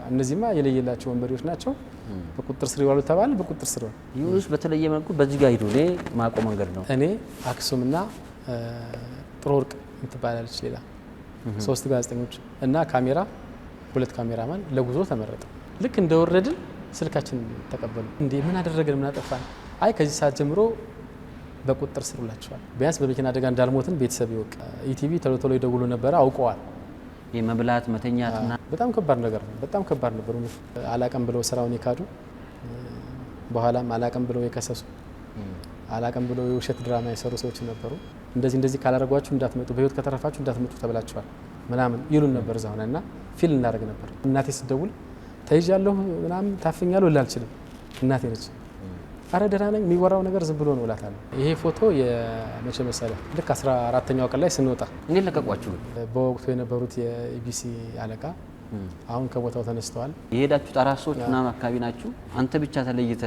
እነዚህማ የለየላቸው ወንበዴዎች ናቸው። በቁጥር ስር ይዋሉ ተባለ። በቁጥር ስር ዩኑስ በተለየ መልኩ በዚህ ጋር ሄዶ እኔ ማቆ መንገድ ነው። እኔ አክሱምና ጥሩ ወርቅ የምትባላለች ሌላ 3 ጋዜጠኞች እና ካሜራ 2 ካሜራማን ለጉዞ ተመረጠ። ልክ እንደወረድን ስልካችን ተቀበሉ። እንዴ ምን አደረገን? ምን አጠፋን? አይ ከዚህ ሰዓት ጀምሮ በቁጥር ስር ውላችኋል። ቢያንስ በመኪና አደጋ እንዳልሞትን ቤተሰብ ይወቅ። ኢቲቪ ቶሎ ይደውሉ ነበር፣ አውቀዋል። የመብላት መተኛትና በጣም ከባድ ነገር ነው። በጣም ከባድ ነበር። አላቀም ብለው ስራውን የካዱ በኋላም አላቀም ብለው የከሰሱ አላቀም ብለው የውሸት ድራማ የሰሩ ሰዎች ነበሩ። እንደዚህ ካላረጓችሁ እንዳትመጡ፣ በህይወት ከተረፋችሁ እንዳትመጡ ተብላችኋል ምናምን ይሉን ነበር። ዛውና ፊል እናደርግ ነበር። እናቴ ስትደውል ተይዣለሁ ምናምን ታፍኛለሁ ልላልችልም። እናቴ ነች። አረ ደህና ነኝ የሚወራው ነገር ዝም ብሎ ነው እላታለሁ። ይሄ ፎቶ የመቼ መሰለ ልክ 14ኛው ቀን ላይ ስንወጣ እንዴት ለቀቋችሁ? በወቅቱ የነበሩት የኢቢሲ አለቃ አሁን ከቦታው ተነስተዋል። የሄዳችሁ ጣራሶች እና አካባቢ ናችሁ። አንተ ብቻ ተለይተ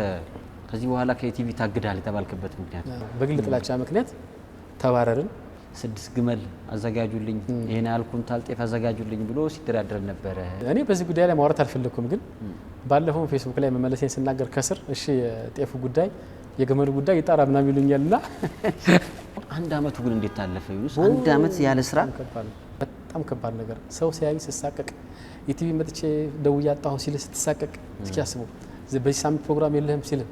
ከዚህ በኋላ ከኢቲቪ ታግዳል የተባልክበት ምክንያት በግል ጥላቻ ምክንያት ተባረርን። 6 ግመል አዘጋጁልኝ፣ ይሄን ያህል ኩንታል ጤፍ አዘጋጁልኝ ብሎ ሲደራደር ነበረ። እኔ በዚህ ጉዳይ ላይ ማውራት አልፈለኩም፣ ግን ባለፈው ፌስቡክ ላይ መመለሴን ስናገር ከስር እሺ የጤፉ ጉዳይ የግመሉ ጉዳይ ይጣራ ምናምን ይሉኛልና 1 አመቱ ግን እንዴት ታለፈ ዩኑስ? 1 አመት ያለ ስራ በጣም ከባድ ነገር። ሰው ሲያይ ሲሳቀቅ ኢቲቪ መጥቼ ደውዬ አጣሁ ሲል ስትሳቀቅ እስኪ አስቡ። በዚህ ሳምንት ፕሮግራም የለህም ሲል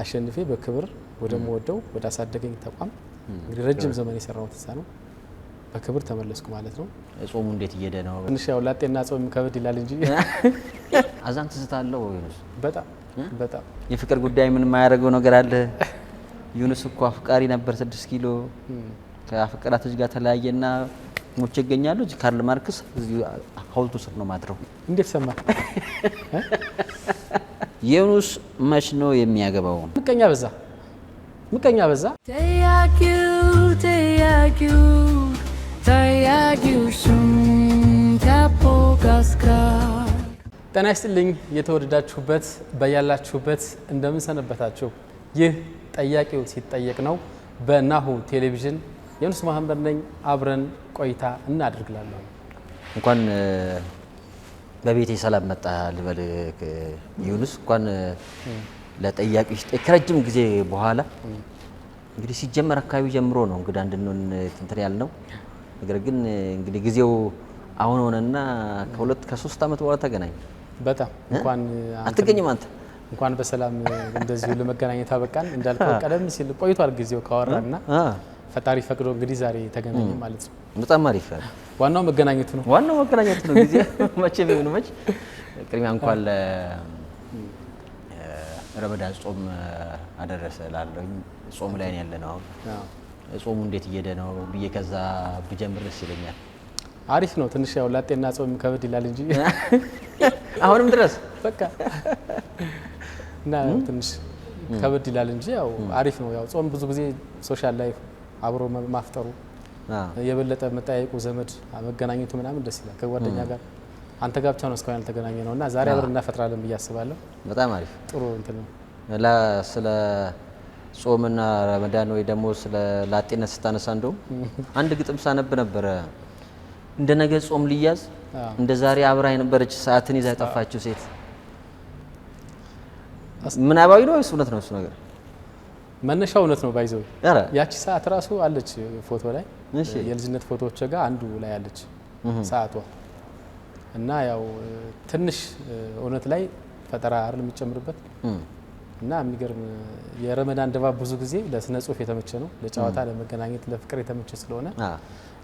አሸንፌ በክብር ወደምወደው ወደ አሳደገኝ ተቋም እንግዲህ ረጅም ዘመን የሰራሁት እዛ ነው። በክብር ተመለስኩ ማለት ነው። ጾሙ እንዴት እየሄደ ነው? ትንሽ ያው ላጤና ጾም ከበድ ይላል እንጂ አዛን ትዝታለው ዩኑስ? በጣም የፍቅር ጉዳይ ምን የማያደርገው ነገር አለ? ዩኑስ እኮ አፍቃሪ ነበር። 6 ኪሎ ከአፍቅራት ልጅ ጋር ተለያየና ሞቼ ይገኛሉ። ካርል ማርክስ እዚህ ሐውልቱ ስር ነው ማድረው። እንዴት ሰማ? ዩኑስ መች ነው የሚያገባው? ምቀኛ በዛ። ጤና ይስጥልኝ የተወደዳችሁበት በያላችሁበት እንደምን ሰነበታችሁ። ይህ ጠያቂው ሲጠየቅ ነው። በናሁ ቴሌቪዥን ዩኑስ መሐመድ ነኝ። አብረን ቆይታ እናደርጋለን። እንኳን በቤቴ ሰላም መጣ ልበል ዩኑስ። እንኳን ለጠያቂው ሲጠየቅ ከረጅም ጊዜ በኋላ እንግዲህ ሲጀመር አካባቢ ጀምሮ ነው እንግዲህ አንድነን እንትን ያልነው ነገር ግን እንግዲህ ጊዜው አሁን ሆነና ከ3 አመት በኋላ ተገናኘ። በጣም እንኳን አትገኝም አንተ እንኳን በሰላም እንደዚሁ ለመገናኘት አበቃን። እንዳልከው ቀደም ሲል ቆይቷል ጊዜው ካወራና ፈጣሪ ፈቅዶ እንግዲህ ዛሬ ተገናኘ ማለት ነው። በጣም አሪፍ። ዋናው መገናኘቱ ነው። ጊዜ መቼ ቢሆን መች ቅድሚያ እንኳን ረመዳን ጾም አደረሰ ላለኝ ጾም ላይ ነው ያለነው። ጾሙ እንዴት እየሄደ ነው ብዬ ከዛ ብጀምር ደስ ይለኛል። አሪፍ ነው። ትንሽ ያው ላጤና ጾም ከበድ ይላል እንጂ አሁንም ድረስ በቃ እና ትንሽ ከበድ ይላል እንጂ ያው አሪፍ ነው። ያው ጾም ብዙ ጊዜ ሶሻል ላይፍ አብሮ ማፍጠሩ የበለጠ መጠያየቁ ዘመድ መገናኘቱ ምናምን ደስ ይላል። ከጓደኛ ጋር አንተ ጋር ብቻ ነው እስካሁን ያልተገናኘ ነውና ዛሬ አብረን እናፈጥራለን ብዬ አስባለሁ። በጣም አሪፍ ጥሩ እንትን ነው። ስለ ጾምና ረመዳን ወይ ደግሞ ስለ ላጤነት ስታነሳ እንደው አንድ ግጥም ሳነብ ነበረ። እንደ ነገ ጾም ሊያዝ እንደ ዛሬ አብራ የነበረች ሰዓትን ይዛ የጠፋችው ሴት ምናባዊ ነው ወይስ እውነት ነው? እሱ ነገር መነሻው እውነት ነው። ባይዘው ያቺ ሰዓት ራሱ አለች ፎቶ ላይ የልጅነት ፎቶዎች ጋር አንዱ ላይ አለች ሰዓቷ እና ያው ትንሽ እውነት ላይ ፈጠራ አይደል የሚጨምርበት እና የሚገርም የረመዳን ድባብ ብዙ ጊዜ ለስነ ጽሁፍ የተመቸ ነው። ለጨዋታ ለመገናኘት ለፍቅር የተመቸ ስለሆነ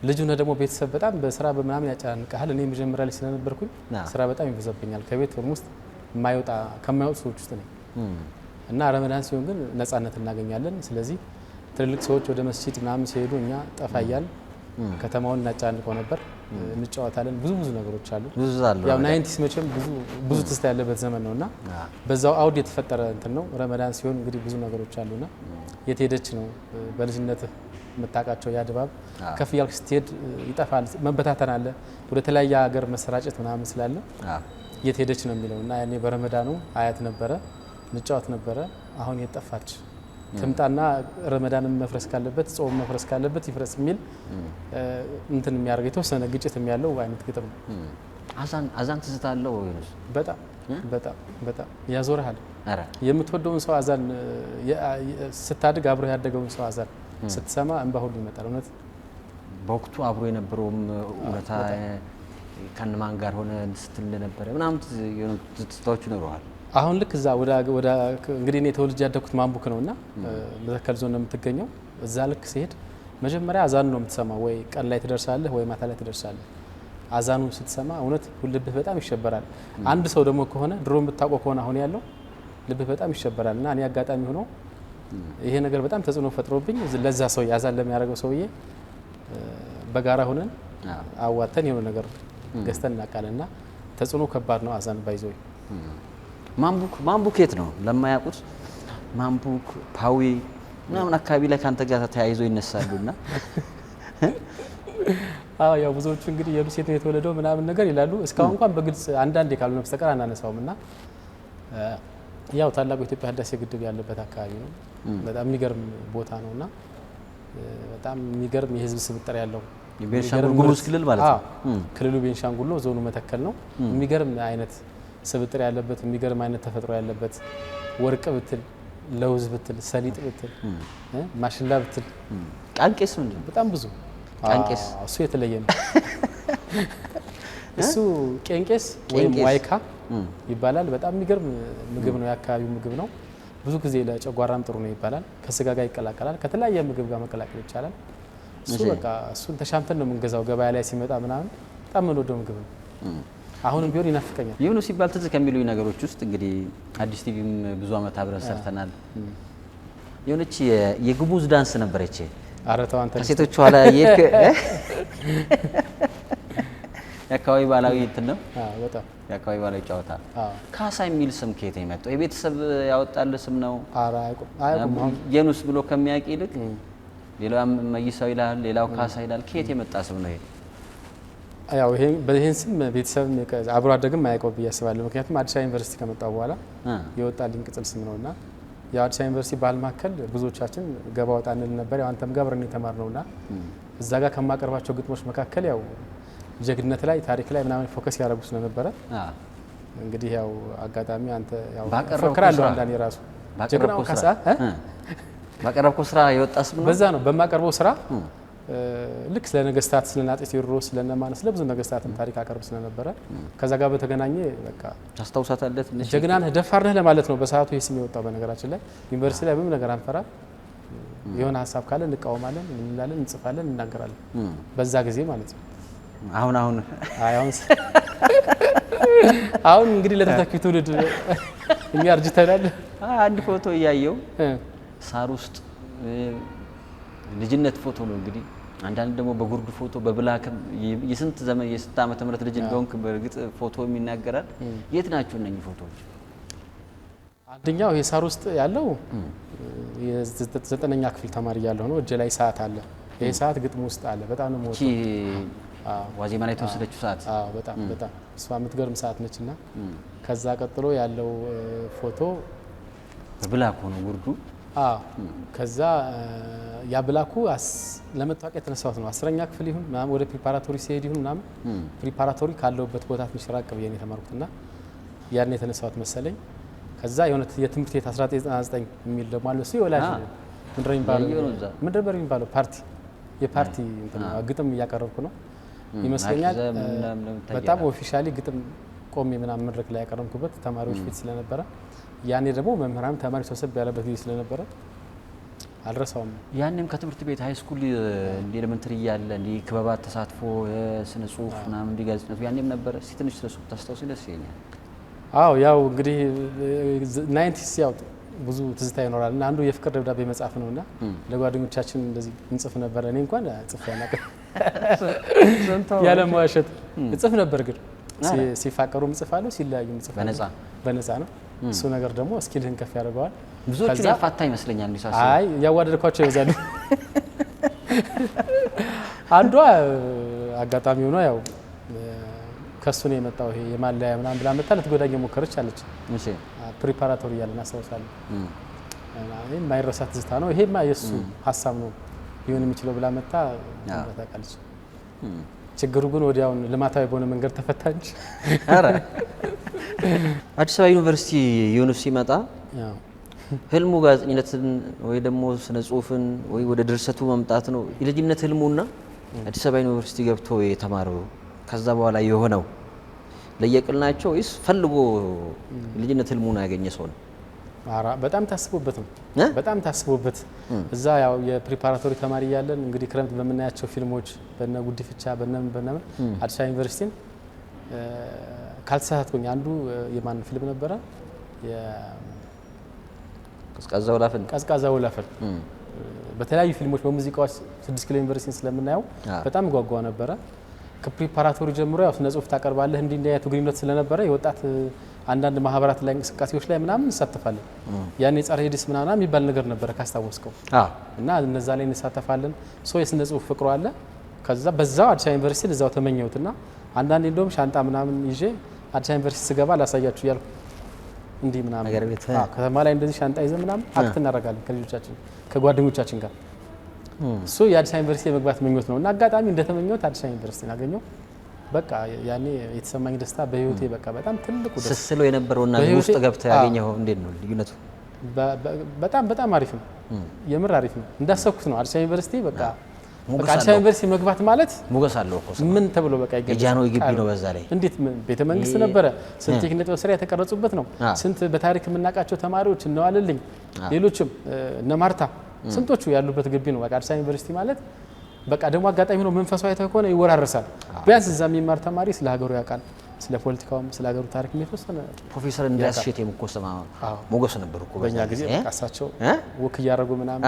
ልጁ ነው ደግሞ ቤተሰብ በጣም በስራ በምናምን ያጫንቃል። እኔ መጀመሪያ ላይ ስለነበርኩኝ ስራ በጣም ይበዛብኛል። ከቤት ውስጥ ከማይወጡ ሰዎች ውስጥ ነኝ እና ረመዳን ሲሆን ግን ነፃነት እናገኛለን። ስለዚህ ትልልቅ ሰዎች ወደ መስጂድ ምናምን ሲሄዱ እኛ ጠፋያል ከተማውን እናጫንቀው ነበር። እንጫወታለን። ብዙ ነገሮች አሉ። ያው 90s መቼም ብዙ ትስታ ያለበት ዘመን ነውና በዛው አውድ የተፈጠረ እንትን ነው። ረመዳን ሲሆን እንግዲህ ብዙ ነገሮች አሉና የት ሄደች ነው በልጅነት የምታውቃቸው ያ ድባብ ከፍ ያልክ ስትሄድ ይጠፋል። መበታተን አለ። ወደ ተለያየ ሀገር መሰራጨት ምናምን ስላለ የት ሄደች ነው የሚለውና ያኔ በረመዳኑ አያት ነበረ፣ እንጫወት ነበረ። አሁን የጠፋች ትምጣና ረመዳንም መፍረስ ካለበት ጾም መፍረስ ካለበት ይፍረስ የሚል እንትን የሚያደርግ የተወሰነ ግጭት የሚያለው አይነት ግጥም ነው። አዛን ትዝታ አለው ወይስ? በጣም በጣም በጣም ያዞርሃል። የምትወደውን ሰው አዛን ስታድግ አብሮ ያደገውን ሰው አዛን ስትሰማ እንባ ሁሉ ይመጣል። እውነት በወቅቱ አብሮ የነበረውም እውነታ ከነማን ጋር ሆነ ስትል ነበር ምናምን ትዝታዎች ይኖረዋል። አሁን ልክ እዛ ወደ እንግዲህ እኔ ተወልጄ ያደግኩት ማንቡክ ነውና መተከል ዞን ነው የምትገኘው። እዛ ልክ ሲሄድ መጀመሪያ አዛኑ ነው የምትሰማው። ወይ ቀን ላይ ትደርሳለህ ወይ ማታ ላይ ትደርሳለህ። አዛኑ ስትሰማ እውነት ልብህ በጣም ይሸበራል። አንድ ሰው ደግሞ ከሆነ ድሮ የምታውቀው ከሆነ አሁን ያለው ልብህ በጣም ይሸበራል። እና እኔ አጋጣሚ ሆኖ ይሄ ነገር በጣም ተጽዕኖ ፈጥሮብኝ ለዛ ሰው አዛን ለሚያደርገው ሰውዬ በጋራ ሆነን አዋተን የሆነ ነገር ገዝተን እናውቃለንና ተጽዕኖ ከባድ ነው። አዛን ባይዘው ማንቡክ የት ነው ለማያውቁት? ማንቡክ ፓዊ ምናምን አካባቢ ላይ ካንተ ጋር ተያይዞ ይነሳሉና ያው ብዙዎቹ እንግዲህ የሉሴት ነው የተወለደው ምናምን ነገር ይላሉ። እስካሁን እንኳን በግልጽ አንዳንዴ ካልሆነ በስተቀር አናነሳውምና ያው ታላቁ የኢትዮጵያ ህዳሴ ግድብ ያለበት አካባቢ ነው። በጣም የሚገርም ቦታ ነውና በጣም የሚገርም የህዝብ ስብጥር ያለው የቤንሻንጉል ጉሙዝ ክልል ማለት ነው። ክልሉ ቤንሻንጉል ነው፣ ዞኑ መተከል ነው። የሚገርም አይነት ስብጥር ያለበት የሚገርም አይነት ተፈጥሮ ያለበት ወርቅ ብትል፣ ለውዝ ብትል፣ ሰሊጥ ብትል፣ ማሽላ ብትል፣ ቃንቄስ ምንድን ነው? በጣም ብዙ ቃንቄስ እሱ የተለየ ነው። እሱ ቄንቄስ ወይም ዋይካ ይባላል። በጣም የሚገርም ምግብ ነው። የአካባቢው ምግብ ነው። ብዙ ጊዜ ለጨጓራም ጥሩ ነው ይባላል። ከስጋ ጋር ይቀላቀላል። ከተለያየ ምግብ ጋር መቀላቀል ይቻላል። እሱ በቃ እሱን ተሻምተን ነው የምንገዛው ገበያ ላይ ሲመጣ ምናምን። በጣም የምንወደው ምግብ ነው። አሁንም ቢሆን ይናፍቀኛል። ይሁኑ ሲባል ትዝ ከሚሉኝ ነገሮች ውስጥ እንግዲህ አዲስ ቲቪም ብዙ አመት አብረን ሰርተናል። የሆነች የጉሙዝ ዳንስ ነበረች። አረታው አንተ ከሴቶች ኋላ የክ የአካባቢ ባህላዊ እንትን ነው። በጣም የአካባቢ ባህላዊ ጨዋታ። ካሳ የሚል ስም ከየት ነው የመጣው? የቤተሰብ ያወጣል ስም ነው? የኑስ ብሎ ከሚያውቅ ይልቅ ሌላው መይሳው ይላል፣ ሌላው ካሳ ይላል። ከየት የመጣ ስም ነው ይሄ? ያው ይሄን ስም ቤተሰብ አብሮ አደግም አያውቀው ብዬ አስባለሁ። ምክንያቱም አዲስ አበባ ዩኒቨርሲቲ ከመጣው በኋላ የወጣልኝ ቅጽል ስም ነውና የአዲስ አበባ ዩኒቨርሲቲ ባህል ማዕከል ብዙዎቻችን ገባ ወጣ እንል ነበር። ያው አንተም ጋር አብረን የተማርነውና እዛ ጋር ከማቀርባቸው ግጥሞች መካከል ያው ጀግነት ላይ ታሪክ ላይ ምናምን ፎከስ ያደረጉ ስለነበረ እንግዲህ ያው አጋጣሚ አንተ ያው ፈክራለሁ አንዳንዴ ራሱ ጀግናው ካሳ ባቀረብከው ስራ የወጣ ስም ነው። በዛ ነው በማቀርበው ስራ ልክ ስለ ነገስታት ስለ አፄ ቴዎድሮስ ስለ እነማን ስለ ብዙ ነገስታትም ታሪክ አቀርብ ስለነበረ ከዛ ጋር በተገናኘ በቃ ታስታውሳታለህ። ጀግና ነህ ደፋር ነህ ለማለት ነው በሰዓቱ ይሄ ስም የወጣው። በነገራችን ላይ ዩኒቨርሲቲ ላይ ምንም ነገር አንፈራ። የሆነ ሀሳብ ካለ እንቃወማለን፣ እንላለን፣ እንጽፋለን፣ እናገራለን። በዛ ጊዜ ማለት ነው። አሁን እንግዲህ ለተተኪው ትውልድ እኛ አርጅተናል። አንድ ፎቶ እያየው ሳር ውስጥ ልጅነት ፎቶ ነው እንግዲህ። አንዳንድ ደግሞ በጉርድ ፎቶ በብላክም የስንት ዘመን የስንት ዓመተ ምህረት ልጅ እንደሆንክ በእርግጥ ፎቶ የሚናገራል። የት ናቸው እነኚህ ፎቶዎች? አንደኛው ይሄ ሳር ውስጥ ያለው የ9ኛ ክፍል ተማሪ ያለው ነው። እጄ ላይ ሰዓት አለ። ይሄ ሰዓት ግጥም ውስጥ አለ። በጣም ነው ሞቶ ዋዜማ ላይ ተወሰደችው ሰዓት በጣም እሷ የምትገርም ሰዓት ነችና ከዛ ቀጥሎ ያለው ፎቶ በብላክ ሆኖ ጉርዱ ከዛ ያ ብላኩ ለመታወቂያ የተነሳሁት ነው። 10ኛ ክፍል ይሁን ምናምን ወደ ፕሪፓራቶሪ ሲሄድ ይሁን ምናምን ፕሪፓራቶሪ ካለውበት ቦታ ትንሽ ራቅ ብዬ ነው የተማርኩትና ያን የተነሳሁት መሰለኝ። ከዛ የሆነ የትምህርት ቤት 1999 የሚል ደግሞ አለ። እሱ የወላጅ ምንድን ነበር የሚባለው የፓርቲ ግጥም እያቀረብኩ ነው ይመስለኛል። በጣም ኦፊሻሊ ግጥም ቆሜ ምናምን መድረክ ላይ ያቀረብኩበት ተማሪዎች ፊት ስለነበረ ያኔ ደግሞ መምህራን ተማሪ ሰብሰብ ያለበት ጊዜ ስለነበረ አልረሳውም። ያኔም ከትምህርት ቤት ሃይ ስኩል እንደ ኤሌመንተሪ ያለ እንደ ክበባት ተሳትፎ ስነ ጽሁፍ ምናምን እንደ ጋዜጠኝነቱ ያኔም ነበረ። እስቲ ትንሽ ስለሱ ታስታውስ ደስ ይለኛል። ያው እንግዲህ 90ስ ያው ብዙ ትዝታ ይኖራል እና አንዱ የፍቅር ደብዳቤ መጻፍ ነውና ለጓደኞቻችን እንደዚህ እንጽፍ ነበር። እኔ እንኳን ጽፍ ያናቀ ያለ መዋሸት እጽፍ ነበር። ግን ሲፋቀሩ ምጽፋለሁ፣ ሲለያዩ ምጽፋለሁ። በነፃ ነው። እሱ ነገር ደግሞ ስኪልህን ከፍ ያደርገዋል። ብዙዎቹን ያፋታ ይመስለኛል እንዲሳሰብ። ያዋደድኳቸው ይበዛሉ። አንዷ አጋጣሚ ሆኖ ያው ከሱ ነው የመጣው ይሄ የማለያ ምናምን ብላ መጣ ልትጎዳኝ ሞከረች አለች። ፕሪፓራቶሪ እያለን አስታውሳለሁ። የማይረሳ ትዝታ ነው። ይሄማ የሱ ሀሳብ ነው ሊሆን የሚችለው ብላ መጣ ታውቃለች። ችግሩ ግን ወዲያውን ልማታዊ በሆነ መንገድ ተፈታ እንጂ። ኧረ አዲስ አበባ ዩኒቨርሲቲ ዩኑስ ሲመጣ ህልሙ ጋዜጠኝነትን ወይ ደግሞ ስነ ጽሁፍን ወይ ወደ ድርሰቱ መምጣት ነው የልጅነት ህልሙና አዲስ አበባ ዩኒቨርሲቲ ገብቶ የተማረው ከዛ በኋላ የሆነው ለየቅል ናቸው ወይስ ፈልጎ የልጅነት ህልሙን ያገኘ ሰው ነው? በጣም ታስቦበት ነው። በጣም ታስቦበት እዛ ያው የፕሪፓራቶሪ ተማሪ ያለን እንግዲህ ክረምት በምናያቸው ፊልሞች በነ ጉዲፍቻ በነ አዲስ አበባ ዩኒቨርሲቲን ካልተሳሳትኩኝ አንዱ የማን ፊልም ነበረ? ቀዝቃዛው ወላፈን በተለያዩ ፊልሞች በሙዚቃዎች 6 ኪሎ ዩኒቨርሲቲን ስለምናየው በጣም ጓጓ ነበረ። ከፕሪፓራቶሪ ጀምሮ ያው ስነ ጽሁፍ ታቀርባለህ እንዲህ አይነት ግንኙነት ስለነበረ የወጣት አንዳንድ ማህበራት ላይ እንቅስቃሴዎች ላይ ምናምን እንሳተፋለን። ያኔ ጸረ ሄዲስ ምናምን የሚባል ነገር ነበረ ካስታወስከው እና እነዛ ላይ እንሳተፋለን። የስነ ጽሁፍ ፍቅሩ አለ። ከዛ በዛው አዲስ አበባ ዩኒቨርሲቲ እዛው ተመኘሁትና አንዳንዴ እንደውም ሻንጣ ምናምን ይዤ አዲስ አበባ ዩኒቨርሲቲ ስገባ ላሳያችሁ እያልኩ እንዲህ ምናምን ከተማ ላይ እንደዚህ ሻንጣ ይዘን ምናምን አክት እናደርጋለን ከልጆቻችን ከጓደኞቻችን ጋር። የአዲስ አበባ ዩኒቨርሲቲ የመግባት ምኞት ነው እና አጋጣሚ እንደተመኘሁት አዲስ አበባ ዩኒቨርሲቲ አገኘሁ። በቃ ያኔ የተሰማኝ ደስታ በህይወቴ በቃ በጣም ትልቁ ደስታ ስስሎ የነበረውና ውስጥ ገብተህ ያገኘው እንዴት ነው ልዩነቱ? በጣም አሪፍ ነው። የምር አሪፍ ነው። እንዳሰብኩት ነው። አዲስ አበባ ዩኒቨርሲቲ በቃ አዲስ አበባ ዩኒቨርሲቲ መግባት ማለት ሞገስ አለው እኮ ምን ተብሎ በቃ የጃንሆይ ግቢ ነው። በዛ ላይ እንዴት ቤተ መንግስት ነበረ። ስንት ቴክኒክ ጥበብ ስራ የተቀረጹበት ነው። ስንት በታሪክ የምናውቃቸው ተማሪዎች እነ ዋልልኝ ሌሎችም እነ ማርታ ስንቶቹ ያሉበት ግቢ ነው። በቃ አዲስ አበባ ዩኒቨርሲቲ ማለት በቃ ደግሞ አጋጣሚ ነው። መንፈሳዊ ከሆነ ይወራረሳል። ቢያንስ እዛ የሚማር ተማሪ ስለ ሀገሩ ያውቃል፣ ስለ ፖለቲካውም ስለ ሀገሩ ታሪክ የተወሰነ ፕሮፌሰር እንድሪያስ እሸቴ እኮ ሞገስ ነበሩ እኮ በእኛ ጊዜ በቃ እሳቸው ወክ እያደረጉ ምናምን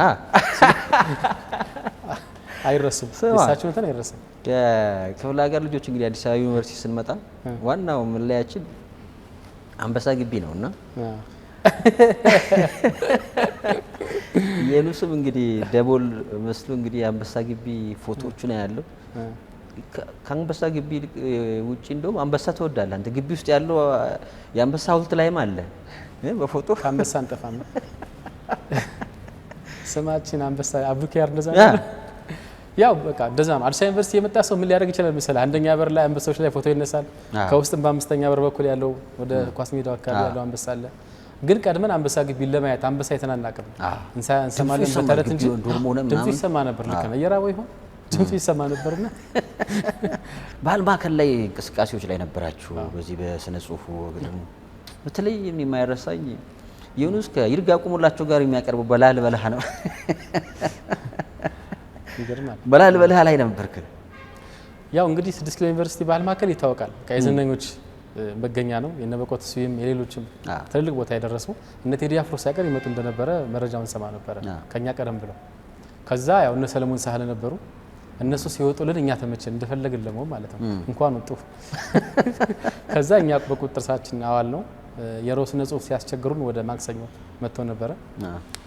አይረሱም። እሳቸው እንትን አይረሱም። የክፍለ ሀገር ልጆች እንግዲህ አዲስ አበባ ዩኒቨርሲቲ ስንመጣ ዋናው መለያችን አንበሳ ግቢ ነውና የኑስም እንግዲህ ደቦል መስሎ እንግዲህ አንበሳ ግቢ ፎቶዎቹ ነው ያለው። ከአንበሳ ግቢ ውጪ እንደውም አንበሳ ትወዳለህ አንተ። ግቢ ውስጥ ያለው የአንበሳ ሐውልት ላይም አለ በፎቶ። ከአንበሳ አንጠፋም። ስማችን አንበሳ አብዱኪያር እንደዛ ነው። ያው በቃ እንደዛ ነው። አዲስ አበባ ዩኒቨርሲቲ የመጣ ሰው ምን ሊያደርግ ይችላል መሰለህ? አንደኛ በር ላይ አንበሳዎች ላይ ፎቶ ይነሳል። ከውስጥም በአምስተኛ በር በኩል ያለው ወደ ኳስ ሜዳው አካባቢ ያለው አንበሳ አለ። ግን ቀድመን አንበሳ ግቢ ለማየት አንበሳ የተናናቀም እንሰማለን በተረት እንጂ ድምፁ ይሰማ ነበር። ልክ ነው። እየራበው ይሆን ድምፁ ይሰማ ነበርና ባህል ማዕከል ላይ እንቅስቃሴዎች ላይ ነበራችሁ። በዚህ በስነ ጽሁፉ ደግሞ በተለይ የማይረሳኝ ዩኑስ ከይርጋ ቁሙላቸው ጋር የሚያቀርበው በላል በልሃ ነው። ይገርማል። በላል በልሃ ላይ ነበርክ። ያው እንግዲህ 6 ኪሎ ዩኒቨርሲቲ ባህል ማዕከል ይታወቃል። ከየዘነኞች መገኛ ነው። የነበቆት ስዩም የሌሎችም ትልልቅ ቦታ የደረሱ እነ ቴዲ አፍሮ ሳይቀር ይመጡ እንደነበረ መረጃውን ሰማ ነበረ ከኛ ቀደም ብለው። ከዛ ያው እነ ሰለሞን ሳህለ ነበሩ። እነሱ ሲወጡልን እኛ ተመቸን እንደፈለግን ለመሆን ማለት ነው። እንኳን ወጡ። ከዛ እኛ በቁጥጥር ሳችን አዋል ነው። የሮስ ስነ ጽሁፍ ሲያስቸግሩን ወደ ማክሰኞ መጥቶ ነበረ።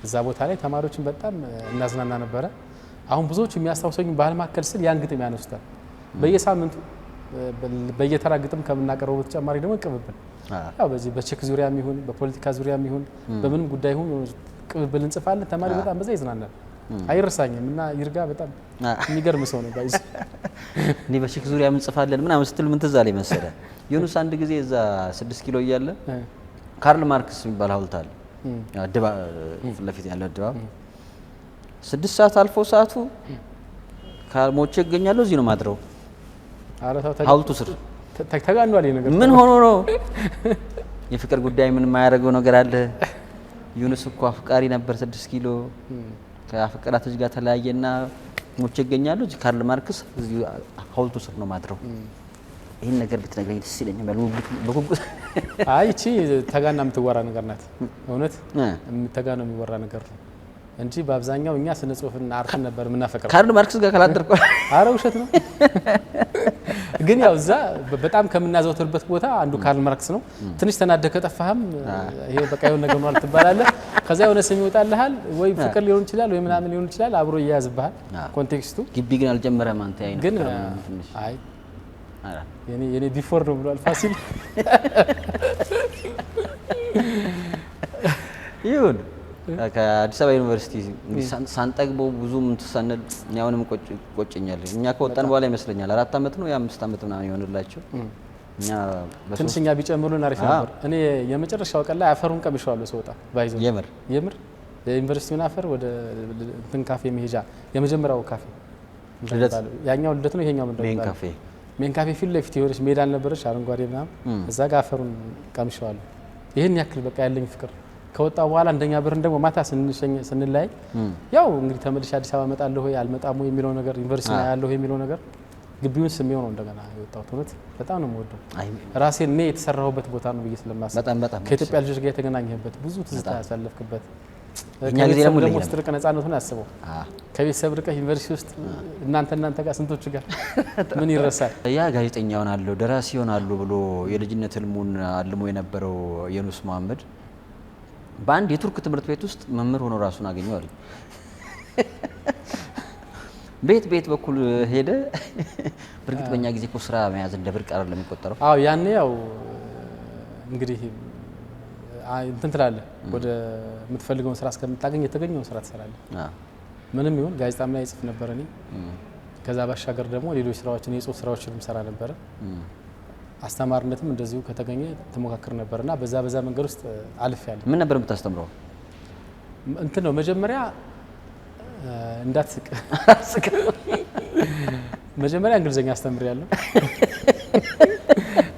እዛ ቦታ ላይ ተማሪዎችን በጣም እናዝናና ነበረ። አሁን ብዙዎች የሚያስታውሰኝ ባህል ማዕከል ስል ያን ግጥም ያነሱታል። በየሳምንቱ በየተራ ግጥም ከምናቀርበው በተጨማሪ ደግሞ ቅብብል ያው በዚህ በቼክ ዙሪያም ይሁን በፖለቲካ ዙሪያም ይሁን በምንም ጉዳይ ይሁን ቅብብል እንጽፋለን። ተማሪ በጣም በዛ ይዝናናል። አይረሳኝም እና ይርጋ በጣም የሚገርም ሰው ነው። ባይዝ እኔ በቼክ ዙሪያ ምን እንጽፋለን ምናምን ስትል ምን ትዝ አለኝ መሰለህ? ዩኑስ አንድ ጊዜ እዛ 6 ኪሎ እያለ ካርል ማርክስ የሚባል ሐውልት አለ አድባብ ፊት ለፊት ያለ አድባብ 6 ሰዓት አልፎ ሰዓቱ ካልሞቼ እገኛለሁ እዚህ ነው ማድረው ሐውልቱ ስር ተጋኗል። ነገር ምን ሆኖ ነው? የፍቅር ጉዳይ ምን የማያደርገው ነገር አለ? ዩኑስ እኮ አፍቃሪ ነበር 6 ኪሎ ከአፍቅራት ልጅ ጋር ተለያየና ሞቼ እገኛለሁ እዚህ ካርል ማርክስ እዚህ ሐውልቱ ስር ነው ማድረው። ይሄን ነገር ብትነግረኝ ደስ ይለኛል በጉጉት። አይ እቺ ተጋና የምትወራ ነገር ናት። እውነት ተጋና የሚወራ ነገር ነው እንጂ በአብዛኛው እኛ ስነ ጽሁፍና አርትን ነበር የምናፈቅረው። ካርል ማርክስ ጋር ካላደርኩ አረ ውሸት ነው። ግን ያው እዛ በጣም ከምናዘውተርበት ቦታ አንዱ ካርል ማርክስ ነው። ትንሽ ተናደከ ጠፋህም ይሄ በቃ የሆነ ነገር ነው ትባላለህ። ከዛ የሆነ ስም ይወጣልሃል ወይ ፍቅር ሊሆን ይችላል ወይ ምናምን ሊሆን ይችላል አብሮ ይያዝብሃል ኮንቴክስቱ። ግቢ ግን አልጀመረም አንተ ያይን ግን አይ የኔ ቢፎር ነው ብሏል ፋሲል። ይሁን ከአዲስ አበባ ዩኒቨርሲቲ እንግዲህ ሳንጠግበው ብዙ ምንተሰነል ያውንም ቆጭኛል። እኛ ከወጣን በኋላ ይመስለኛል 4 ዓመት ነው የ5 ዓመት ምናምን ይሆንላቸው እኛ ትንሽኛ ቢጨምሩን አሪፍ ነበር። እኔ የመጨረሻው ቀን ላይ አፈሩን ቀምሼዋለሁ ስወጣ ባይዘው የምር የዩኒቨርሲቲውን አፈር ወደ እንትን ካፌ መሄጃ የመጀመሪያው ካፌ ያኛው ልደት ነው ይሄኛው ምንድነው ሜን ካፌ ፊት ለፊት የሆነች ሜዳ አልነበረች አረንጓዴ ምናምን እዛ ጋር አፈሩን ቀምሼዋለሁ። ይሄን ያክል በቃ ያለኝ ፍቅር ከወጣ በኋላ አንደኛ ብርን ደግሞ ማታ ስንላይ ያው እንግዲህ ተመልሼ አዲስ አበባ እመጣለሁ ወይ አልመጣም ወይ የሚለው ነገር ዩኒቨርሲቲ ላይ ያለው የሚለው ነገር ግቢውን ስሜው ነው እንደገና የወጣሁት። እውነት በጣም ነው የምወደው ራሴን እኔ የተሰራሁበት ቦታ ነው ብዬ ስለማስብ በጣም ከኢትዮጵያ ልጆች ጋር የተገናኘህበት ብዙ ትዝታ ያሳለፍክበት እኛ ጊዜ ደግሞ ስትርቅ ነፃነቱን አስበው ከቤተሰብ ርቀህ ዩኒቨርሲቲ ውስጥ እናንተ ጋር ስንቶች ጋር ምን ይረሳል። ያ ጋዜጠኛ ሆናለሁ ደራሲ ሆናለሁ ብሎ የልጅነት ህልሙን አልሞ የነበረው የኑስ መሐመድ በአንድ የቱርክ ትምህርት ቤት ውስጥ መምህር ሆኖ ራሱን አገኘው አለ። ቤት በኩል ሄደ። በርግጥ በእኛ ጊዜ እኮ ስራ መያዝ እንደ ብርቅ አይደለም የሚቆጠረው። አዎ ያኔ ያው እንግዲህ እንትን ትላለህ ወደ የምትፈልገውን ስራ እስከምታገኝ የተገኘውን ስራ ትሰራለህ። ምንም ይሁን ጋዜጣም ላይ ጽፍ ነበር እኔ። ከዛ ባሻገር ደግሞ ሌሎች ስራዎችን የጽሁፍ ስራዎችንም ሰራ ነበር። አስተማሪነትም እንደዚሁ ከተገኘ ተሞካክር ነበርና በዛ መንገድ ውስጥ አልፌያለሁ። ምን ነበር የምታስተምረው? እንትን ነው መጀመሪያ እንዳትስቅ መጀመሪያ እንግሊዘኛ አስተምሬያለሁ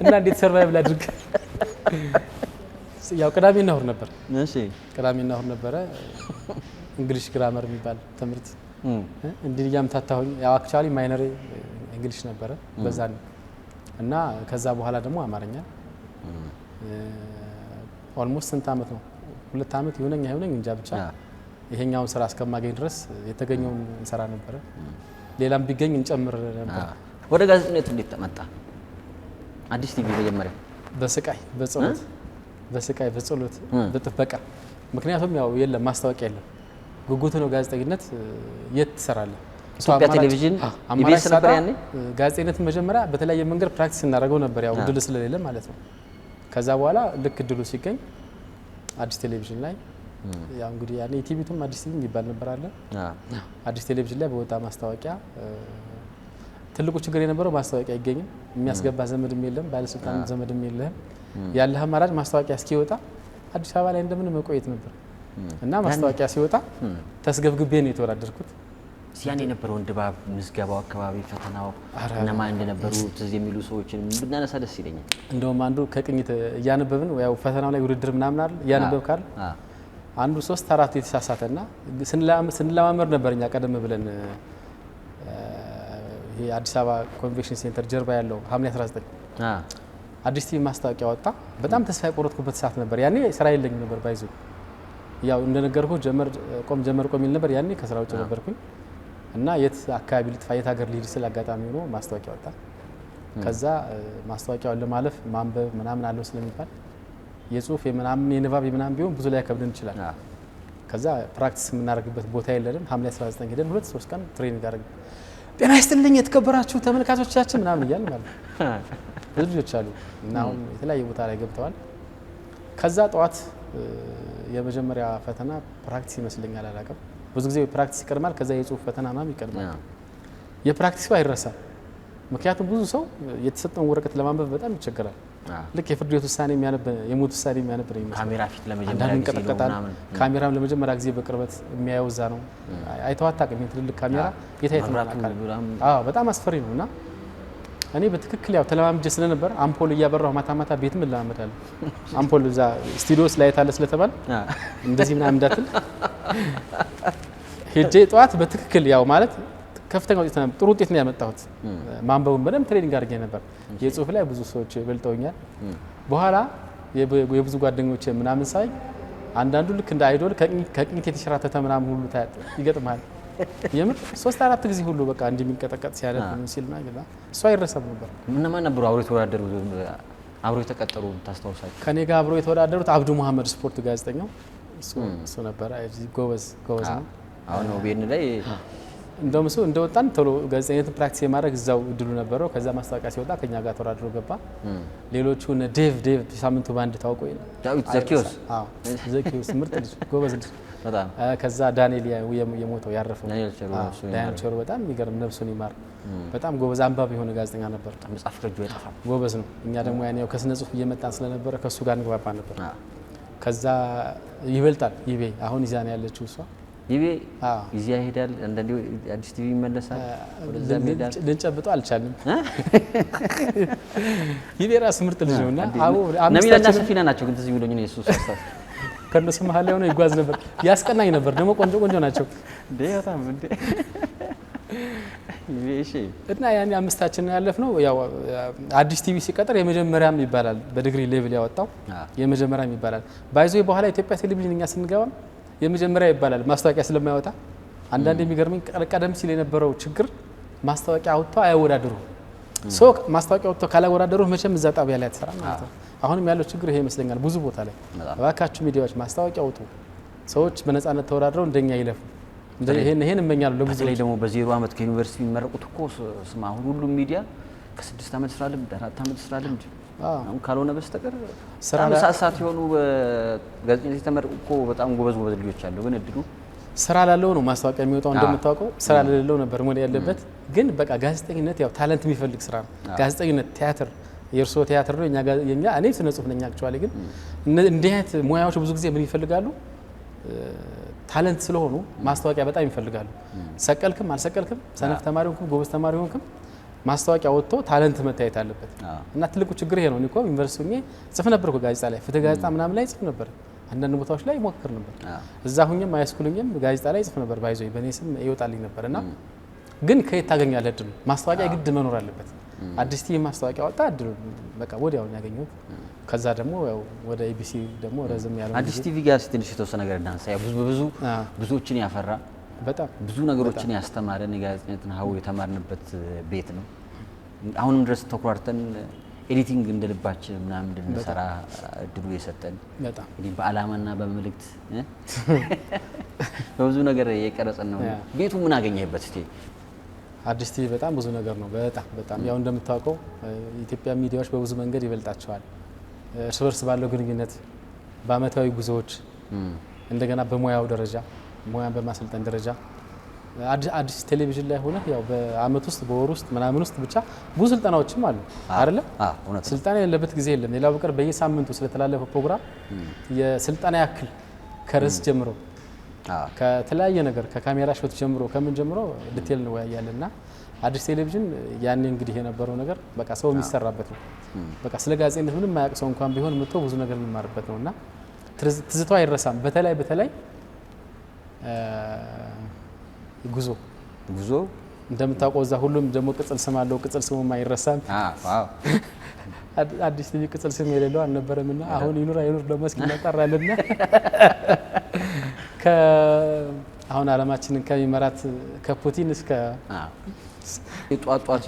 እና እንዴት ሰርቫይቭ ላድርግ ያው ቅዳሜና እሁድ ነበር። እሺ ቅዳሜና እሁድ ነበረ እንግሊሽ ግራመር የሚባል ትምህርት እንዲህ ያምታታሁኝ። ያው አክቹአሊ ማይነር እንግሊሽ ነበረ በዛ ነው እና ከዛ በኋላ ደግሞ አማርኛ ኦልሞስት ስንት ዓመት ነው 2 ዓመት ይሆነኝ እንጃ ብቻ ይሄኛውን ስራ እስከማገኝ ድረስ የተገኘውን እንሰራ ነበር። ሌላም ቢገኝ እንጨምር ነበር። ወደ ጋዜጠኝነት እንዴት ተመጣ? አዲስ ቲቪ መጀመሪያ በስቃይ በጸሎት በጥበቃ ምክንያቱም ያው የለም ማስታወቂያ የለም ጉጉት ነው ጋዜጠኝነት የት ትሰራለህ? ኢትዮጵያ ቴሌቪዥን ኢቢኤስ ነበር ያኔ። ጋዜጠኝነት መጀመሪያ በተለያየ መንገድ ፕራክቲስ እናደርገው ነበር ያው ድል ስለሌለ ማለት ነው። ከዛ በኋላ ልክ ድሉ ሲገኝ አዲስ ቴሌቪዥን ላይ ያው እንግዲህ ያኔ ቲቪቱም አዲስ ቲቪ የሚባል ነበር አለ። አዲስ ቴሌቪዥን ላይ በወጣ ማስታወቂያ ትልቁ ችግር የነበረው ማስታወቂያ አይገኝም። የሚያስገባ ዘመድም የለም፣ ባለስልጣን ዘመድም የለም። ያለህ አማራጭ ማስታወቂያ እስኪወጣ አዲስ አበባ ላይ እንደምን መቆየት ነበር እና ማስታወቂያ ሲወጣ ተስገብግቤ ነው የተወዳደርኩት። ሲያን የነበረውን ድባብ ምዝገባው አካባቢ ፈተናው እነማን እንደነበሩ ትዝ የሚሉ ሰዎችን ብናነሳ ደስ ይለኛል። እንደውም አንዱ ከቅኝት እያነበብን ያው ፈተናው ላይ ውድድር ምናምን አይደል እያነበብ ካል አንዱ 3-4 የተሳሳተና ስንለማመር ነበር እኛ ቀደም ብለን ይሄ አዲስ አበባ ኮንቬንሽን ሴንተር ጀርባ ያለው ሐምሌ 19 አዲስ ቲቪ ማስታወቂያ ወጣ። በጣም ተስፋ የቆረጥኩበት ሰዓት ነበር። ያኔ ስራ የለኝም ነበር ባይዙ ያው እንደነገርኩ ጀመር ቆም ይል ነበር። ያኔ ከስራ ውጭ ነበርኩኝ እና የት አካባቢ ልጥፋ የት ሀገር ልሂድ ስለ አጋጣሚ ሆኖ ማስታወቂያ ወጣ። ከዛ ማስታወቂያውን ለማለፍ ማንበብ ምናምን አለው ስለሚባል የጽሁፍ የምናምን የንባብ የምናምን ቢሆን ብዙ ላይ ከብደን ይችላል። ከዛ ፕራክቲስ የምናደርግበት ቦታ የለንም። ሐምሌ 19 ሄደን 2-3 ቀን ትሬኒንግ አደረግን። ጤና ይስጥልኝ የተከበራችሁ ተመልካቾቻችን ምናምን እያልን ማለት ብዙ ልጆች አሉ እና አሁን የተለያየ ቦታ ላይ ገብተዋል። ከዛ ጠዋት የመጀመሪያ ፈተና ፕራክቲስ ይመስለኛል አላውቅም። ብዙ ጊዜ ፕራክቲስ ይቀድማል፣ ከዛ የጽሁፍ ፈተና ምናምን ይቀድማል። የፕራክቲሱ አይረሳም። ምክንያቱም ብዙ ሰው የተሰጠውን ወረቀት ለማንበብ በጣም ይቸገራል። ልክ የፍርድ ቤት ውሳኔ የሚያነብ የሞት ውሳኔ የሚያነብ ነው የሚመስለው። ካሜራ ፊት ለመጀመሪያ ጊዜ ነው። ካሜራም ለመጀመሪያ ጊዜ በቅርበት የሚያየው እዛ ነው። አይተው አታውቅም። ትልልቅ ካሜራ የታየት በጣም አስፈሪ ነው እና እኔ በትክክል ያው ተለማምጄ ስለነበር አምፖል እያበራሁ ማታ ቤትም እለማመዳለሁ። አምፖል እዛ ስቱዲዮስ ላይ ታለ ስለተባለ እንደዚህ ምናምን እንዳትል ሄጄ ጠዋት በትክክል ያው ማለት ከፍተኛ ውጤት ነበር። ጥሩ ውጤት ነው ያመጣሁት። ማንበቡን በደንብ ትሬኒንግ አድርጌ ነበር። የጽሁፍ ላይ ብዙ ሰዎች በልጠውኛል። በኋላ የብዙ ጓደኞቼ ምናምን ሳይ አንዳንዱ ልክ እንደ አይዶል ከቅኝት የተሸራተተ ምናምን ሁሉ ይገጥማል። የምር 3-4 ጊዜ ሁሉ በቃ እንደሚንቀጠቀጥ ሲያደርግ ምን ሲል ማለት እሱ አይረሳም ነበር። እነማን ነበሩ አብሮ የተወዳደሩ አብሮ የተቀጠሩ ታስታውሳችሁ? ከኔ ጋር አብሮ የተወዳደሩት አብዱ መሐመድ ስፖርት ጋዜጠኛው እሱ ነበር። ጎበዝ ነው። አሁን ነው ቤን ላይ እንደውም እሱ እንደወጣን ቶሎ ጋዜጠኝነትን ፕራክቲስ የማድረግ እዛው እድሉ ነበረው። ከዛ ማስታወቂያ ሲወጣ ከኛ ጋር ተወዳድሮ ገባ። ሌሎቹ ዴቭ ሳምንቱ ባንድ ታውቆ ዳዊት ዘኪዮስ ዘኪዮስ ምርጥ ልጅ ጎበዝ ልጅ ከዛ ዳንኤል የሞተው ያረፈው ዳንኤል ቸሩ በጣም የሚገርም ነፍሱን ይማር በጣም ጎበዝ አንባቢ የሆነ ጋዜጠኛ ነበር። መጽሐፍ ከእጁ አይጠፋም። ጎበዝ ነው። እኛ ደግሞ ያኔው ከስነ ጽሁፍ እየመጣን ስለነበረ ከሱ ጋር እንግባባ ነበር። ከዛ ይበልጣል ይቤ አሁን ይዛኔ ያለችው እሷ ይቤ ይዚያ ይሄዳል። አንዳንዴ አዲስ ቲቪ ይመለሳል። ወደዛ ይሄዳል። ልንጨብጠው አልቻልንም። ይቤ ራስ ምርጥ ልጅ ነውና ነሚላና ሰፊና ናቸው። ግን ትዝ ይሉኝ ነው የሱ ሰስታ ከነሱ መሀል ላይ ሆኖ ይጓዝ ነበር። ያስቀናኝ ነበር። ደግሞ ቆንጆ ናቸው በጣም እንዴ ይቤ እና ያኔ አምስታችን ያለፍነው ያው አዲስ ቲቪ ሲቀጥር የመጀመሪያም ይባላል በዲግሪ ሌቭል ያወጣው የመጀመሪያም ይባላል። ባይዞ በኋላ ኢትዮጵያ ቴሌቪዥን እኛ ስንገባ የመጀመሪያ ይባላል ማስታወቂያ ስለማይወጣ። አንዳንድ የሚገርመኝ ቀደም ሲል የነበረው ችግር ማስታወቂያ አውጥቶ አያወዳድሩ ሶ ማስታወቂያ አውጥቶ ካላወዳደሩ መቼም እዛ ጣቢያ ላይ አትሰራም ማለት ነው። አሁንም ያለው ችግር ይሄ ይመስለኛል። ብዙ ቦታ ላይ እባካችሁ ሚዲያዎች ማስታወቂያ አውጡ፣ ሰዎች በነፃነት ተወዳድረው እንደኛ ይለፉ። ይሄን እመኛለሁ ለብዙ ላይ ደግሞ በዜሮ አመት ከዩኒቨርሲቲ የሚመረቁት እኮ ስማ አሁን ሁሉም ሚዲያ ከ6 አመት ስራ ልምድ 4 አመት ስራ ልምድ አሁን ካልሆነ በስተቀር ስራ ለሳሳት የሆኑ ጋዜጠኞች የተመረቁ እኮ በጣም ጎበዝ ልጆች አሉ። ግን እድሉ ስራ ላለው ነው ማስታወቂያ የሚወጣው እንደምታውቀው። ስራ ለሌለው ነበር ሞዴል ያለበት። ግን በቃ ጋዜጠኝነት ያው ታለንት የሚፈልግ ስራ ነው። ጋዜጠኝነት ቲያትር የእርሶ ቲያትር ነው የኛ እኔ ስነ ጽሁፍ ነኝ አክቹአሊ። ግን እንዲህ አይነት ሙያዎች ብዙ ጊዜ ምን ይፈልጋሉ? ታለንት ስለሆኑ ማስታወቂያ በጣም ይፈልጋሉ። ሰቀልክም አልሰቀልክም ሰነፍ ተማሪ ሆንክም ጎበዝ ተማሪ ሆንክም ማስታወቂያ ወጥቶ ታለንት መታየት አለበት። እና ትልቁ ችግር ይሄ ነው። እኔ እኮ ዩኒቨርሲቲ ሆኜ ጽፍ ነበር እኮ ጋዜጣ ላይ ፍትህ ጋዜጣ ምናምን ላይ ጽፍ ነበር። አንዳንድ ቦታዎች ላይ ሞክር ነበር። እዛ ሁኜም ሃይስኩልኝም ጋዜጣ ላይ ጽፍ ነበር። ባይዞ በኔ ስም ይወጣልኝ ነበርና ግን ከየት ታገኛለህ እድሉ? ማስታወቂያ ግድ መኖር አለበት። አዲስ ቲቪ ማስታወቂያ ወጣ እድሉ በቃ ወዲያው ያገኘሁት። ከዛ ደግሞ ያው ወደ ኤቢሲ ደግሞ ረዘም ያለው አዲስ ቲቪ ጋር ትንሽ የተወሰነ ነገር እናንሳ። ያው ብዙዎችን ያፈራ በጣም ብዙ ነገሮችን ያስተማረን የጋዜጠኝነትን ሀው የተማርንበት ቤት ነው። አሁንም ድረስ ተኩራርተን ኤዲቲንግ እንደልባችን ምናምን እንድንሰራ እድሉ የሰጠን በጣም እንግዲህ በአላማና በመልእክት በብዙ ነገር የቀረጸን ነው። ቤቱ ምን አገኘህበት እስቲ? አዲስ ቲቪ በጣም ብዙ ነገር ነው። በጣም ያው እንደምታውቀው የኢትዮጵያ ሚዲያዎች በብዙ መንገድ ይበልጣቸዋል። እርስ በርስ ባለው ግንኙነት፣ በአመታዊ ጉዞዎች፣ እንደገና በሙያው ደረጃ ሙያን በማሰልጠን ደረጃ አዲስ ቴሌቪዥን ላይ ሆነ ያው በአመት ውስጥ በወር ውስጥ ምናምን ውስጥ ብቻ ብዙ ስልጠናዎችም አሉ አይደለ? ስልጠና የሌለበት ጊዜ የለም። ሌላው በቀር በየሳምንቱ ስለተላለፈ ፕሮግራም የስልጠና ያክል ከርዕስ ጀምሮ ከተለያየ ነገር ከካሜራ ሾት ጀምሮ ከምን ጀምሮ ዲቴል ነው ያያለና አዲስ ቴሌቪዥን ያኔ እንግዲህ የነበረው ነገር በቃ ሰው የሚሰራበት ነው። በቃ ስለ ጋዜጠኝነት ምንም ማያውቅ ሰው እንኳን ቢሆን መጥቶ ብዙ ነገር የሚማርበት ነውና ትዝታው አይረሳም። በተለይ ጉዞ እንደምታውቀው እዛ ሁሉም ደግሞ ቅጽል ስም አለው። ቅጽል ስሙም አይረሳም። አዲስ ቲቪ ቅጽል ስም የሌለው አልነበረምና አሁን ይኑር አይኑር ደግሞ እስኪናጣራልና አሁን ዓለማችንን ከሚመራት ከፑቲን እስከ ጧጧት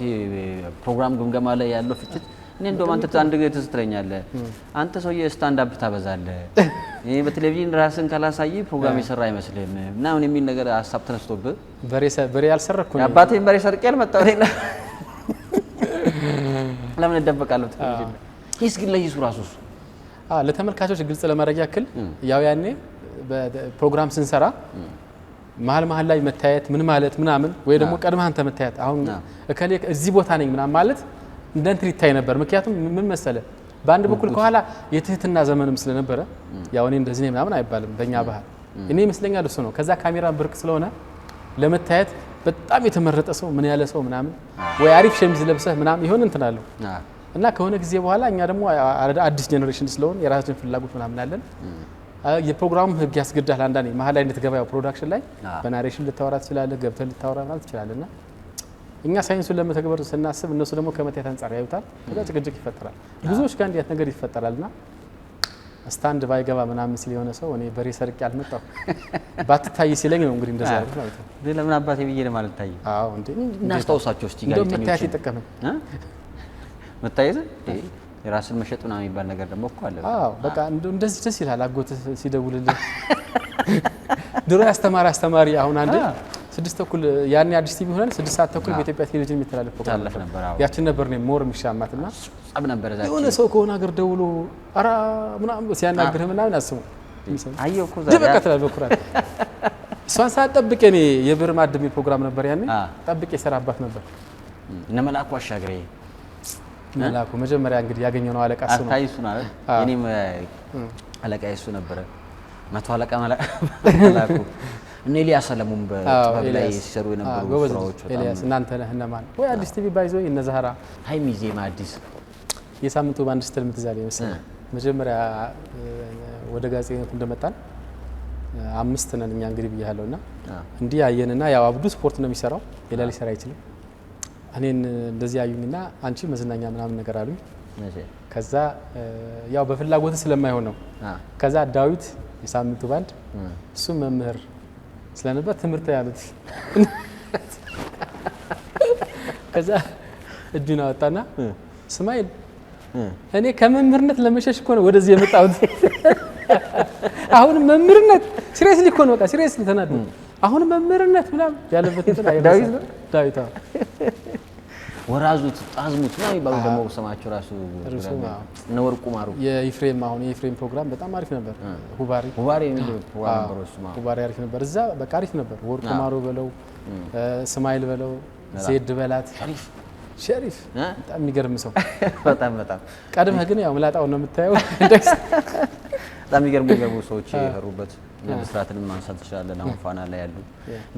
ፕሮግራም ግምገማ ላይ ያለው ፍጭት እኔ እንደውም አንተ አንድ ነገር ትስትረኛለህ። አንተ ሰውዬ ስታንድ አፕ ታበዛለህ፣ ይሄ በቴሌቪዥን ራስን ካላሳይ ፕሮግራም የሰራ አይመስልም ምናምን የሚል ነገር ሀሳብ ተነስቶብህ በሬ ያልሰረኩ ነው አባቴን በሬ ሰርቄ አልመጣሁ ነው ለምን እደበቃለሁ? ቴሌቪዥን ይስ ግን ለይሱ ራሱስ ለተመልካቾች ግልጽ ለማድረግ ያክል ያው ያኔ በፕሮግራም ስንሰራ መሀል ላይ መታየት ምን ማለት ምናምን ወይ ደግሞ ቀድመህ አንተ መታየት አሁን እከሌ እዚህ ቦታ ነኝ ምናምን ማለት እንደ እንትን ይታይ ነበር። ምክንያቱም ምን መሰለ በአንድ በኩል ከኋላ የትህትና ዘመንም ስለነበረ ያው እኔ እንደዚህ ነኝ ምናምን አይባልም በእኛ ባህል። እኔ ይመስለኛል እሱ ነው። ከዛ ካሜራ ብርቅ ስለሆነ ለመታየት በጣም የተመረጠ ሰው ምን ያለ ሰው ምናምን ወይ አሪፍ ሸሚዝ ለብሰህ ምናምን ይሆን እንትን አለው እና ከሆነ ጊዜ በኋላ እኛ ደግሞ አዲስ ጄኔሬሽን ስለሆነ የራሳችን ፍላጎት ምናምን አለን። የፕሮግራሙ ህግ ያስገድዳል። አንዳንዴ መሀል ላይ እንድትገባው ፕሮዳክሽን ላይ በናሬሽን ልታወራ ትችላለህ፣ ገብተህ ልታወራ ማለት ትችላለህና እኛ ሳይንሱን ለመተግበር ስናስብ እነሱ ደግሞ ከመታየት አንጻር ያዩታል። ከዛ ጭቅጭቅ ይፈጠራል። ብዙዎች ጋር እንዲያት ነገር ይፈጠራልና ስታንድ ባይገባ ምናምን ሲል የሆነ ሰው እኔ በሬ ሰርቄ አልመጣሁ ባትታይ ሲለኝ ነው እንግዲህ እንደዛ ያሉት ማለት ነው። ለምን አባቴ ብዬ ለማለት ታይ? አዎ እንዴ እናስታውሳቸው እስቲ ጋዜጠኞች መታየት ይጠቀመኝ መታየት የራስን መሸጥ ምናምን የሚባል ነገር ደግሞ እኮ አለ። አዎ በቃ እንደዚህ ደስ ይላል። አጎት ሲደውልልህ ድሮ አስተማሪ አሁን አንዴ 6:30 ያኔ አዲስ ቲቪ ሆነን 6:30 በኢትዮጵያ ቴሌቪዥን የሚተላለፍ ፕሮግራም ነበር። ያችን ነበር ነው ሞር የሚሻማትና ጻብ ነበር እዛ የሆነ ሰው ከሆነ ሀገር ደውሎ አራ ምናምን ሲያናግርህ ምናምን አስቡ አየሁ እኮ ደበቃ ትላለህ በኩራት እሷን ሳጠብቅ እኔ የብር ማዕድ የሚል ፕሮግራም ነበር ያኔ ጠብቄ ሰራባት ነበር እነ መላኩ አሻግሬ መላኩ መጀመሪያ እንግዲህ ያገኘው ነው አለቃ እሱ ነው አታይሱ ነው አይደል የኔም አለቃ እሱ ነበር መቶ አለቃ መላኩ እነ ኤልያስ ሰለሞን በጥበብ ላይ ሲሰሩ የነበሩ ስራዎች ኤልያስ እናንተ ነህ እነማን ወይ አዲስ ቲቪ ባይዞ እነ ዛህራ ሃይሚ ዜማ አዲስ የሳምንቱ ባንድ ስትል ምትዛል ይመስላል መጀመሪያ ወደ ጋዜጠኝነት እንደመጣን 5 ነን እኛ እንግዲህ ብያለሁና እንዲህ ያየንና ያው አብዱ ስፖርት ነው የሚሰራው ሌላ ሊሰራ አይችልም እኔን እንደዚህ ያዩኝና አንቺ መዝናኛ ምናምን ነገር አሉኝ ከዛ ያው በፍላጎት ስለማይሆን ነው ከዛ ዳዊት የሳምንቱ ባንድ እሱ መምህር ስለነበር ትምህርት ያሉት ከዛ እጁን አወጣና ስማይል እኔ ከመምህርነት ለመሸሽ እኮ ነው ወደዚህ የመጣሁት አሁን መምህርነት ሲሪየስሊ እኮ ነው በቃ ሲሪየስሊ ተናደደ አሁን መምህርነት ምናምን ያለበት እንትን ዳዊት ነው ዳዊት ወራዙት ጣዝሙት ነው ይባሉ ደግሞ ሰማቸው ራሱ ነው ወርቁ ማሩ የኤፍሬም ፕሮግራም በጣም አሪፍ ነበር ሁባሪ የሚለው ፕሮግራም በሮስማ ሁባሪ አሪፍ ነበር እዛ በቃ አሪፍ ነበር ወርቁ ማሩ በለው ስማይል በለው ዜድ በላት ሸሪፍ በጣም የሚገርም ሰው በጣም ቀድመህ ግን ያው ምላጣው ነው የምታየው በጣም የሚገርሙ ሰዎች የፈሩበት መስራትንም ማንሳት ይችላል አሁን ፋና ላይ ያሉ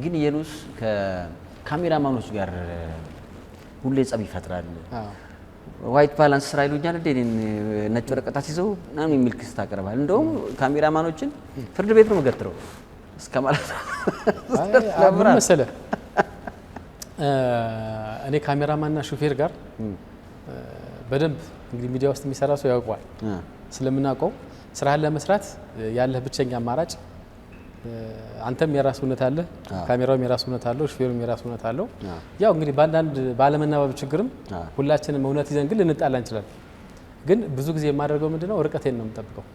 ግን የኑስ ከካሜራማኖች ጋር ሁሌ ጸብ ይፈጥራል ዋይት ባላንስ ስራ ይሉኛል እንዴ ነጭ ወረቀት ይዘው ምናምን የሚል ክስ ታቀርባል እንደውም ካሜራማኖችን ፍርድ ቤት ነው መገትረው እስከማለት አብራ መሰለ እኔ ካሜራማንና ሹፌር ጋር በደንብ እንግዲህ ሚዲያ ውስጥ የሚሰራ ሰው ያውቀዋል ስለምናውቀው ስራህን ለመስራት ያለህ ብቸኛ አማራጭ አንተም የራስ እውነት አለ ካሜራውም የራስ እውነት አለው ሹፌሩም የራስ እውነት አለው ያው እንግዲህ ባንዳንድ ባለመናበብ ችግርም ሁላችንም እውነት ይዘን ግን ልንጣላ እንችላለን ግን ብዙ ጊዜ የማደርገው ምንድነው ርቀቴን ነው የምጠብቀው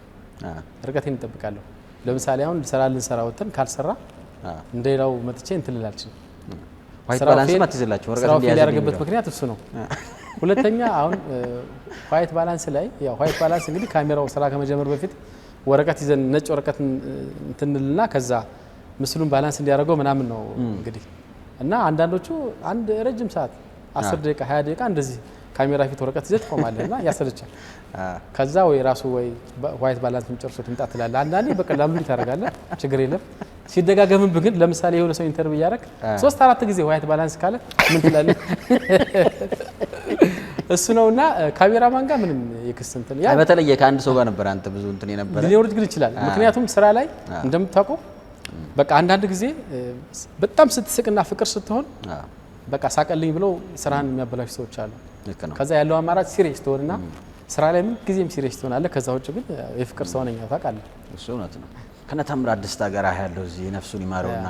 ርቀቴን እጠብቃለሁ ለምሳሌ አሁን ልንሰራ ወጥተን ካልሰራ እንደሌላው መጥቼ እንትን ልላልችል ዋይት ባላንስ ማትዘላችሁ ወረቀት እንዲያደርግበት ምክንያት እሱ ነው ሁለተኛ አሁን ዋይት ባላንስ ላይ ያው ዋይት ባላንስ እንግዲህ ካሜራው ስራ ከመጀመር በፊት ወረቀት ይዘን ነጭ ወረቀት እንትንልና ከዛ ምስሉን ባላንስ እንዲያደርገው ምናምን ነው እንግዲህ እና አንዳንዶቹ አንድ ረጅም ሰዓት 10 ደቂቃ 20 ደቂቃ እንደዚህ ካሜራ ፊት ወረቀት ይዘህ ትቆማለህና ያሰለቻል ከዛ ወይ ራሱ ወይ ዋይት ባላንስን ጨርሶ ትምጣ ትላለህ አንዳንዴ በቀላሉ ታደርጋለህ ችግር የለም ሲደጋገምብህ ግን ለምሳሌ የሆነ ሰው ኢንተርቪው ያደረክ 3-4 ጊዜ ዋይት ባላንስ ካለ ምን ትላለህ እሱ ነውና ካሜራማን ጋር ምንም የክስ እንትን ያ በተለየ ከአንድ ሰው ጋር ነበር አንተ ብዙ እንትን የነበረ ሊወርድ ግን ይችላል ምክንያቱም ስራ ላይ እንደምታውቀው በቃ አንዳንድ ጊዜ በጣም ስትስቅና ፍቅር ስትሆን በቃ ሳቀልኝ ብለው ስራን የሚያበላሹ ሰዎች አሉ ከዛ ያለው አማራጭ ሲሪየስ ትሆንና ስራ ላይ ምን ጊዜም ሲሪየስ ትሆናለህ ከዛ ውጭ ግን የፍቅር ሰው ነኝ ታውቃለህ እሱ እውነት ነው ከነታምራት ደስታ ጋር ያለው እዚህ ነፍሱን ይማረውና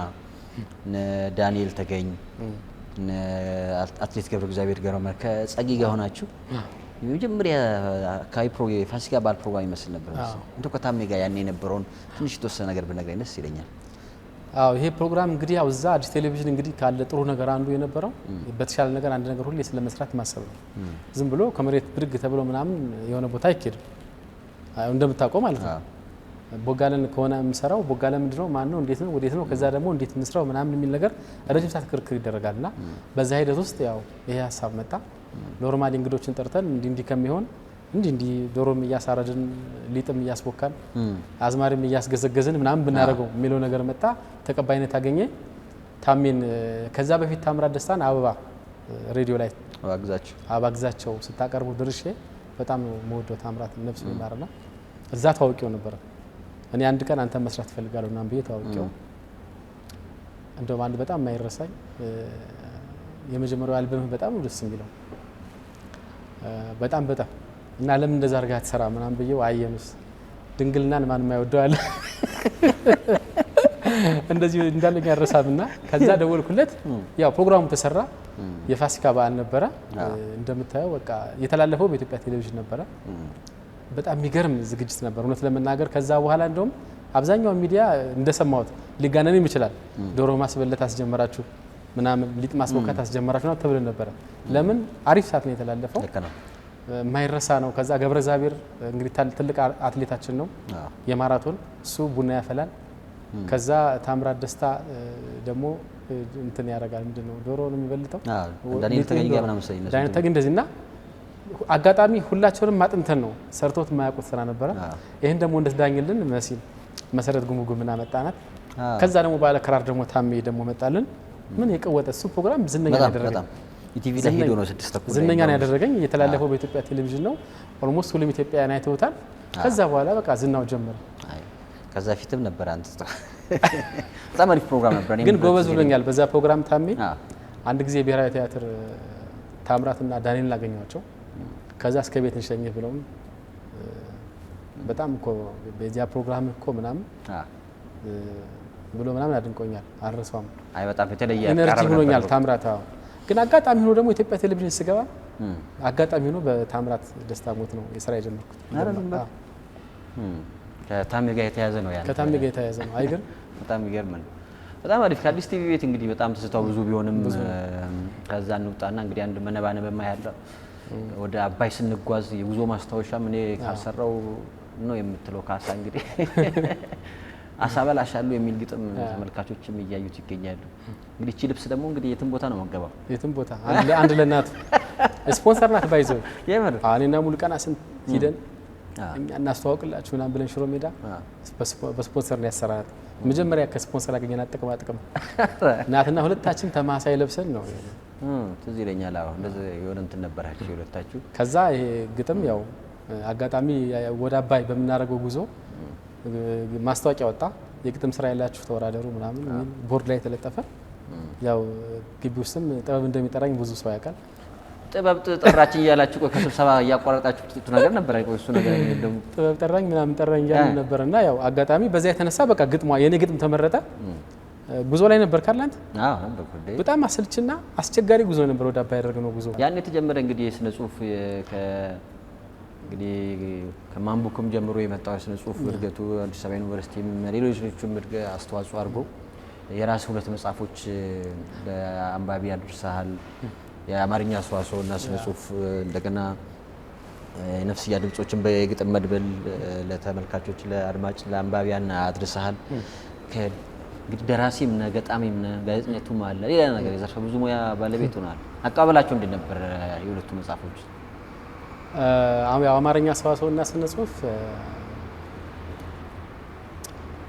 ዳንኤል ተገኝ አትሌት ገብረ እግዚአብሔር ገረመ ከጸጊ ጋር ሆናችሁ የመጀመሪያ አካባቢ ፋሲካ ባል ፕሮግራም ይመስል ነበር እንደው ከታሜ ጋር ያኔ የነበረውን ትንሽ የተወሰነ ነገር ብነግረኝ ደስ ይለኛል አዎ ይሄ ፕሮግራም እንግዲህ ያው እዛ አዲስ ቴሌቪዥን እንግዲህ ካለ ጥሩ ነገር አንዱ የነበረው በተሻለ ነገር አንድ ነገር ሁሌ ስለመስራት ማሰብ ነው ዝም ብሎ ከመሬት ብድግ ተብሎ ምናምን የሆነ ቦታ አይኬድም እንደምታውቀው ማለት ነው ቦጋለን ከሆነ የምሰራው ቦጋለ ምንድነው ማን ነው እንዴት ነው ወዴት ነው ከዛ ደግሞ እንዴት እንስራው ምናምን የሚል ነገር ረጅም ሰዓት ክርክር ይደረጋልና በዛ ሂደት ውስጥ ያው ይሄ ሐሳብ መጣ ኖርማሊ እንግዶችን ጠርተን እንዲህ ከሚሆን እንዲህ ዶሮም እያሳረድን ሊጥም እያስቦካን አዝማሪም እያስገዘገዝን ምናምን ብናደርገው የሚለው ነገር መጣ ተቀባይነት አገኘ ታሜን ከዛ በፊት ታምራት ደስታን አበባ ሬዲዮ ላይ አባግዛቸው ስታቀርቡ ድርሼ በጣም ነው መወደው ታምራት ነፍሱ ይማርና እዛ ታውቂው ነበር እኔ አንድ ቀን አንተ መስራት ፈልጋለሁ እና አንብዬ ታውቂው እንደውም አንድ በጣም የማይረሳኝ የመጀመሪያው አልበም በጣም ደስ የሚለው በጣም እና ለምን እንደዛ አርጋ ተሰራ ምናምን ብዬው አየምስ ድንግልናን ማን የማይወደው አለ እንደዚህ እንዳለኝ ያረሳብና ከዛ ደወልኩለት ያው ፕሮግራሙ ተሰራ የፋሲካ በዓል ነበረ እንደምታየው በቃ የተላለፈው በኢትዮጵያ ቴሌቪዥን ነበረ በጣም የሚገርም ዝግጅት ነበር እውነት ለመናገር ከዛ በኋላ እንደውም አብዛኛው ሚዲያ እንደሰማሁት ሊጋነንም ይችላል ዶሮ ማስበለት አስጀመራችሁ ምናምን ሊጥ ማስቦካት አስጀመራችሁ ነው ተብሎ ነበር ለምን አሪፍ ሰዓት ነው የተላለፈው የማይረሳ ነው። ከዛ ገብረ እግዚአብሔር እንግዲህ ትልቅ አትሌታችን ነው የማራቶን እሱ ቡና ያፈላል። ከዛ ታምራት ደስታ ደግሞ እንትን ያደርጋል ምንድነው ዶሮ ነው የሚበልተው ዳንኤል ተገኝ ጋር ምናምን ሰይነ ዳንኤል ተገኝ እንደዚህና አጋጣሚ ሁላቸውንም ማጥንተን ነው ሰርቶት የማያውቁት ስራ ነበረ። ይሄን ደግሞ እንደዳኝልን መሰረት ጉሙጉምና መጣናት። ከዛ ደግሞ ባለ ክራር ደግሞ ታሜ ደግሞ መጣልን። ምን የቀወጠ እሱ ፕሮግራም ዝነኛ ያደረገኝ ኢቲቪ ላይ ሄዶ ነው 6 ተኩል ዝነኛ ያደረገኝ የተላለፈው በኢትዮጵያ ቴሌቪዥን ነው። ኦልሞስት ሁሉም ኢትዮጵያውያን አይተውታል። ከዛ በኋላ በቃ ዝናው ጀመረ። ከዛ ፊትም ነበር አንተ በጣም አሪፍ ፕሮግራም ነበር። ግን ጎበዝ ብሎኛል በዛ ፕሮግራም ታሜ። አንድ ጊዜ ብሔራዊ ቲያትር ታምራትና ዳንኤል ላገኛቸው ከዛ እስከ ቤት እንሸኝህ ብለው በጣም እኮ በዚያ ፕሮግራም እኮ ምናምን ብሎ ምናምን አድንቆኛል። አልረሳውም። አይ በጣም የተለየ ኢነርጂ ብሎኛል ታምራት። ግን አጋጣሚ ሆኖ ደግሞ ኢትዮጵያ ቴሌቪዥን ስገባ አጋጣሚ ሆኖ በታምራት ደስታ ሞት ነው የስራ የጀመርኩት። ከታሜ ጋር የተያዘ ነው ያን ከታሜ ጋር የተያዘ ነው። አይገርም? በጣም ይገርም ነው። በጣም አሪፍ ከአዲስ ቲቪ ቤት እንግዲህ በጣም ተስታው ብዙ ቢሆንም ከዛ እንውጣና እንግዲህ አንድ መነባነበማ ያለው ወደ አባይ ስንጓዝ የጉዞ ማስታወሻ ምን ካሰራው ነው የምትለው ካሳ እንግዲህ አሳበላሻለሁ የሚል ግጥም ተመልካቾችም እያዩት ይገኛሉ። እንግዲህ እቺ ልብስ ደግሞ እንግዲህ የትም ቦታ ነው መገባው የትም ቦታ አንድ ለናት ስፖንሰር ናት ባይዘው የምር እኔና ሙሉቀን አስን ሂደን እኛ እናስተዋውቅላችሁ ምናምን ብለን ሽሮ ሜዳ በስፖንሰር ነው ያሰራት። መጀመሪያ ከስፖንሰር ያገኘናት ጥቅም እናትና ሁለታችን ተማሳይ ለብሰን ነው ትዝ ይለኛል። አዎ እንደዚህ የሆነ እንትን ነበራችሁ ሁለታችሁ። ከዛ ይሄ ግጥም ያው አጋጣሚ ወደ አባይ በመናረገው ጉዞ ማስታወቂያ ወጣ። የግጥም ስራ ያላችሁ ተወዳደሩ ምናምን የሚል ቦርድ ላይ ተለጠፈ። ያው ግቢ ውስጥም ጥበብ እንደሚጠራኝ ብዙ ሰው ያውቃል። ጥበብ ጠራችኝ እያላችሁ ቆይ ከስብሰባ እያቋረጣችሁ ጥቂት ነገር ነበር አይቆይ እሱ ነገር አይደለም ጥበብ ጠራኝ ምናምን ጠራኝ እያልን ነበርና ያው አጋጣሚ በዛ የተነሳ በቃ ግጥሟ የኔ ግጥም ተመረጠ። ጉዞ ላይ ነበር ካላንተ? አዎ ነበር። በጣም አሰልችና አስቸጋሪ ጉዞ ነበር ወደ አባይ ያደረግነው ጉዞ። ያን የተጀመረ እንግዲህ የስነ ጽሁፍ እንግዲህ ከማንቡክም ጀምሮ የመጣው የስነ ጽሁፍ እድገቱ አዲስ አበባ ዩኒቨርሲቲም ሌሎችም እድገት አስተዋጽኦ አድርጎ የራስ ሁለት መጽሐፎች ለአንባቢ ያደርሳል። የአማርኛ ሰዋስውና ስነ ጽሁፍ እንደገና የነፍስያ ድምጾችን በግጥም መድበል ለተመልካቾች ለአድማጭ ለአንባቢያን አድርሰሃል። እንግዲህ ደራሲም ነህ ገጣሚም ነህ ጋዜጠኛቱም አለ ሌላ ነገር የዘርፈ ብዙ ሙያ ባለቤት ሆናል። አቀባበላቸው እንዴት ነበር የሁለቱ መጽሐፎች? አማርኛ ሰዋስውና ስነ ጽሁፍ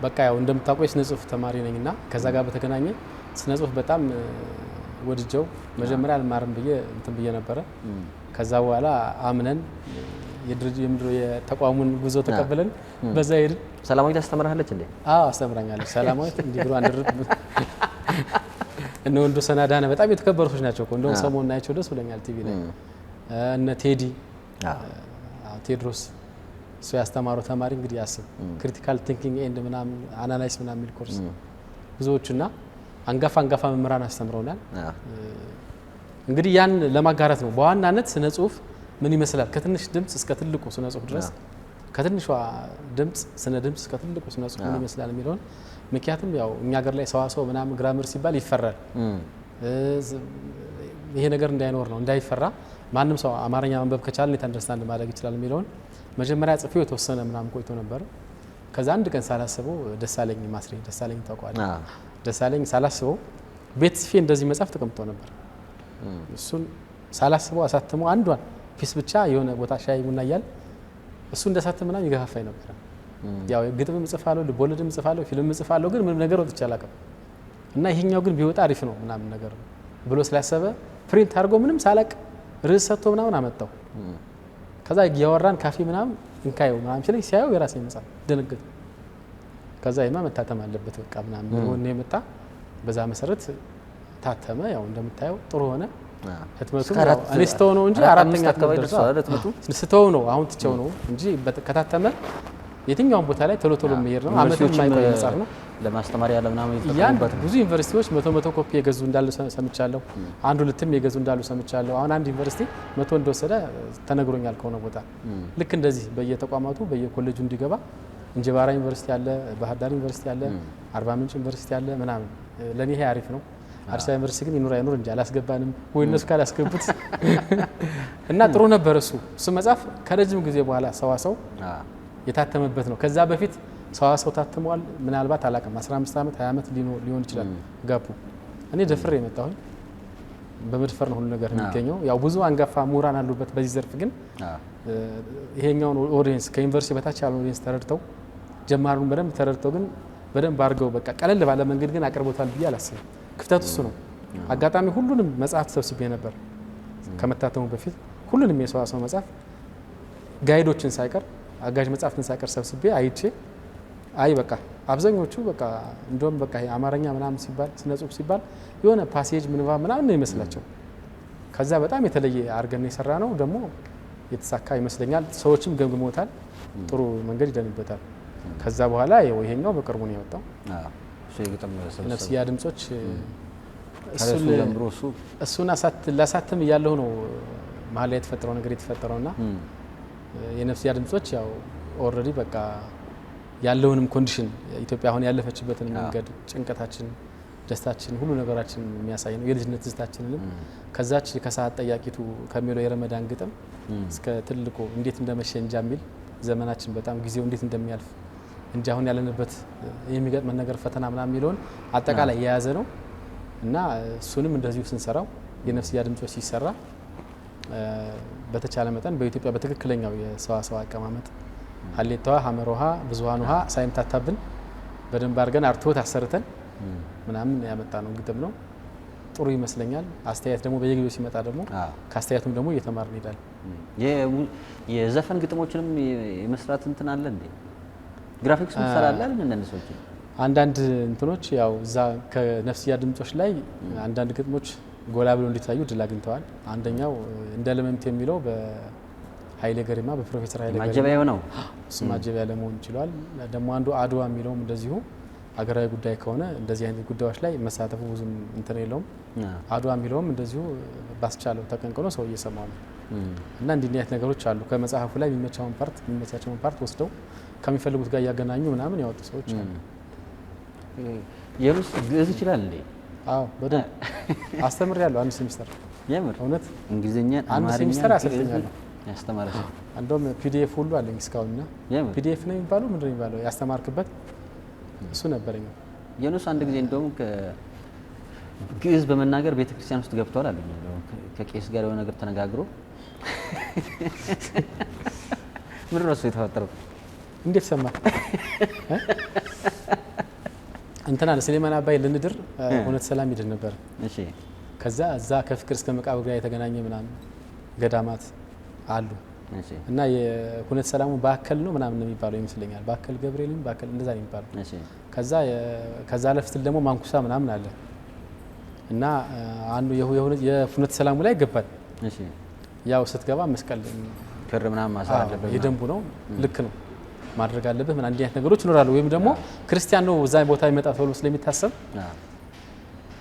በቃ ያው እንደምታውቀው የስነ ጽሁፍ ተማሪ ነኝና ከዛ ጋር በተገናኘ ስነ ጽሁፍ በጣም ወድጀው መጀመሪያ አልማርም ብዬ እንትን ብዬ ነበረ። ከዛ በኋላ አምነን የድርጅት የተቋሙን ጉዞ ተቀበለን በዛ ሄድን። ሰላማዊት አስተምራለች እንዴ? አዎ አስተምራኛለች። ሰላማዊት እንዲህ ብሎ አንድርብ እነ ወንዶ ሰናዳነ በጣም የተከበሩ ሰዎች ናቸው እኮ እንደውም ሰሞኑን ናቸው ደስ ብለኛል ቲቪ ላይ እነ ቴዲ ቴድሮስ እሱ ያስተማረው ተማሪ እንግዲህ ያስብ ክሪቲካል ቲንኪንግ ኤንድ ምናምን አናላይዝ ምናምን የሚል ኮርስ ብዙዎችና አንጋፋ መምህራን አስተምረውናል። እንግዲህ ያን ለማጋራት ነው በዋናነት ስነ ጽሁፍ ምን ይመስላል ከትንሽ ድምጽ እስከ ትልቁ ስነ ጽሁፍ ድረስ ከትንሿ ድምጽ ስነ ድምጽ እስከ ትልቁ ስነ ጽሁፍ ምን ይመስላል የሚለውን ምክንያቱም ያው እኛ ሀገር ላይ ሰዋሰው ምናምን ግራመር ሲባል ይፈራል። ይሄ ነገር እንዳይኖር ነው እንዳይፈራ ማንም ሰው አማርኛ ማንበብ ከቻለ እንዴት አንደርስታንድ ማድረግ ይችላል የሚለውን መጀመሪያ ጽፌው የተወሰነ ምናምን ቆይቶ ነበር። ከዛ አንድ ቀን ሳላስበው ደሳለኝ ማስሬ ደሳለኝ ታውቀዋለህ? ደሳለኝ ሳላስበው ቤት ጽፌ እንደዚህ መጽሐፍ ተቀምጦ ነበር። እሱን ሳላስበው አሳትመው አንዷን ፒስ ብቻ የሆነ ቦታ ሻይ ቡና እያል እሱ እንደሳተም ምናምን ይገፋፋኝ ነበር። ያው ግጥምም ጽፋለሁ ልቦለድም ጽፋለሁ ፊልምም ጽፋለሁ ግን ምንም ነገር ወጥቼ አላውቅም እና ይሄኛው ግን ቢወጣ አሪፍ ነው ምናምን ነገር ብሎ ስላሰበ ፕሪንት አድርጎ ምንም ሳላቅ ርዕስ ሰጥቶ ምናምን አመጣው። ከዛ ያወራን ካፌ ምናምን እንካየው ምናምን ሲለኝ ሲያየው የራሴ መጽሐፍ ደነገጠ። ከዛ ይማ መታተም አለበት በቃ ምናምን ሆነ የመጣ በዛ መሰረት ታተመ። ያው እንደምታየው ጥሩ ሆነ። ህትመቱም እኔ ስተው ነው እንጂ አራተኛ ስተው ነው አሁን ትቸው ነው እንጂ ከታተመ የትኛውን ቦታ ላይ ቶሎ መሄድ ነው። አመት የማይቆይ መጽሐፍ ነው። ለማስተማሪያ ለምናምን ይተቀበሉበት ብዙ ዩኒቨርሲቲዎች 100 ኮፒ የገዙ እንዳሉ ሰምቻለሁ። አንድ ሁለትም የገዙ እንዳሉ ሰምቻለሁ። አሁን አንድ ዩኒቨርሲቲ 100 እንደወሰደ ተነግሮኛል ከሆነ ቦታ። ልክ እንደዚህ በየተቋማቱ በየኮሌጁ እንዲገባ እንጅባራ ዩኒቨርሲቲ አለ፣ ባህር ዳር ዩኒቨርሲቲ አለ፣ አርባ ምንጭ ዩኒቨርሲቲ አለ ምናምን። ለኔ ይሄ አሪፍ ነው። አዲስ አበባ ዩኒቨርሲቲ ግን ይኑር አይኑር እንጂ አላስገባንም ወይ እነሱ ካላስገቡት እና ጥሩ ነበር እሱ መጽሐፍ ከረጅም ጊዜ በኋላ ሰዋሰው የታተመበት ነው። ከዛ በፊት ሰዋሰው ታትሟል ምናልባት አላቀም 15 ዓመት 20 ዓመት ሊሆን ይችላል ጋፑ። እኔ ደፍሬ የመጣሁኝ በመድፈር ነው ሁሉ ነገር የሚገኘው። ያው ብዙ አንጋፋ ምሁራን አሉበት በዚህ ዘርፍ ግን ይሄኛውን ኦዲየንስ ከዩኒቨርሲቲ በታች ያለው ኦዲየንስ ተረድተው ጀማሩን በደንብ ተረድተው ግን በደንብ አድርገው በቃ ቀለል ባለ መንገድ ግን አቅርቦታል ብዬ አላስብም። ክፍተቱ እሱ ነው። አጋጣሚ ሁሉንም መጽሐፍ ሰብስቤ ነበር ከመታተሙ በፊት ሁሉንም የሰዋሰው መጽሐፍ ጋይዶችን ሳይቀር አጋዥ መጽሐፍትን ሳይቀር ሰብስቤ አይቼ በቃ አብዛኞቹ በቃ እንደውም በቃ አማርኛ ምናምን ሲባል ስነ ጽሁፍ ሲባል የሆነ ፓሴጅ ምንባብ ምናምን ነው ይመስላቸው። ከዛ በጣም የተለየ አርገን የሰራ ነው ደግሞ የተሳካ ይመስለኛል። ሰዎችም ገምግሞታል፣ ጥሩ መንገድ ይደንበታል። ከዛ በኋላ ይሄኛው በቅርቡ ነው የወጣው። ነፍስያ ድምጾች እሱን ላሳትም እያለሁ ነው መሀል ላይ የተፈጠረው ነገር የተፈጠረውና የነፍስያ ድምጾች ያው ኦልሬዲ በቃ ያለውንም ኮንዲሽን ኢትዮጵያ አሁን ያለፈችበትን መንገድ ጭንቀታችን፣ ደስታችን፣ ሁሉ ነገራችን የሚያሳይ ነው። የልጅነት ትዝታችንንም ከዛች ከሰዓት ጠያቂቱ ከሚለው የረመዳን ግጥም እስከ ትልቁ እንዴት እንደመሸ እንጃ የሚል ዘመናችን በጣም ጊዜው እንዴት እንደሚያልፍ እንጂ አሁን ያለንበት የሚገጥመን ነገር ፈተና ምናምን የሚለውን አጠቃላይ የያዘ ነው እና እሱንም እንደዚሁ ስንሰራው የነፍስያ ድምጾች ሲሰራ በተቻለ መጠን በኢትዮጵያ በትክክለኛው የሰዋሰው አቀማመጥ ሀሌታዋ ሐመር ውሃ ብዙሃን ውሃ ሳይምታታብን በደንብ አድርገን አርትዖት አሰርተን ምናምን ያመጣ ነው ግጥም ነው። ጥሩ ይመስለኛል። አስተያየት ደግሞ በየጊዜው ሲመጣ ደግሞ ከአስተያየቱም ደግሞ እየተማርን እንሄዳለን። የዘፈን ግጥሞችንም የመስራት እንትን አለ እንዴ? ግራፊክስ እንሰራለን እንደነሰዎች አንዳንድ እንትኖች ያው እዛ ከነፍስያ ድምጾች ላይ አንዳንድ ግጥሞች ጎላ ብለው እንዲታዩ ድል አግኝተዋል። አንደኛው እንደ ለመምት የሚለው በኃይሌ ገሪማ በፕሮፌሰር ኃይሌ ገሪማ ማጀቢያው ነው። እሱ ማጀቢያ ለመሆን ይችላል። ደግሞ አንዱ አድዋ የሚለውም እንደዚሁ አገራዊ ጉዳይ ከሆነ እንደዚህ አይነት ጉዳዮች ላይ መሳተፉ ብዙም እንትን የለውም። አድዋ የሚለውም እንደዚሁ ባስቻለው ተቀንቅኖ ሰው እየሰማው ነው እና እንዲህ አይነት ነገሮች አሉ። ከመጽሐፉ ላይ የሚመቻቸውን ፓርት ወስደው ከሚፈልጉት ጋር እያገናኙ ምናምን ያወጡ ሰዎች አሉ። የሩስ ግዕዝ ይችላል እንዴ? አዎ በደንብ አስተምሬያለሁ። አንድ ሴሚስተር የምር እውነት እንግሊዝኛ አንድ ሴሚስተር አሰልጥኛለሁ። ያስተማረሽ እንደውም ፒዲኤፍ ሁሉ አለኝ እስካሁንና ፒዲኤፍ ነው የሚባለው ምንድን ነው የሚባለው ያስተማርክበት እሱ ነበረኝ። የኑስ አንድ ጊዜ እንደውም ግዕዝ በመናገር ቤተክርስቲያን ውስጥ ገብቷል አለኝ። ከቄስ ጋር የሆነ ነገር ተነጋግሮ ምን ነው እሱ የተፈጠረው? እንዴት ሰማ? እንትና ለስሌማን አባይ ልንድር እውነት ሰላም ይድር ነበር። እሺ ከዛ እዛ ከፍቅር እስከ መቃብር ጋር የተገናኘ ምናምን ገዳማት አሉ እና የሁነት ሰላሙ ባከል ነው ምናምን ነው የሚባለው ይመስለኛል። ባከል ገብርኤልም ባከል እንደዛ ነው የሚባለው። ከዛ ለፍትል ደግሞ ማንኩሳ ምናምን አለ እና አንዱ የሁነት ሰላሙ ላይ ገባል። ያው ስትገባ መስቀል ክር ምናምን ማሰር አለበት። የደንቡ ነው ልክ ነው ማድረግ አለበት። ምን አንድ አይነት ነገሮች ይኖራሉ። ወይም ደግሞ ክርስቲያን ነው እዛ ቦታ ይመጣ ተብሎ ስለሚታሰብ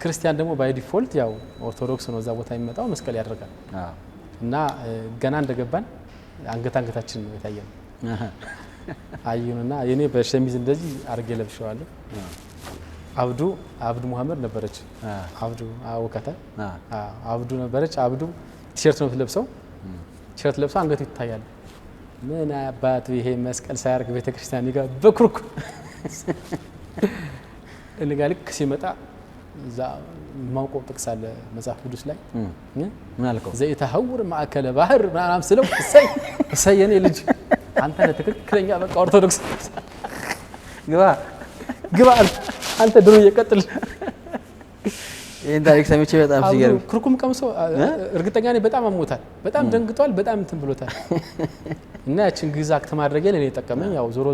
ክርስቲያን ደግሞ ባይ ዲፎልት ያው ኦርቶዶክስ ነው እዛ ቦታ የሚመጣው መስቀል ያደርጋል እና ገና እንደገባን አንገታችን ነው የታየው። አዩንና የኔ በሸሚዝ እንደዚህ አርጌ ለብሼዋለሁ። አብዱ መሐመድ ነበረች። አወቀተ አብዱ ነበረች። አብዱ ቲሸርት ነው የምትለብሰው። ቲሸርት ለብሳ አንገቱ ይታያል። ምን አባቱ ይሄ መስቀል ሳያርግ ቤተክርስቲያን ይጋ በኩርኩ እንጋ ልክ ሲመጣ እዛ ማውቀው ጥቅስ አለ መጽሐፍ ቅዱስ ላይ ምን አልከው? ዘይተሐውር ማዕከለ ባህር ምናምን ስለው እሰይ የኔ ልጅ አንተ ለትክክለኛ በቃ ኦርቶዶክስ ግባ አንተ ድሮ እየቀጥል ይሄን ታሪክ ሰምቼ በጣም ሲገርም ኩርኩም ቀምሶ እርግጠኛ ነኝ በጣም አሞታል። በጣም ደንግጧል። በጣም እንትን ብሎታል። እና ያችን ግዕዝ አክት ማድረግ ለኔ የጠቀመኝ ያው ዞሮ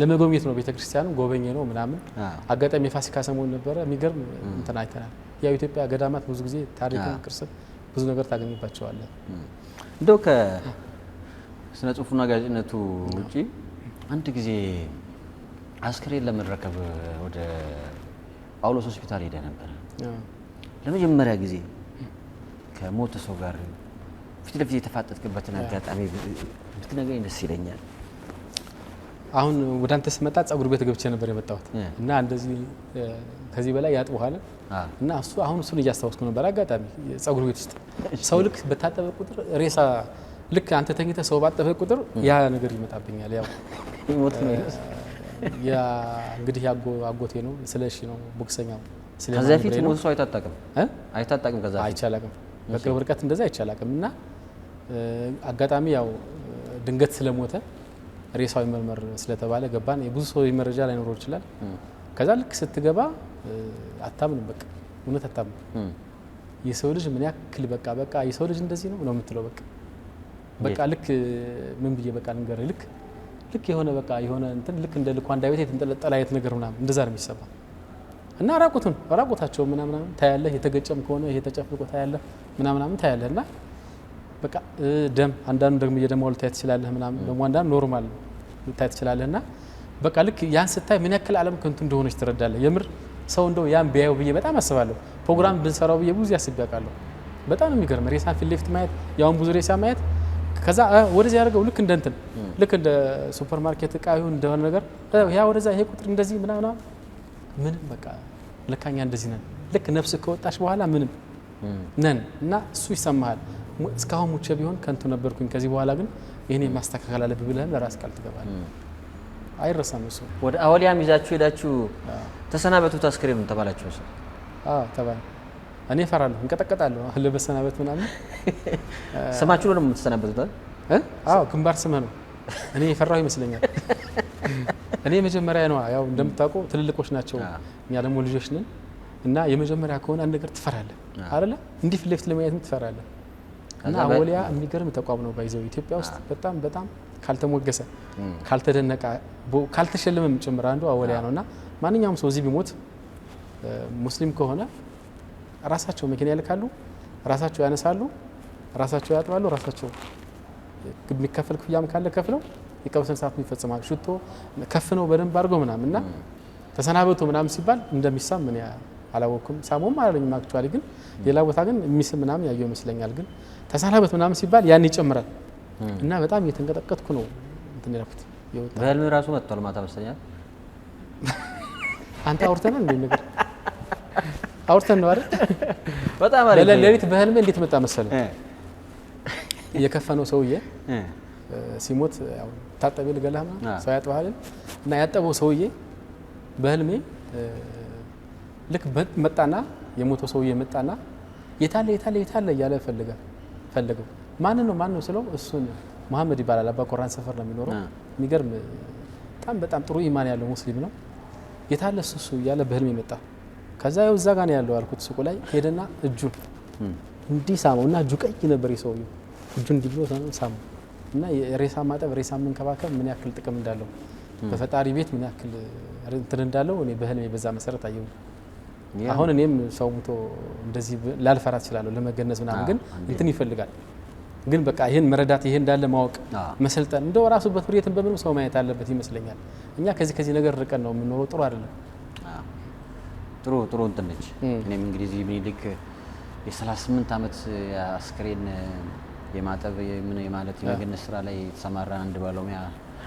ለመጎብኘት ነው። ቤተክርስቲያኑ ጎበኘ ነው ምናምን አጋጣሚ የፋሲካ ሰሞን ነበረ። የሚገርም እንትን አይተናል። ያው ኢትዮጵያ ገዳማት ብዙ ጊዜ ታሪክን ቅርስን ብዙ ነገር ታገኝባቸዋለህ። እንደው ከስነ ጽሁፉና ጋዜጠኝነቱ ውጪ አንድ ጊዜ አስክሬን ለመረከብ ወደ ጳውሎስ ሆስፒታል ሄደ ነበር። ለመጀመሪያ ጊዜ ከሞተ ሰው ጋር ፊት ለፊት የተፋጠጥክበትን አጋጣሚ ብትነግረኝ ደስ ይለኛል። አሁን ወደ አንተ ስመጣ ጸጉር ቤት ገብቼ ነበር የመጣሁት እና እንደዚህ ከዚህ በላይ ያጥበዋል እና አሁን እሱን እያስታወስኩ ነበር። አጋጣሚ ጸጉር ቤት ውስጥ ሰው ልክ በታጠበ ቁጥር ሬሳ ልክ አንተ ተኝተ ሰው ባጠበ ቁጥር ያ ነገር ይመጣብኛል። ያው ያ እንግዲህ አጎቴ ነው ስለሺ ነው ቦክሰኛው። ከዛ ፊት ሞት ሰው አይታጠቅም ከዛ አይቻላቅም በቅርብ ርቀት እንደዛ አይቻላቅም እና አጋጣሚ ያው ድንገት ስለሞተ ሬሳው ይመርመር ስለተባለ ገባን። የብዙ ሰው መረጃ ላይኖረው ይችላል። ከዛ ልክ ስትገባ አታምንም፣ በቃ እውነት አታምንም። የሰው ልጅ ምን ያክል በቃ የሰው ልጅ እንደዚህ ነው የምትለው። በቃ ልክ ምን ብዬ በቃ ልንገር ልክ የሆነ እንትን ልክ እንደ ልኳንዳ ቤት የተንጠለጠለ አይነት ነገር ምናምን እንደዛ ነው የሚሰማ እና ራቁታቸው ምናምን ታያለህ። የተገጨም ከሆነ ይሄ ተጨፍልቆ ታያለህ ምናምን ታያለህ እና በቃ ደም አንዳንዱ ደግሞ እየደማው ልታይ ትችላለህ ምናምን ደግሞ አንዳንዱ ኖርማል ልታይ ትችላለህ እና በቃ ልክ ያን ስታይ ምን ያክል ዓለም ከንቱ እንደሆነች ትረዳለህ። የምር ሰው እንደው ያን ቢያየው ብዬ በጣም አስባለሁ። ፕሮግራም ብንሰራው ብዬ ብዙ ያስብ ያውቃለሁ። በጣም ነው የሚገርም ሬሳ ፊት ለፊት ማየት፣ ያውን ብዙ ሬሳ ማየት። ከዛ ወደዚህ ያደርገው ልክ እንደ እንትን ልክ እንደ ሱፐር ማርኬት እቃ ይሁን እንደሆነ ነገር ያ ወደዛ ይሄ ቁጥር እንደዚህ ምንም በቃ ለካኛ እንደዚህ ነን። ልክ ነፍስ ከወጣሽ በኋላ ምንም ነን እና እሱ ይሰማሃል። እስካሁን ሙቼ ቢሆን ከንቱ ነበርኩኝ፣ ከዚህ በኋላ ግን ይሄኔ ማስተካከል አለብህ ብለህ ለራስ ቃል ትገባለህ። አይረሳም እሱ። ወደ አወሊያም ይዛችሁ ሄዳችሁ ተሰናበቱት አስክሬን ተባላችሁ? ተባለ። እኔ እፈራለሁ፣ እንቀጠቀጣለሁ ለበሰናበት ምናምን። ስማችሁ ነው የምትሰናበቱት? ግንባር ስምህ ነው። እኔ የፈራሁ ይመስለኛል። እኔ መጀመሪያ ነው ያው እንደምታውቀው ትልልቆች ናቸው፣ እኛ ደግሞ ልጆች ነን እና የመጀመሪያ ከሆነ አንድ ነገር ትፈራለህ አይደለ? እንዲህ ፊት ለፊት ለማየትም ትፈራለህ። እና አወሊያ የሚገርም ተቋም ነው ባይዘው ኢትዮጵያ ውስጥ በጣም ካልተሞገሰ ካልተደነቀ ካልተሸለመም ጭምር አንዱ አወሊያ ነውና ማንኛውም ሰው እዚህ ቢሞት ሙስሊም ከሆነ ራሳቸው መኪና ይልካሉ፣ ራሳቸው ያነሳሉ፣ ራሳቸው ያጥባሉ፣ ራሳቸው የሚከፈል ክፍያም ካለ ከፍለው የቀብር ስነ ስርዓት ይፈጽማሉ። ሽቶ ከፍነው በደንብ አድርገው ምናምን እና ተሰናበቱ ምናምን ሲባል እንደሚሳም ምን አላወኩም። ሳሞም አላለኝም አክቹአሊ፣ ግን ሌላ ቦታ ግን የሚስም ምናምን ያየው ይመስለኛል። ግን ተሰናበት ምናምን ሲባል ያን ይጨምራል እና በጣም እየተንቀጠቀጥኩ ነው እንትን ያልኩት። በህልም ራሱ መጥቷል ማታ መሰለኛል። አንተ አውርተናል እንዴ ነገር አውርተን ነው አይደል? በጣም አሪፍ። ለሌሊት በህልሜ እንዴት መጣ መሰለ? የከፈነው ሰውዬ ሲሞት ያው ታጠበ ልገላማ ሰው ያጥባል እና ያጠበው ሰውዬ በህልሜ ልክ መጣና የሞተው ሰውዬ መጣና የታለ እያለ ፈለገው። ማን ነው ስለው እሱን መሐመድ ይባላል፣ አባ ቆራን ሰፈር ነው የሚኖረው። የሚገርም በጣም ጥሩ ኢማን ያለው ሙስሊም ነው። የታለ እሱ እያለ በህልሜ መጣ። ከዛ ያው እዛ ጋር ነው ያለው አልኩት። ሱቁ ላይ ሄደና እጁን እንዲህ ሳመውና እጁ ቀይ ነበር የሰውዬው። እጁ እንዲህ ብሎ ሳመው እና የሬሳ ማጠብ ሬሳ መንከባከብ ምን ያክል ጥቅም እንዳለው በፈጣሪ ቤት ምን ያክል እንትን እንዳለው እኔ በህልሜ በዛ መሰረት አየሁ። አሁን እኔም ሰው ሙቶ እንደዚህ ላልፈራ እችላለሁ ለመገነዝ ምናምን፣ ግን እንትን ይፈልጋል። ግን በቃ ይሄን መረዳት ይሄ እንዳለ ማወቅ መሰልጠን እንደው ራሱ በፍሬትን በምንም ሰው ማየት አለበት ይመስለኛል። እኛ ከዚህ ነገር ርቀን ነው የምንኖረው። ጥሩ አይደለም። ጥሩ እንትን ነች። እኔም እንግዲህ እዚህ ምኒልክ የ38 ዓመት አስክሬን የማጠብ ምን ማለት የመገነዝ ስራ ላይ የተሰማራ አንድ ባለሙያ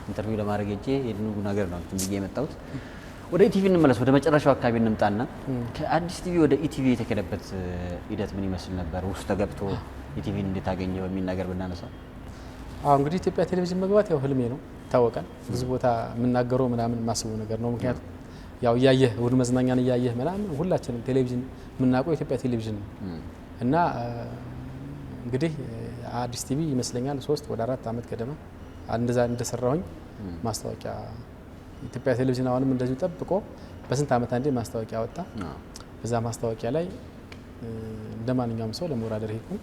ኢንተርቪው ለማድረግ ሄጄ ይሄን ነገር ነው እንትን ብዬ የመጣሁት። ወደ ኢቲቪ እንመለስ። ወደ መጨረሻው አካባቢ እንምጣና ከአዲስ ቲቪ ወደ ኢቲቪ የተከለበት ሂደት ምን ይመስል ነበር? ውስጥ ተገብቶ ኢቲቪን እንዴት አገኘው የሚል ነገር ብናነሳ። እንግዲህ ኢትዮጵያ ቴሌቪዥን መግባት ያው ህልሜ ነው ይታወቃል። ብዙ ቦታ የምናገረው ምናምን የማስበው ነገር ነው። ምክንያቱም ያው እያየህ እሑድ መዝናኛን እያየህ ምናምን ሁላችንም ቴሌቪዥን የምናውቀው ኢትዮጵያ ቴሌቪዥን ነው እና እንግዲህ አዲስ ቲቪ ይመስለኛል 3 ወደ 4 ዓመት ገደማ እንደዛ እንደሰራሁኝ ማስታወቂያ ኢትዮጵያ ቴሌቪዥን አሁንም እንደዚሁ ጠብቆ በስንት ዓመት አንዴ ማስታወቂያ አወጣ። በዛ ማስታወቂያ ላይ እንደማንኛውም ሰው ለመወዳደር ሄድኩኝ፣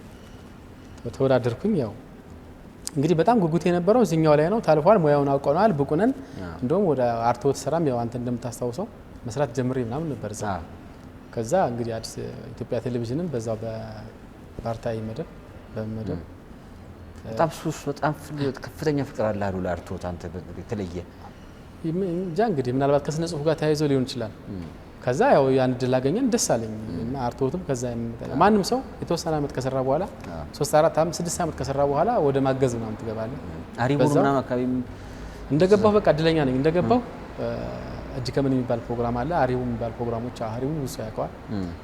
ተወዳደርኩኝ። ያው እንግዲህ በጣም ጉጉት የነበረው እዚህኛው ላይ ነው። ታልፏል፣ ሙያውን አውቀናል፣ ብቁ ነን። እንደውም ወደ አርትዖት ስራም ያው አንተ እንደምታስታውሰው መስራት ጀምሬ ምናምን ነበር እዛ። ከዛ እንግዲህ አዲስ ኢትዮጵያ ቴሌቪዥንም በዛው በአርታኢ መደብ በመደብ በጣም ከፍተኛ ፍቅር አለ አሉ ለአርትዖት አንተ የተለየ እንጃ እንግዲህ ምናልባት ከስነ ጽሁፍ ጋር ተያይዞ ሊሆን ይችላል። ከዛ ያው ያን ድል አገኘን፣ ደስ አለኝ እና አርትዖትም ከዛ ማንም ሰው የተወሰነ ዓመት ከሰራ በኋላ 3 4 5 6 ዓመት ከሰራ በኋላ ወደ ማገዝ ምናምን ትገባለህ። አሪቡን ምናምን አካባቢ እንደገባሁ በቃ እድለኛ ነኝ። እንደገባሁ እጅ ከምን የሚባል ፕሮግራም አለ፣ አሪቡ የሚባል ፕሮግራሞች አሪቡ ብዙ ያውቀዋል።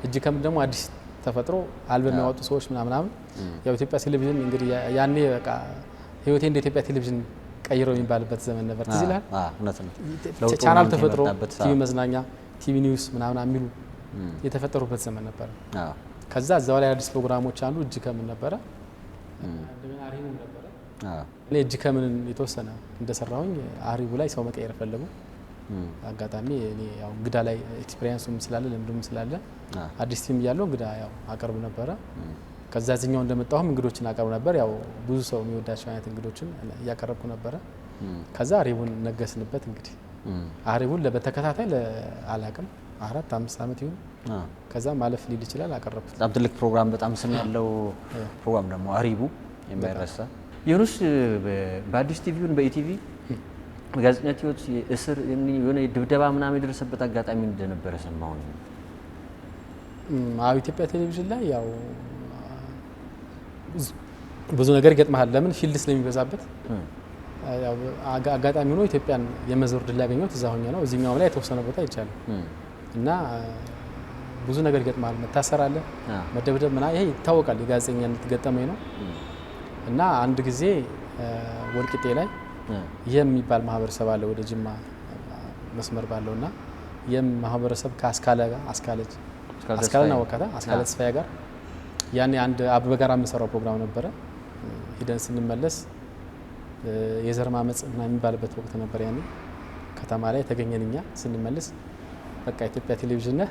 እጅ ከምን ደግሞ አዲስ ተፈጥሮ አልበም ያወጡ ሰዎች ምናምን ያው ኢትዮጵያ ቴሌቪዥን እንግዲህ ያኔ በቃ ህይወቴ እንደ ኢትዮጵያ ቴሌቪዥን ቀይረው የሚባልበት ዘመን ነበር። ትዝ ይልሃል? ቻናል ተፈጥሮ ቲቪ መዝናኛ፣ ቲቪ ኒውስ ምናምን የሚሉ የተፈጠሩበት ዘመን ነበር። ከዛ እዛው ላይ አዲስ ፕሮግራሞች አሉ። እጅ ከምን ነበረ፣ እንደገና አሪቡ ነበረ። እኔ እጅ ከምን የተወሰነ እንደሰራሁኝ አሪቡ ላይ ሰው መቀየር ፈለጉ። አጋጣሚ እኔ ያው እንግዳ ላይ ኤክስፒሪየንሱም ስላለ ልምዱም ስላለ አዲስ ቲም እያለሁ እንግዳ ያው አቀርብ ነበረ። ከዛ እዚህኛው እንደመጣሁም እንግዶችን አቀርብ ነበር። ያው ብዙ ሰው የሚወዳቸው አይነት እንግዶችን እያቀረብኩ ነበረ። ከዛ አሪቡን ነገስንበት። እንግዲህ አሪቡን በተከታታይ አላቅም 4-5 ዓመት ይሁን ከዛ ማለፍ ሊል ይችላል አቀረብኩት። በጣም ትልቅ ፕሮግራም፣ በጣም ስም ያለው ፕሮግራም ደግሞ አሪቡ የማይረሳ። ዩኑስ በአዲስ ቲቪውን በኢቲቪ ጋዜጠኛ ህይወት እስር የሆነ ድብደባ ምናምን የደረሰበት አጋጣሚ እንደነበረ ሰማሁ። አዎ ኢትዮጵያ ቴሌቪዥን ላይ ያው ብዙ ነገር ይገጥማል። ለምን ፊልድ ስለሚበዛበት ያው አጋጣሚ ሆኖ ኢትዮጵያን የመዞር ድል ያገኘሁት እዛ ሆኜ ነው። እዚህኛው ላይ የተወሰነ ቦታ ይቻላል እና ብዙ ነገር ይገጥማል። መታሰር አለ፣ መደብደብ ምናምን፣ ይሄ ይታወቃል። የጋዜጠኛነት ገጠመኝ ነው እና አንድ ጊዜ ወልቂጤ ላይ የሚባል ማህበረሰብ አለ ወደ ጅማ መስመር ባለውና ማህበረሰብ አስካለና ወከታ አስካለ ተስፋዬ ጋር ያኔ አንድ አበበ ጋር የምሰራው ፕሮግራም ነበረ። ሂደን ስንመለስ የዘር ማመጽ ምናምን የሚባልበት ወቅት ነበር። ያኔ ከተማ ላይ ተገኘን። እኛ ስንመለስ በቃ ኢትዮጵያ ቴሌቪዥን ነህ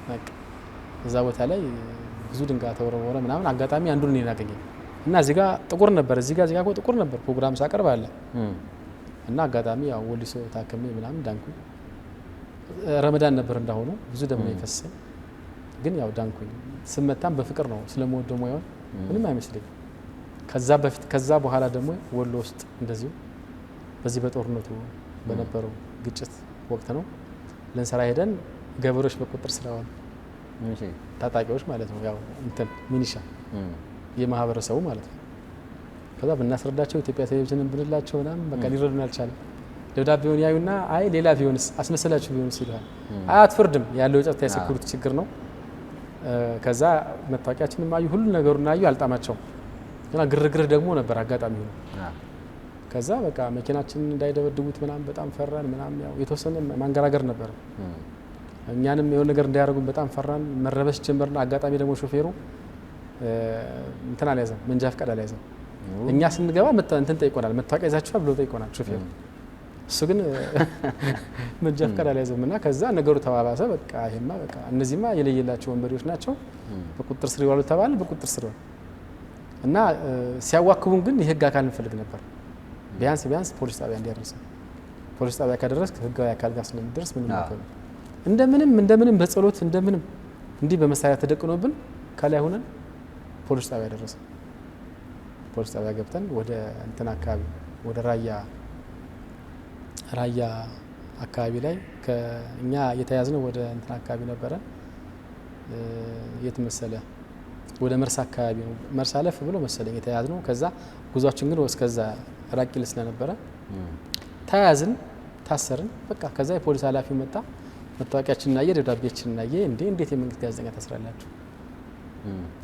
በቃ እዛ ቦታ ላይ ብዙ ድንጋይ ተወረወረ ምናምን። አጋጣሚ አንዱን እኔን አገኘኝ እና እዚህ ጋር ጥቁር ነበር፣ እዚህ ጋር ጥቁር ነበር ፕሮግራም ሳቀርብ አለ እና አጋጣሚ ያው ወሊሶ ታከሜ ምናምን ዳንኩኝ። ረመዳን ነበር እንዳሆኑ ብዙ ደም ነው የፈሰሰኝ፣ ግን ያው ዳንኩኝ። ስመታም በፍቅር ነው ስለምወደው ሙያውን ምንም አይመስልኝ። ከዛ በኋላ ደግሞ ወሎ ውስጥ እንደዚሁ በዚህ በጦርነቱ በነበረው ግጭት ወቅት ነው ለንሰራ ሄደን ገበሬዎች በቁጥጥር ስር ዋሉ። ታጣቂዎች ማለት ነው ያው እንትን ሚኒሻ የማህበረሰቡ ማለት ነው። ከዛ ብናስረዳቸው ኢትዮጵያ ቴሌቪዥንን ብንላቸው ምናምን በቃ ሊረዱን አልቻለም። ደብዳቤውን ያዩና አይ ሌላ ቢሆንስ አስመሰላችሁ ቢሆንስ ይላል። አይ አትፈርድም፣ ያለው የጸጥታ የሴኩሪቲ ችግር ነው። ከዛ መታወቂያችንን አዩ፣ ሁሉ ነገሩን አዩ፣ አልጣማቸውም። እና ግርግር ደግሞ ነበር አጋጣሚ ሆኖ ከዛ በቃ መኪናችንን እንዳይደበድቡት ምናምን በጣም ፈራን ምናምን። ያው የተወሰነ ማንገራገር ነበር። እኛንም የሆነ ነገር እንዳያደርጉን በጣም ፈራን፣ መረበሽ ጀመርን። አጋጣሚ ደግሞ ሾፌሩ እንትን አልያዘም፣ መንጃ ፈቃድ አልያዘም። እኛ ስንገባ እንትን ጠይቆናል፣ መታወቂያ ይዛችኋል ብሎ ጠይቆናል ሾፌሩ። እሱ ግን መንጃ ፈቃድ አልያዘም እና ከዛ ነገሩ ተባባሰ። በቃ ይሄማ በቃ እነዚህማ የለየላቸው ወንበዴዎች ናቸው፣ በቁጥጥር ስር ይዋሉ ተባለ። በቁጥጥር ስር እና ሲያዋክቡን ግን የህግ አካል እንፈልግ ነበር። ቢያንስ ፖሊስ ጣቢያ እንዲያደርስ። ፖሊስ ጣቢያ ካደረስክ ህጋዊ አካል ጋር ስለሚደርስ ምንም ነው እንደምንም በጸሎት እንደምንም እንዲህ በመሳሪያ ተደቅኖብን ከላይ ሆነን ፖሊስ ጣቢያ ደረሰ። ፖሊስ ጣቢያ ገብተን ወደ እንትን አካባቢ ወደ ራያ አካባቢ ላይ ከኛ የተያዝነው ወደ እንትን አካባቢ ነበረ። የት መሰለ? ወደ መርሳ አካባቢ ነው። መርሳ አለፍ ብሎ መሰለኝ የተያዝነው። ከዛ ጉዟችን ግን እስከዛ ራቅ ይል ስለነበረ ተያዝን፣ ታሰርን። በቃ ከዛ የፖሊስ ኃላፊው መጣ። መታወቂያችንን አየ፣ ደብዳቤያችንን አየ። እንዴት የመንግስት ጋዜጠኛ ታስራላችሁ?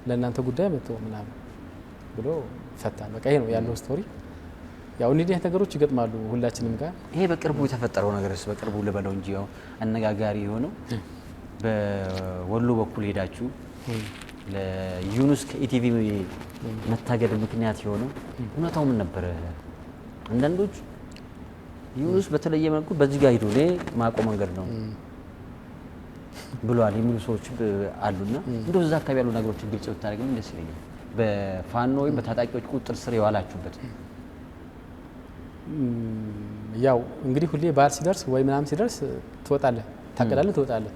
ለእናንተ ጉዳይ መጥቶ ምናምን ብሎ ፈታን። በቃ ይሄ ነው ያለው ስቶሪ። ያው እንዲህ አይነት ነገሮች ይገጥማሉ ሁላችንም ጋር። ይሄ በቅርቡ የተፈጠረው ነገርስ በቅርቡ ልበለው እንጂ ያው አነጋጋሪ የሆነው በወሎ በኩል ሄዳችሁ ለዩኑስ ከኢቲቪ መታገድ ምክንያት የሆነው እውነታው ምን ነበረ? አንዳንዶች ዩኑስ በተለየ መልኩ በዚህ ጋር ሂዱ እኔ ማቆ መንገድ ነው ብሏል የሚሉ ሰዎች አሉና እንደው እዛ አካባቢ ያሉ ነገሮችን ግልጽ ብታደርግልኝ ደስ ይለኛል። በፋኖ ወይም በታጣቂዎች ቁጥጥር ስር የዋላችሁበት ያው እንግዲህ ሁሌ በዓል ሲደርስ ወይ ምናምን ሲደርስ ትወጣለህ፣ ታቀዳለህ፣ ትወጣለህ።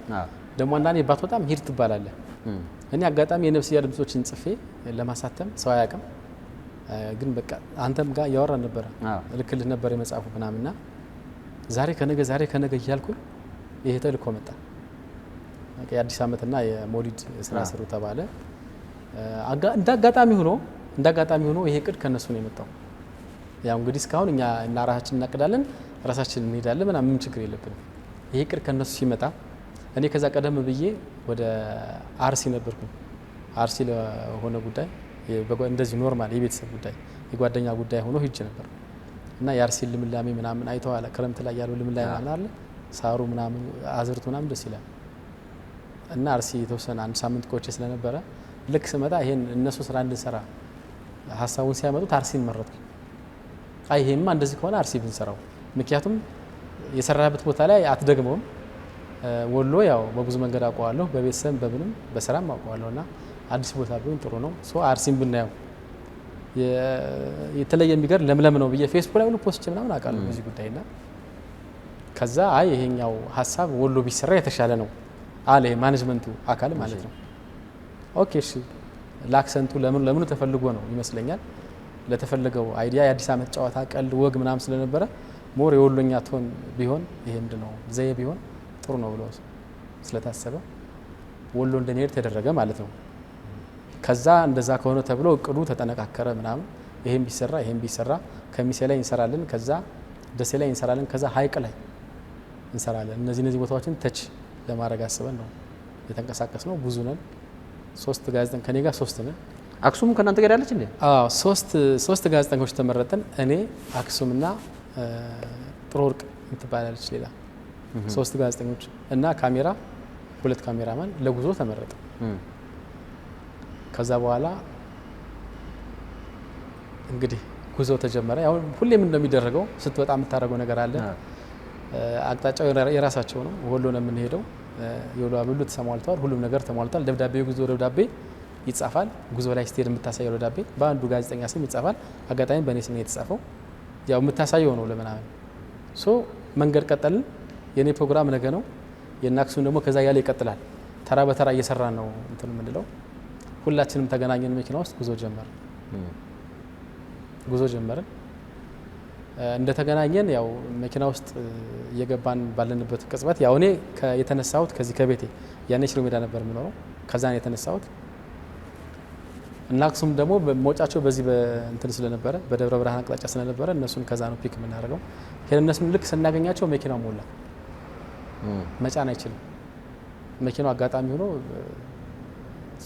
ደግሞ አንዳንዴ ባትወጣም ሂድ ትባላለህ። እኔ አጋጣሚ የነፍስያ ድምጾችን ጽፌ ለማሳተም ሰው አያውቅም፣ ግን በቃ አንተም ጋር እያወራን ነበረ፣ ልክልህ ነበር የመጽሐፉ ምናምንና ዛሬ ከነገ እያልኩኝ ይሄ ተልእኮ መጣ። የአዲስ ዓመትና የሞሊድ ስራ ስሩ ተባለ። እንደ አጋጣሚ ሆኖ ይሄ እቅድ ከነሱ ነው የመጣው። ያው እንግዲህ እስካሁን እኛ እና ራሳችን እናቅዳለን ራሳችን እንሄዳለን ምናምን ምን ችግር የለብንም። ይሄ ቅድ ከነሱ ሲመጣ እኔ ከዛ ቀደም ብዬ ወደ አርሲ ነበርኩ። አርሲ ለሆነ ጉዳይ እንደዚህ ኖርማል የቤተሰብ ጉዳይ የጓደኛ ጉዳይ ሆኖ ሂጅ ነበር እና የአርሲ ልምላሜ ምናምን አይተዋል። ክረምት ላይ ያለው ልምላሜ ምናምን አለ ሳሩ ምናምን አዝርቱ ምናምን ደስ ይላል። እና አርሲ የተወሰነ አንድ ሳምንት ቆይቼ ስለነበረ ልክ ስመጣ ይሄን እነሱ ስራ እንድንሰራ ሀሳቡን ሲያመጡት አርሲን መረጥኩ። አይ ይሄማ እንደዚህ ከሆነ አርሲ ብንሰራው፣ ምክንያቱም የሰራበት ቦታ ላይ አትደግመውም። ወሎ ያው በብዙ መንገድ አውቀዋለሁ፣ በቤተሰብ በምንም በስራም አውቀዋለሁና አዲስ ቦታ ቢሆን ጥሩ ነው። አርሲን ብናየው የተለየ የሚገርም ለምለም ነው ብዬ ፌስቡክ ላይ ሁሉ ፖስት ምናምን አውቃለሁ በዚህ ጉዳይና ከዛ አይ ይሄኛው ሀሳብ ወሎ ቢሰራ የተሻለ ነው አለ ማኔጅመንቱ አካል ማለት ነው። ኦኬ እሺ ላክሰንቱ ለምን ተፈልጎ ነው ይመስለኛል ለተፈለገው አይዲያ የአዲስ ዓመት ጨዋታ ቀልድ ወግ ምናምን ስለነበረ ሞር የወሎኛ ቶን ቢሆን ይሄ ምንድነው ዘዬ ቢሆን ጥሩ ነው ብሎ ስለታሰበ ወሎ እንደኔር ተደረገ ማለት ነው። ከዛ እንደዛ ከሆነ ተብሎ እቅዱ ተጠነቃከረ ምናምን ይሄን ቢሰራ ከሚሴ ላይ እንሰራለን፣ ከዛ ደሴ ላይ እንሰራለን፣ ከዛ ሀይቅ ላይ እንሰራለን። እነዚህ ቦታዎችን ተች ለማድረግ አስበን ነው የተንቀሳቀስ ነው። ብዙ ነን 3 ጋዜጠኞች ከኔ ጋር 3 ነን። አክሱም ከናንተ ጋር ያለች እንዴ? አዎ 3 ጋዜጠኞች ተመረጠን። እኔ አክሱምና ጥሩ ወርቅ እንትባላለች ሌላ 3 ጋዜጠኞች እና ካሜራ 2 ካሜራማን ለጉዞ ተመረጠ። ከዛ በኋላ እንግዲህ ጉዞ ተጀመረ። ያው ሁሌም እንደሚደረገው ስትወጣ የምታደርገው ነገር አለ። አቅጣጫው የራሳቸው ነው። ወሎ ነው የምንሄደው። የወሎ አብሉ ተሟልቷል፣ ሁሉም ነገር ተሟልቷል። ደብዳቤው ጉዞ ደብዳቤ ይጻፋል። ጉዞ ላይ ስትሄድ የምታሳየው ደብዳቤ በአንዱ ጋዜጠኛ ስም ይጻፋል። አጋጣሚ በእኔ ስም ነው የተጻፈው። ያው የምታሳየው ነው ለምናምን መንገድ ቀጠልን። የኔ ፕሮግራም ነገ ነው። የናክሱን ደግሞ ከዛ ያለ ይቀጥላል። ተራ በተራ እየሰራን ነው እንትን የምንለው። ሁላችንም ተገናኘን መኪና ውስጥ ጉዞ ጀመርን። እንደተገናኘን ያው መኪና ውስጥ እየገባን ባለንበት ቅጽበት ያው እኔ የተነሳሁት ከዚህ ከቤቴ ያኔ ሽሮ ሜዳ ነበር የምኖረው። ከዛ ነው የተነሳሁት እና አክሱም ደግሞ መውጫቸው በዚህ በእንትን ስለነበረ በደብረ ብርሃን አቅጣጫ ስለነበረ እነሱን ከዛ ነው ፒክ የምናደርገው። እነሱን ልክ ስናገኛቸው መኪናው ሞላ። መጫን አይችልም መኪናው። አጋጣሚ ሆኖ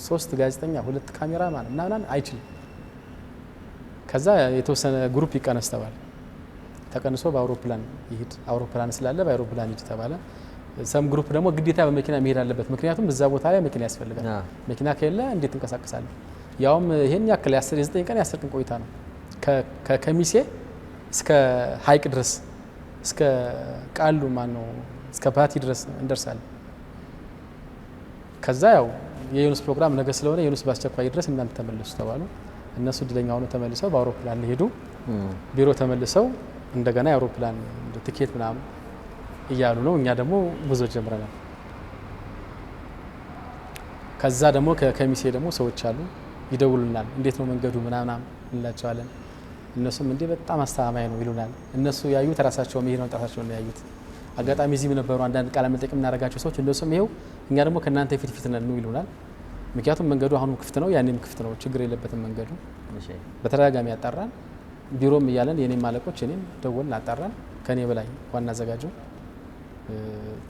3 ጋዜጠኛ 2 ካሜራማን ምናምን አይችልም። ከዛ የተወሰነ ግሩፕ ይቀነስ ተባለ። ተቀንሶ በአውሮፕላን ይሄድ፣ አውሮፕላን ስላለ በአውሮፕላን ይሄድ ተባለ። ሰም ግሩፕ ደግሞ ግዴታ በመኪና መሄድ አለበት፣ ምክንያቱም እዛ ቦታ ላይ መኪና ያስፈልጋል። መኪና ከሌለ እንዴት እንቀሳቀሳለን? ያውም ይሄን ያክል 9 ቀን 10 ቀን ቆይታ ነው። ከከሚሴ እስከ ሀይቅ ድረስ እስከ ቃሉ እስከ ባቲ ድረስ እንደርሳለን። ከዛ ያው የዩኑስ ፕሮግራም ነገ ስለሆነ ዩኑስ በአስቸኳይ ድረስ እናንተ ተመለሱ ተባሉ። እነሱ እድለኛ ሆነው ተመልሰው በአውሮፕላን ሄዱ። ቢሮ ተመልሰው እንደገና የአውሮፕላን ቲኬት ምናምን እያሉ ነው። እኛ ደግሞ ጉዞ ጀምረናል። ከዛ ደግሞ ከከሚሴ ደግሞ ሰዎች አሉ ይደውሉናል። እንዴት ነው መንገዱ ምናምን እንላቸዋለን። እነሱም እንዴ በጣም አስተማማኝ ነው ይሉናል። እነሱ ያዩት ራሳቸው መሄድ ነው ጣታቸው ነው ያዩት። አጋጣሚ እዚህ ነበሩ አንዳንድ ቃለ መጠይቅ የምናደርጋቸው ሰዎች እነሱም ይሄው እኛ ደግሞ ከናንተ ፊት ነን ነው ይሉናል። ምክንያቱም መንገዱ አሁንም ክፍት ነው፣ ያኔም ክፍት ነው፣ ችግር የለበትም መንገዱ። በተደጋጋሚ ያጣራን ቢሮም እያለን የኔም ማለቆች እኔም ደወልን አጣራን። ከኔ በላይ ዋና አዘጋጁ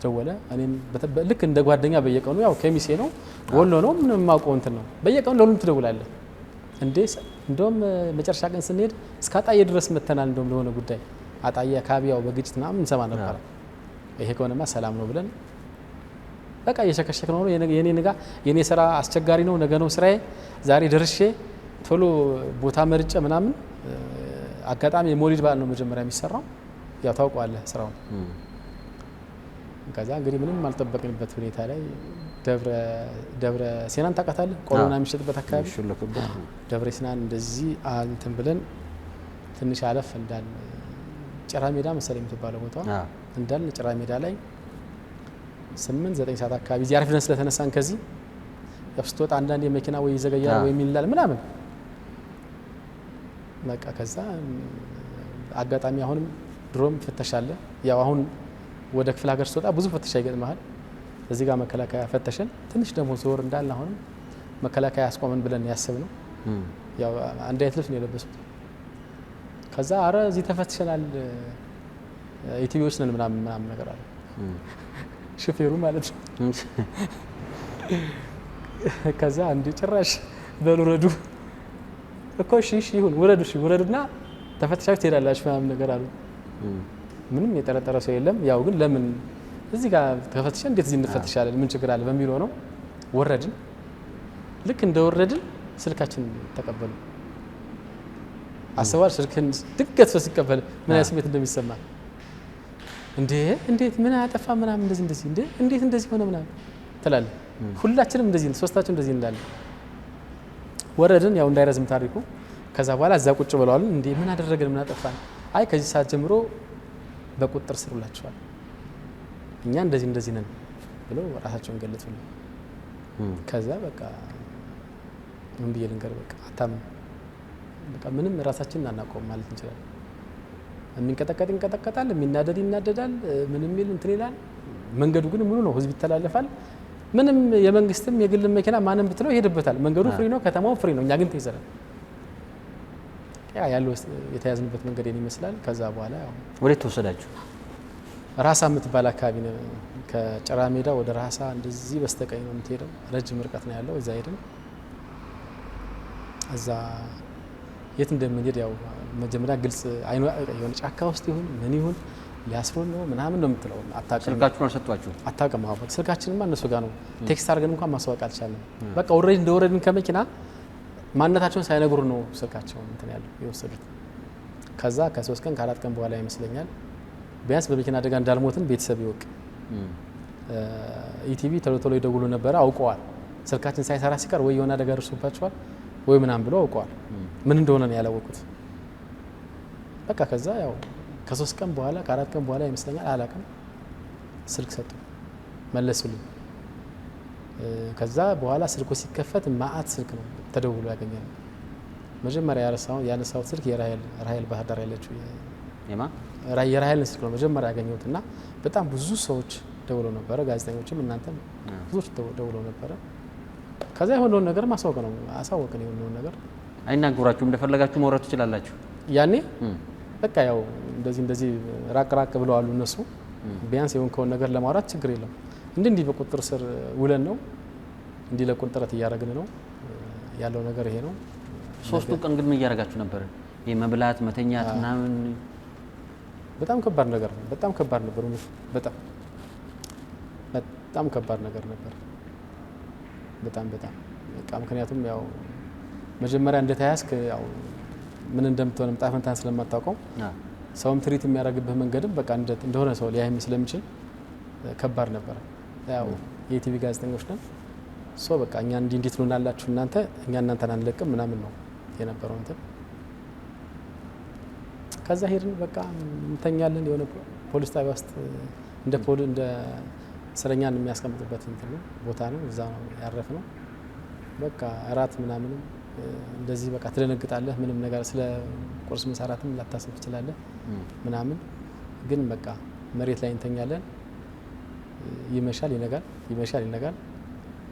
ደወለ። እኔም ልክ እንደ ጓደኛ በየቀኑ ያው ከሚሴ ነው ወሎ ነው ምንም ማውቀው እንትን ነው በየቀኑ ለሁሉም ትደውላለህ። እንደውም መጨረሻ ቀን ስንሄድ እስከ አጣዬ ድረስ መተናል። እንደውም ለሆነ ጉዳይ አጣዬ አካባቢ ያው በግጭት ምናምን እንሰማ ነበር። ይሄ ከሆነማ ሰላም ነው ብለን በቃ እየሸከሸክ ነው የኔ ስራ አስቸጋሪ ነው፣ ነገ ነው ስራዬ፣ ዛሬ ደርሼ ቶሎ ቦታ መርጬ ምናምን። አጋጣሚ የሞሊድ በዓል ነው መጀመሪያ የሚሰራው፣ ያው ታውቀዋለህ ስራውን። ከዛ እንግዲህ ምንም አልጠበቅንበት ሁኔታ ላይ ደብረ ሲናን ታውቃታለህ? ቆሎና የሚሸጥበት አካባቢ ደብረ ሲናን እንደዚህ እንትን ብለን ትንሽ አለፍ እንዳል ጭራ ሜዳ መሰለኝ የምትባለው ቦታ እንዳልን ጭራ ሜዳ ላይ 8-9 ሰዓት አካባቢ እዚህ አርፍደን ስለተነሳን ከዚህ ያው ስትወጣ አንዳንድ የመኪና ወይ ይዘገያል ወይ የሚላል ምናምን በቃ ከዛ አጋጣሚ አሁንም ድሮም ፍተሻ አለ። ያው አሁን ወደ ክፍለ ሀገር ስትወጣ ብዙ ፍተሻ ይገጥማል። እዚህ ጋር መከላከያ ፈተሸን። ትንሽ ደግሞ ዞር እንዳልን አሁንም መከላከያ ያስቆመን ብለን ያሰብነው ያው አንድ አይነት ልብስ ነው የለበሱት። ከዛ አረ እዚህ ተፈትሸናል ኢቲቪዎች ነን ምናምን ነገር አለ ሹፌሩ ማለት ነው። ከዛ አንድ ጭራሽ በልረዱ እኮ እሺ ይሁን ውረዱና ተፈትሻችሁ ትሄዳላችሁ ምናምን ነገር አሉ። ምንም የጠረጠረ ሰው የለም። ያው ግን ለምን እዚህ ጋር ተፈትሸን እንዴት እዚህ እንፈትሻለን ምን ችግር አለ በሚለው ነው። ወረድን። ልክ እንደወረድን ስልካችን ተቀበሉ። አሰባል ስልክን ድንገት ሰው ሲቀበል ምን አይነት ስሜት እንደሚሰማ እንዴት ምን አያጠፋ ምናምን እንደዚህ እንዴት እንደዚህ ሆነ ምናምን ትላለህ። ሁላችንም እንደዚህ ነው፣ ሶስታችን እንደዚህ እንዳለ ወረድን። ያው እንዳይረዝም ታሪኩ ከዛ በኋላ እዛ ቁጭ ብለዋል። እንዴ ምን አደረገን ምን አጠፋን? አይ ከዚህ ሰዓት ጀምሮ በቁጥጥር ስር ውላችኋል፣ እኛ እንደዚህ ነን ብለው ራሳቸውን ገለጹልን። ከዛ በቃ ምን ብዬ ልንገር በቃ አታምን በቃ ምንም ራሳችንን አናውቀውም ማለት እንችላለን። የሚንቀጠቀጥ ይንቀጠቀጣል፣ የሚናደድ ይናደዳል፣ ምንም የሚል እንትን ይላል። መንገዱ ግን ሙሉ ነው፣ ህዝብ ይተላለፋል። ምንም የመንግስትም የግልም መኪና ማንም ብትለው ይሄድበታል። መንገዱ ፍሪ ነው፣ ከተማው ፍሪ ነው። እኛ ግን ተይዘናል። ያለው የተያዝንበት መንገድ ይመስላል። ከዛ በኋላ ያው ወዴት ተወሰዳችሁ? ራሳ የምትባል አካባቢ ነው። ከጭራ ሜዳ ወደ ራሳ እንደዚህ በስተቀኝ ነው የምትሄደው። ረጅም ርቀት ነው ያለው። እዛ ሄድን። እዛ የት እንደምንሄድ ያው መጀመሪያ ግልጽ የሆነ ጫካ ውስጥ ይሁን ምን ይሁን ሊያስሩን ነው ምናምን ነው የምትለው። አታውቅም። ስልካችሁን አልሰጧችሁ? አታውቅም። አሁን ስልካችንማ እነሱ ጋር ነው። ቴክስት አድርገን እንኳን ማስዋወቅ አልቻለም። በቃ ኦልሬዲ እንደወረድን ከመኪና ማንነታቸውን ሳይነግሩ ነው ስልካቸውን እንትን ያለው የወሰዱት። ከዛ ከ3 ቀን ከ4 ቀን በኋላ ይመስለኛል ቢያንስ በመኪና አደጋ እንዳልሞትን ቤተሰብ ይወቅ። ኢቲቪ ቶሎ ይደውሉ ነበረ። አውቀዋል። ስልካችን ሳይሰራ ሲቀር ወይ የሆነ አደጋ ደርሶባቸዋል ወይ ምናምን ብለው አውቀዋል። ምን እንደሆነ ነው ያላወቁት። በቃ ከዛ ያው ከ3 ቀን በኋላ ከ4 ቀን በኋላ ይመስለኛል አላውቅም ስልክ ሰጡ መለሱልኝ። ከዛ በኋላ ስልኩ ሲከፈት ማአት ስልክ ነው ተደውሎ ያገኛል። መጀመሪያ ያነሳሁት ስልክ የራሄል ባህር ዳር ያለችው የራሄል ስልክ ነው መጀመሪያ ያገኘሁት። እና በጣም ብዙ ሰዎች ደውለው ነበረ፣ ጋዜጠኞችም እናንተም ብዙዎች ደውለው ነበረ። ከዛ የሆነውን ነገር ማሳወቅ ነው አሳወቅን። የሆነውን ነገር አይናገራችሁም? እንደፈለጋችሁ መውረድ ትችላላችሁ? ያኔ በቃ ያው እንደዚህ ራቅ ብለዋል እነሱ። ቢያንስ የሆንከውን ነገር ለማውራት ችግር የለም። እንዲህ በቁጥጥር ስር ውለን ነው እንዲለቁን ጥረት እያደረግን ነው ያለው ነገር ይሄ ነው። 3ቱ ቀን ግን ምን እያደረጋችሁ ነበር? የመብላት መተኛት ምናምን በጣም ከባድ ነገር ነው። በጣም ከባድ ነበር። በጣም ከባድ ነገር ነበር። በጣም በቃ ምክንያቱም ያው መጀመሪያ እንደተያዝክ ያው ምን እንደምትሆን ጣፈንታን ስለማታውቀው ሰውም ትሪት የሚያደርግብህ መንገድም በቃ እንደሆነ ሰው ሊያይም ስለሚችል ከባድ ነበር። ያው የቲቪ ጋዜጠኞች ነን በቃ እኛ እንዴት ትሉናላችሁ እናንተን አንለቅም ምናምን ነው የነበረው እንትን። ከዛ ሄድን በቃ እንተኛለን። የሆነ ፖሊስ ጣቢያ ውስጥ እንደ እስረኛን የሚያስቀምጡበት እንትን ነው ቦታ ነው። እዛ ነው ያረፍነው። በቃ እራት ምናምን እንደዚህ በቃ ትደነግጣለህ። ምንም ነገር ስለ ቁርስ መሰራትም ላታስብ ትችላለህ ምናምን። ግን በቃ መሬት ላይ እንተኛለን። ይመሻል ይነጋል።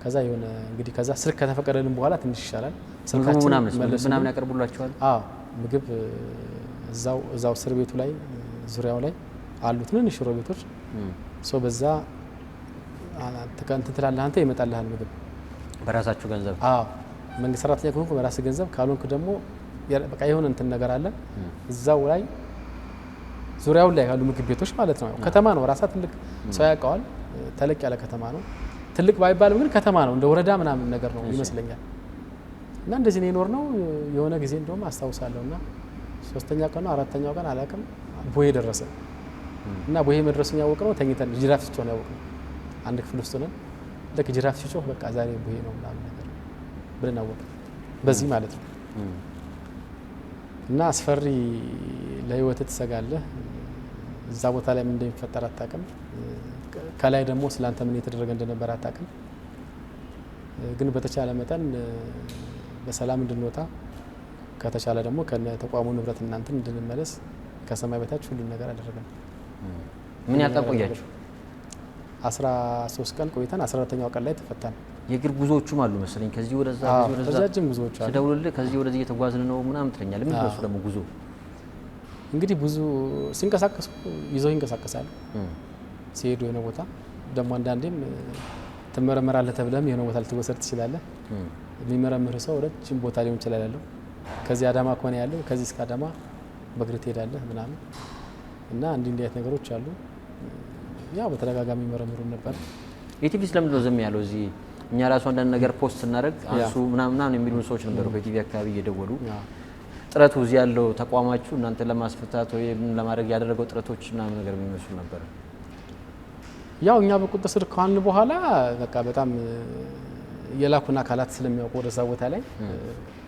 ከዛ የሆነ እንግዲህ ከዛ ስልክ ከተፈቀደልን በኋላ ትንሽ ይሻላል። ስልካችን ምናምን ያቀርቡላችኋል? አዎ ምግብ እዛው እስር ቤቱ ላይ ዙሪያው ላይ አሉ ትንንሽ ሽሮ ቤቶች። በዛ እንትን ትላለህ አንተ ይመጣልሃል ምግብ በራሳችሁ ገንዘብ? አዎ መንግስት ሰራተኛ ከሆንኩ በራስ ገንዘብ፣ ካልሆንክ ደግሞ በቃ የሆነ እንትን ነገር አለ እዛው ላይ ዙሪያው ላይ ያሉ ምግብ ቤቶች ማለት ነው። ከተማ ነው ራሳ ትልቅ ሰው ያውቀዋል። ተለቅ ያለ ከተማ ነው። ትልቅ ባይባልም ግን ከተማ ነው። እንደ ወረዳ ምናምን ነገር ነው ይመስለኛል። እና እንደዚህ ነው የኖርነው። የሆነ ጊዜ እንደውም አስታውሳለሁና 3ኛ ቀን ነው 4ኛው ቀን አላውቅም ቦዬ ደረሰ እና ቦዬ መድረሱን ያወቅነው ተኝተን ጅራፍ ሲጮህ ነው ያወቅነው። አንድ ክፍል ውስጥ ነን። ልክ ጅራፍ ሲጮህ በቃ ዛሬ ቦዬ ነው ምናምን ነገር ብለን አወቅን። በዚህ ማለት ነው። እና አስፈሪ ለህይወት ትሰጋለህ። እዛ ቦታ ላይ ምን እንደሚፈጠር አታውቅም። ከላይ ደግሞ ስላንተ ምን የተደረገ እንደነበር አታውቅም። ግን በተቻለ መጠን በሰላም እንድንወጣ ከተቻለ ደግሞ ከተቋሙ ንብረት እናንተን እንድንመለስ ከሰማይ በታች ሁሉን ነገር አደረገን። ምን ያህል ቀን ቆያችሁ? 13 ቀን ቆይተን 14ኛው ቀን ላይ ተፈታን። የእግር ጉዞዎቹም አሉ መሰለኝ ከዚህ ወደዛ ረጃጅም ጉዞዎች አሉ። ስደውልልህ ከዚህ ወደዚህ እየተጓዝን ነው ምናምን ትለኛለህ። ምን ደረሱ ደግሞ ጉዞ? እንግዲህ ብዙ ሲንቀሳቀሱ ይዘው ይንቀሳቀሳሉ። ሲሄዱ የሆነ ቦታ ደግሞ አንዳንዴም ትመረመራለህ ተብለህም የሆነ ቦታ ልትወሰድ ትችላለህ። የሚመረምር ሰው ረጅም ቦታ ሊሆን ይችላል ያለው። ከዚህ አዳማ ከሆነ ያለው ከዚህ እስከ አዳማ በእግር ትሄዳለህ ምናምን እና እንዲህ አይነት ነገሮች አሉ። ያው በተደጋጋሚ ይመረምሩን ነበር። ኢቲቪ ስለምን ነው ዝም ያለው? እዚህ እኛ ራሱ አንዳንድ ነገር ፖስት ስናደርግ አንሱ ምናምን የሚሉን ሰዎች ነበሩ በኢቲቪ አካባቢ እየደወሉ ጥረቱ እዚህ ያለው ተቋማችሁ እናንተ ለማስፈታት ወይ ለማድረግ ያደረገው ጥረቶች ምናምን ነገር የሚመስሉ ነበር። ያው እኛ በቁጥጥር ስር ካልን በኋላ በቃ በጣም የላኩን አካላት ስለሚያውቁ ወደዛ ቦታ ላይ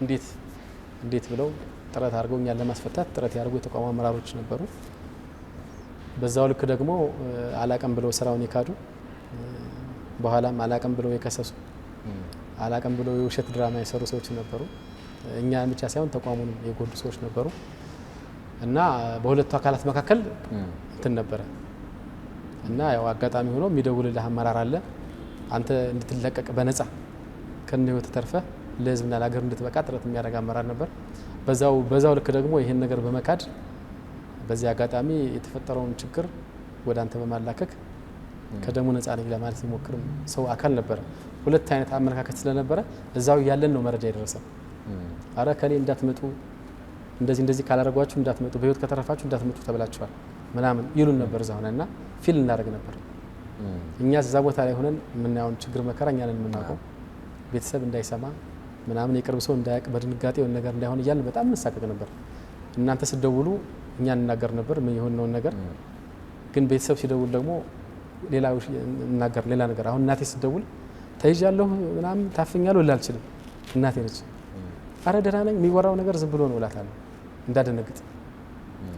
እንዴት ብለው ጥረት አድርገው እኛን ለማስፈታት ጥረት ያደርጉ የተቋሙ አመራሮች ነበሩ። በዛው ልክ ደግሞ አላቀም ብለው ስራውን የካዱ በኋላም አላቀም ብለው የከሰሱ አላቀም ብለው የውሸት ድራማ የሰሩ ሰዎች ነበሩ። እኛን ብቻ ሳይሆን ተቋሙንም የጎዱ ሰዎች ነበሩ እና በሁለቱ አካላት መካከል እንትን ነበረ እና ያው አጋጣሚ ሆኖ የሚደውልልህ አመራር አለ። አንተ እንድትለቀቅ በነፃ ከነ ህይወት ተርፈህ ለህዝብና ለሀገር እንድትበቃ ጥረት የሚያደርግ አመራር ነበር። በዛው ልክ ደግሞ ይሄን ነገር በመካድ በዚህ አጋጣሚ የተፈጠረውን ችግር ወደ አንተ በማላከክ ከደሙ ነፃ ነኝ ለማለት የሚሞክር ሰው አካል ነበረ። ሁለት አይነት አመለካከት ስለነበረ እዛው ያለን ነው መረጃ የደረሰው። አረ ከኔ እንዳትመጡ እንደዚህ ካላረጓችሁ እንዳትመጡ በህይወት ከተረፋችሁ እንዳትመጡ ተብላችኋል ምናምን ይሉን ነበር። እዛው ሆነና ፊል እናደርግ ነበር። እኛ እዛ ቦታ ላይ ሆነን የምናየውን ችግር መከራ እኛ ነን የምናውቀው። ቤተሰብ እንዳይሰማ ምናምን የቅርብ ሰው እንዳያቅ በድንጋጤ የሆነ ነገር እንዳይሆን እያልን በጣም እንሳቀቅ ነበር። እናንተ ስትደውሉ እኛ እንናገር ነበር ምን የሆነውን ነገር፣ ግን ቤተሰብ ሲደውል ደግሞ ሌላ ነገር። አሁን እናቴ ስትደውል ተይዣለሁ ምናምን ታፍኛለሁ ልል አልችልም። እናቴ ነች። አረ ደህና ነኝ የሚወራው ነገር ዝም ብሎ ነው እላታለሁ እንዳደነግጥ።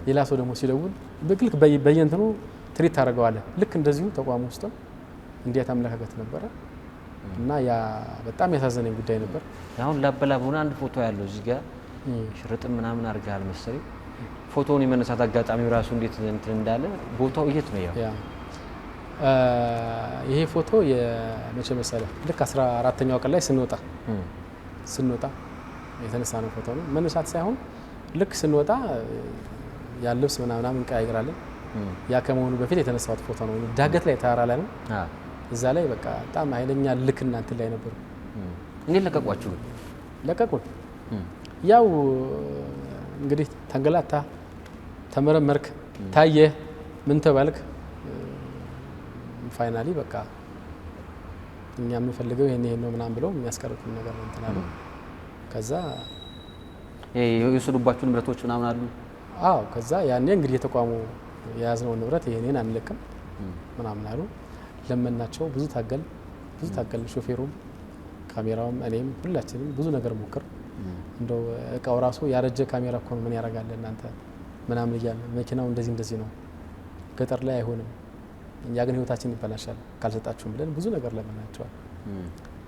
ሌላ ሰው ደግሞ ሲደውል በግልክ በየእንትኑ ትሪት ታደርገዋለህ። ልክ እንደዚሁ ተቋሙ ውስጥም እንዲያት አመለካከት ነበረ እና ያ በጣም ያሳዘነኝ ጉዳይ ነበር። አሁን ላበላብ ሆነ አንድ ፎቶ ያለው እዚህ ጋር ሽርጥም ምናምን አድርገሃል መሰለኝ። ፎቶውን የመነሳት አጋጣሚው ራሱ እንዴት እንትን እንዳለ ቦታው የት ነው? ያው ይሄ ፎቶ የመቼ መሰለህ ልክ 14ኛው ቀን ላይ ስንወጣ የተነሳ ነው ፎቶ ነው። መነሳት ሳይሆን ልክ ስንወጣ ያ ልብስ ምናምን እንቀያይራለን። ያ ከመሆኑ በፊት የተነሳሁት ፎቶ ነው። ዳገት ላይ ተራራ ላይ ነው። እዛ ላይ በቃ በጣም ኃይለኛ ልክ እናንተ ላይ ነበሩ። እንዴት ለቀቋችሁ? ለቀቁን። ያው እንግዲህ ተንገላታ፣ ተመረመርክ፣ ታየ፣ ምን ተባልክ፣ ፋይናሊ በቃ እኛ የምንፈልገው ይሄን ነው ምናምን ብለው የሚያስቀርጡን ነገር ነው እንትን አሉ። ከዛ የወሰዱባችሁ ንብረቶች ምናምን አሉ? አዎ። ከዛ ያኔ እንግዲህ የተቋሙ የያዝነውን ንብረት ይሄንን አንለቅም ምናምን አሉ። ለመናቸው። ብዙ ታገል ሾፌሩም ካሜራውም እኔም ሁላችንም ብዙ ነገር ሞክር። እንደው እቃው ራሱ ያረጀ ካሜራ እኮ ነው ምን ያደርጋል እናንተ ምናምን እያለ መኪናው እንደዚህ ነው ገጠር ላይ አይሆንም፣ እኛ ግን ህይወታችን ይበላሻል ካልሰጣችሁም ብለን ብዙ ነገር ለመናቸዋል።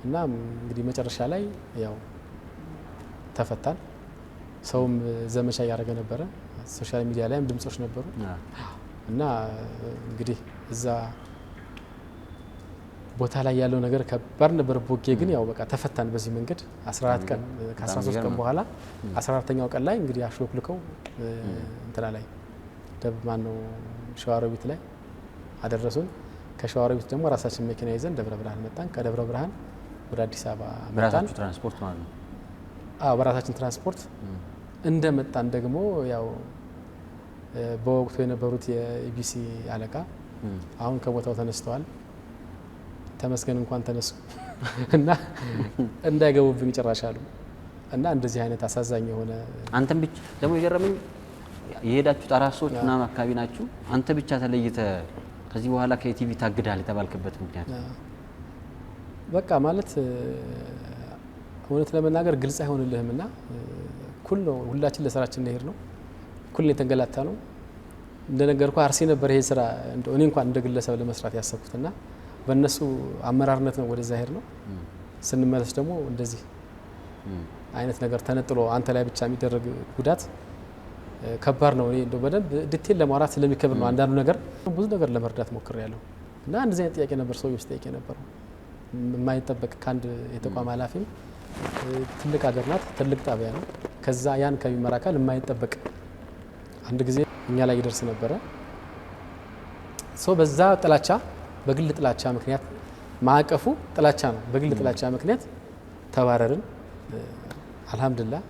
እና እንግዲህ መጨረሻ ላይ ያው ተፈታን። ሰውም ዘመቻ እያደረገ ነበረ። ሶሻል ሚዲያ ላይም ድምጾች ነበሩ እና እንግዲህ እዛ ቦታ ላይ ያለው ነገር ከባድ ነበር። ቦጌ ግን ያው በቃ ተፈታን በዚህ መንገድ 14 ቀን ከ13 ቀን በኋላ 14ኛው ቀን ላይ እንግዲህ አሽሎክልከው እንትና ላይ ሸዋሮቢት ላይ አደረሱን። ከሸዋሮቢት ደግሞ ራሳችን መኪና ይዘን ደብረ ብርሃን መጣን። ከደብረ ብርሃን ወደ አዲስ አበባ መጣን። በራሳችን ትራንስፖርት ማለት ነው? አዎ በራሳችን ትራንስፖርት እንደመጣን ደግሞ ያው በወቅቱ የነበሩት የኢቢሲ አለቃ አሁን ከቦታው ተነስተዋል። ተመስገን እንኳን ተነሱ እና እንዳይገቡብኝ ጭራሽ አሉ። እና እንደዚህ አይነት አሳዛኝ የሆነ አንተም ብቻ ደግሞ የገረመኝ የሄዳችሁት አራት ሰዎች ምናምን አካባቢ ናችሁ። አንተ ብቻ ተለይተ ከዚህ በኋላ ከኢቲቪ ታግዳል የተባልክበት ምክንያት? በቃ ማለት እውነት ለመናገር ግልጽ አይሆንልህምና ሁላችን ለስራችን እንሄድ ነው። ኩል የተንገላታ ነው። እንደነገርኩ አርሲ ነበር ይሄ ስራ እኔ እንኳን እንደ ግለሰብ ለመስራት ያሰብኩትና በእነሱ አመራርነት ነው ወደዛ ሄድ ነው። ስንመለስ ደግሞ እንደዚህ አይነት ነገር ተነጥሎ አንተ ላይ ብቻ የሚደረግ ጉዳት ከባድ ነው። እኔ እንደው በደንብ ዲቴል ለማውራት ስለሚከብር ነው። አንዳንዱ ነገር ብዙ ነገር ለመርዳት ሞክሬያለሁ እና እንደዚህ አይነት ጥያቄ ነበር ሰው ውስጥ ጠይቄ ነበር። የማይጠበቅ ከአንድ የተቋም ኃላፊም ትልቅ ሀገር ናት፣ ትልቅ ጣቢያ ነው። ከዛ ያን ከሚመራ አካል የማይጠበቅ አንድ ጊዜ እኛ ላይ ይደርስ ነበረ። በዛ ጥላቻ በግል ጥላቻ ምክንያት ማዕቀፉ ጥላቻ ነው። በግል ጥላቻ ምክንያት ተባረርን። አልሐምዱሊላህ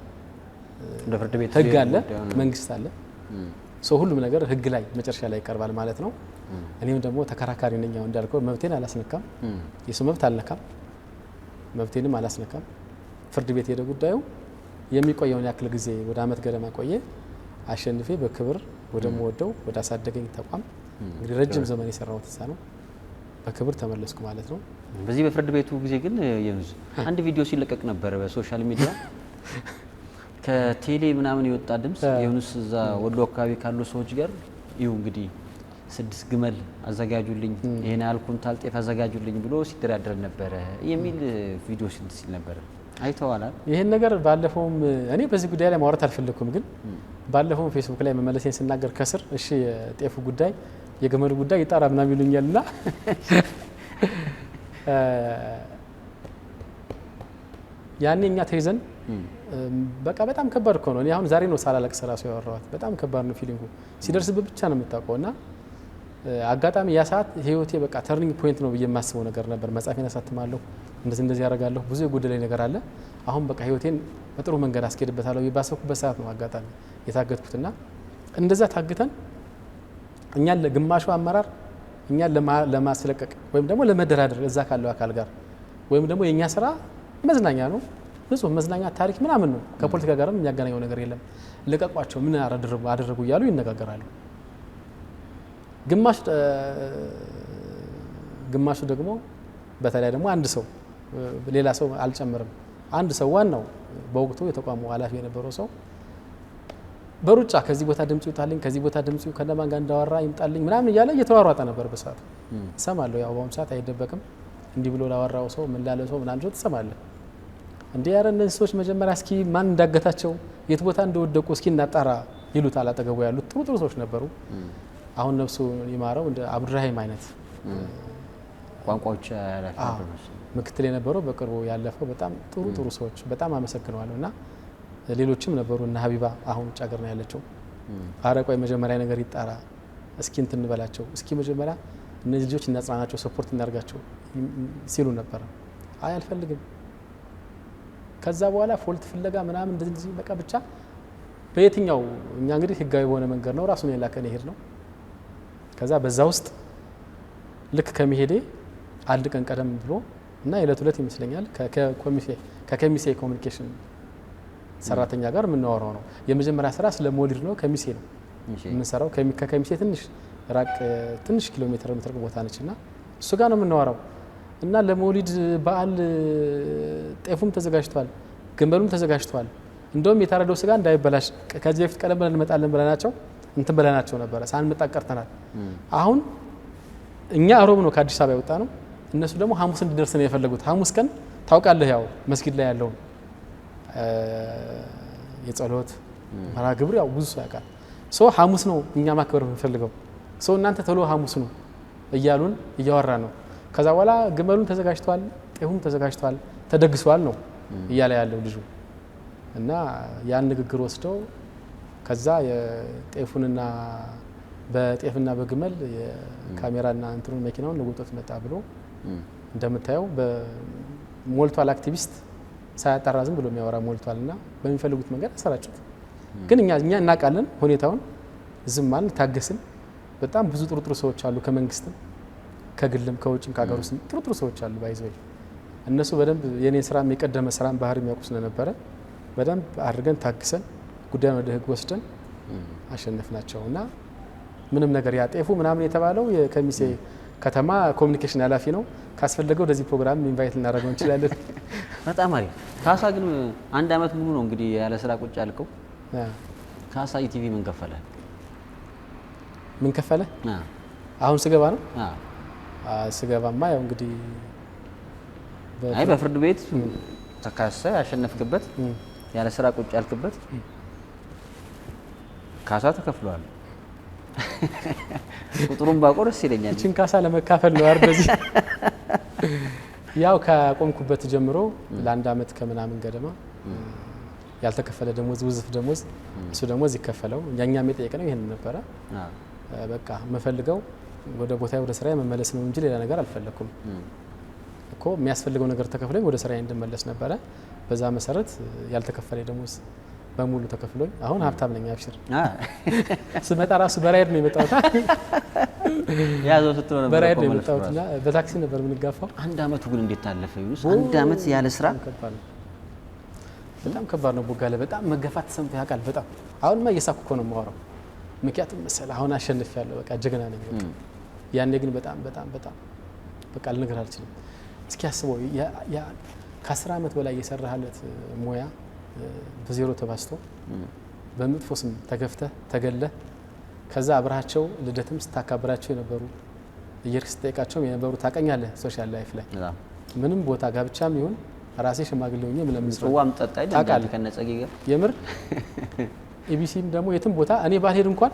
እንደ ፍርድ ቤት ህግ አለ፣ መንግስት አለ። ሁሉም ነገር ህግ ላይ መጨረሻ ላይ ይቀርባል ማለት ነው። እኔም ደግሞ ተከራካሪ ነኝ። ያው እንዳልከው መብቴን አላስነካም፣ የሱ መብት አልነካም፣ መብቴንም አላስነካም። ፍርድ ቤት ሄደ ጉዳዩ የሚቆየውን ያክል ጊዜ ወደ አመት ገደማ ቆየ። አሸንፌ በክብር ወደምወደው ወደ አሳደገኝ ተቋም እንግዲህ ረጅም ዘመን የሰራሁት እዛ ነው፣ በክብር ተመለስኩ ማለት ነው። በዚህ በፍርድ ቤቱ ጊዜ ግን የኑስ አንድ ቪዲዮ ሲለቀቅ ነበር በሶሻል ሚዲያ ከቴሌ ምናምን የወጣ ድምጽ የኑስ እዛ ወሎ አካባቢ ካሉ ሰዎች ጋር ይሁ እንግዲህ 6 ግመል አዘጋጁልኝ፣ ይሄን ያህል ኩንታል ጤፍ አዘጋጁልኝ ብሎ ሲደራደር ነበረ የሚል ቪዲዮ ሲል ነበር። አይተዋል? ይሄን ነገር ባለፈውም እኔ በዚህ ጉዳይ ላይ ማውራት አልፈለኩም፣ ግን ባለፈውም ፌስቡክ ላይ መመለሴን ስናገር ከስር እሺ የጤፉ ጉዳይ የግመሉ ጉዳይ ይጣራ ምናምን ይሉኛልና ያኔ እኛ ተይዘን በቃ በጣም ከባድ እኮ ነው። እኔ አሁን ዛሬ ነው ሳላለቅስ ራሱ ያወራሁት። በጣም ከባድ ነው ፊሊንጉ፣ ሲደርስብህ ብቻ ነው የምታውቀውና አጋጣሚ ያ ሰዓት ህይወቴ በቃ ተርኒንግ ፖይንት ነው ብዬ የማስበው ነገር ነበር። መጻፌን አሳትማለሁ፣ እንደዚህ ያደርጋለሁ፣ ብዙ የጎደለኝ ነገር አለ። አሁን በቃ ህይወቴን በጥሩ መንገድ አስኬድበታለሁ ባሰብኩበት ሰዓት ነው አጋጣሚ የታገትኩትና እንደዛ ታግተን እኛን ለግማሹ አመራር እኛን ለማስለቀቅ ወይም ደግሞ ለመደራደር እዛ ካለው አካል ጋር ወይም ደግሞ የኛ ስራ መዝናኛ ነው፣ ንጹህ መዝናኛ ታሪክ ምናምን ነው፣ ከፖለቲካ ጋርም የሚያገናኘው ነገር የለም። ልቀቋቸው ምን አደረጉ እያሉ ይነጋገራሉ። ግማሹ ደግሞ በተለይ ደግሞ አንድ ሰው ሌላ ሰው አልጨምርም፣ አንድ ሰው ዋናው በወቅቱ የተቋሙ ኃላፊ የነበረው ሰው በሩጫ ከዚህ ቦታ ድምጽ ይውጣልኝ፣ ከዚህ ቦታ ድምጽ ከነማን ጋር እንዳወራ ይምጣልኝ ምናምን እያለ እየተሯሯጠ ነበር። በሰዓቱ እሰማለሁ። ያው በአሁኑ ሰዓት አይደበቅም። እንዲህ ብሎ ላወራው ሰው ምን ላለ ሰው ምናምን ሰው ትሰማለህ። እንዴ ያረ እነዚህ ሰዎች መጀመሪያ እስኪ ማን እንዳገታቸው የት ቦታ እንደወደቁ እስኪ እናጣራ ይሉታል። አጠገቡ ያሉት ጥሩ ሰዎች ነበሩ። አሁን ነፍሱ ይማረው እንደ አብዱራሂም አይነት ቋንቋዎች ምክትል የነበረው በቅርቡ ያለፈው በጣም ጥሩ ሰዎች በጣም አመሰግነዋለሁ። እና ሌሎችም ነበሩ እና ሀቢባ አሁን ውጭ ሀገር ነው ያለችው። አረቆይ መጀመሪያ ነገር ይጣራ እስኪ እንትን እንበላቸው፣ እስኪ መጀመሪያ እነዚህ ልጆች እናጽናናቸው፣ ሰፖርት እናርጋቸው ሲሉ ነበር። አይ አልፈልግም። ከዛ በኋላ ፎልት ፍለጋ ምናምን እንደዚህ በቃ ብቻ በየትኛው እኛ እንግዲህ ህጋዊ በሆነ መንገድ ነው ራሱን የላከን ይሄድ ነው። ከዛ በዛ ውስጥ ልክ ከመሄዴ አንድ ቀን ቀደም ብሎ እና የዕለት ይመስለኛል ከከሚሴ ኮሚኒኬሽን ሰራተኛ ጋር የምናወራው ነው። የመጀመሪያ ስራ ስለ ሞሊድ ነው። ከሚሴ ነው የምንሰራው። ከከሚሴ ትንሽ ኪሎ ሜትር የምትርቅ ቦታ ነችና እሱ ጋር ነው የምናወራው። እና ለሞሊድ በዓል ጤፉም ተዘጋጅቷል፣ ግንበሉም ተዘጋጅቷል። እንደውም የታረደው ስጋ እንዳይበላሽ ከዚህ በፊት ቀደም ብለን እንመጣለን ብለናቸው ነበረ። ሳንመጣ ቀርተናል። አሁን እኛ ሮብ ነው ከአዲስ አበባ የወጣ ነው። እነሱ ደግሞ ሐሙስ እንዲደርስ ነው የፈለጉት። ሐሙስ ቀን ታውቃለህ፣ ያው መስጊድ ላይ ያለው የጸሎት መርሃ ግብር ያው ብዙ ሰው ያውቃል። ሐሙስ ነው እኛ ማክበር የምንፈልገው። እናንተ ቶሎ ሐሙስ ነው እያሉን እያወራ ነው። ከዛ በኋላ ግመሉን ተዘጋጅቷል፣ ጤፉም ተዘጋጅቷል፣ ተደግሷል ነው እያለ ያለው ልጁ። እና ያን ንግግር ወስደው ከዛ የጤፉንና በጤፍና በግመል የካሜራና እንትኑን መኪናውን ለውጦት መጣ ብሎ እንደምታየው በሞልቷል። አክቲቪስት ሳያጣራ ዝም ብሎ የሚያወራ ሞልቷልና በሚፈልጉት መንገድ አሰራጩት። ግን እኛ እናውቃለን ሁኔታውን፣ ዝም ማለት ታገስን። በጣም ብዙ ጥሩ ሰዎች አሉ፣ ከመንግስትም ከግልም ከውጭም ከሀገር ውስጥ ጥሩ ሰዎች አሉ። ባይዘው እነሱ በደንብ የኔን ስራ የቀደመ ስራን ባህሪ የሚያውቁ ስለነበረ በደንብ አድርገን ታግሰን ጉዳዩን ወደ ህግ ወስደን አሸነፍናቸው። እና ምንም ነገር ያጤፉ ምናምን የተባለው የከሚሴ ከተማ ኮሚኒኬሽን ኃላፊ ነው። ካስፈለገው ወደዚህ ፕሮግራም ኢንቫይት ልናደርገው እንችላለን። በጣም አሪፍ። ካሳ ግን አንድ አመት ሙሉ ነው እንግዲህ ያለ ስራ ቁጭ ያልከው። ካሳ ኢቲቪ ምን ከፈለ? ምን ከፈለ? አሁን ስገባ ነው። ስገባማ ያው እንግዲህ በፍርድ ቤት ተካሰ ያሸነፍክበት ያለ ስራ ቁጭ ያልክበት ካሳ ተከፍሏል። ቁጥሩን ባቆርስ ይለኛል። እቺን ካሳ ለመካፈል ነው አርበዚ። ያው ከቆምኩበት ጀምሮ ለአንድ አመት ከምናምን ገደማ ያልተከፈለ ደሞዝ ውዝፍ ደሞዝ እሱ ደሞዝ ይከፈለው ያኛም የጠየቀነው ይሄን ነበረ። በቃ መፈልገው ወደ ቦታዬ ወደ ስራዬ መመለስ ነው እንጂ ሌላ ነገር አልፈለኩም እኮ የሚያስፈልገው ነገር ተከፍሎኝ ወደ ስራዬ እንድመለስ ነበረ። በዛ መሰረት ያልተከፈለ ደሞዝ በሙሉ ተከፍሎኝ አሁን ሀብታም ነኝ። አብሽር ስመጣ ራሱ በራይድ ነው የመጣሁት። ያዘው ስትሆነ ነበር በራይድ ነው የመጣሁትና በታክሲ ነበር የምንጋፋው። አንድ አመቱ ግን እንዴት ታለፈ ዩኑስ? አንድ አመት ያለ ስራ በጣም ከባድ ነው። ቦጋለ በጣም መገፋት ተሰምቶ ያውቃል። በጣም አሁንማ እየሳኩ እኮ ነው የማወራው። ምክንያቱም መሰለህ አሁን አሸንፌያለሁ። በቃ ጀግና ነኝ። ያኔ ግን በጣም በጣም በጣም በቃ ልነግር አልችልም። እስኪ አስበው ከ10 አመት በላይ የሰራህለት ሙያ በዜሮ ተባስቶ በመጥፎ ስም ተገፍተህ ተገለህ ከዛ አብራቸው ልደትም ስታካብራቸው የነበሩ እየርክስ ጠይቃቸው የነበሩ ታቀኛለህ። ሶሻል ላይፍ ላይ ምንም ቦታ ጋብቻም ይሁን ራሴ ሽማግሌ ሆኜ ምን ለምን ጽዋም ጠጣ አይደል ከነጸጊ ጋር የምር ኢቢሲም ደግሞ የትም ቦታ እኔ ባልሄድ እንኳን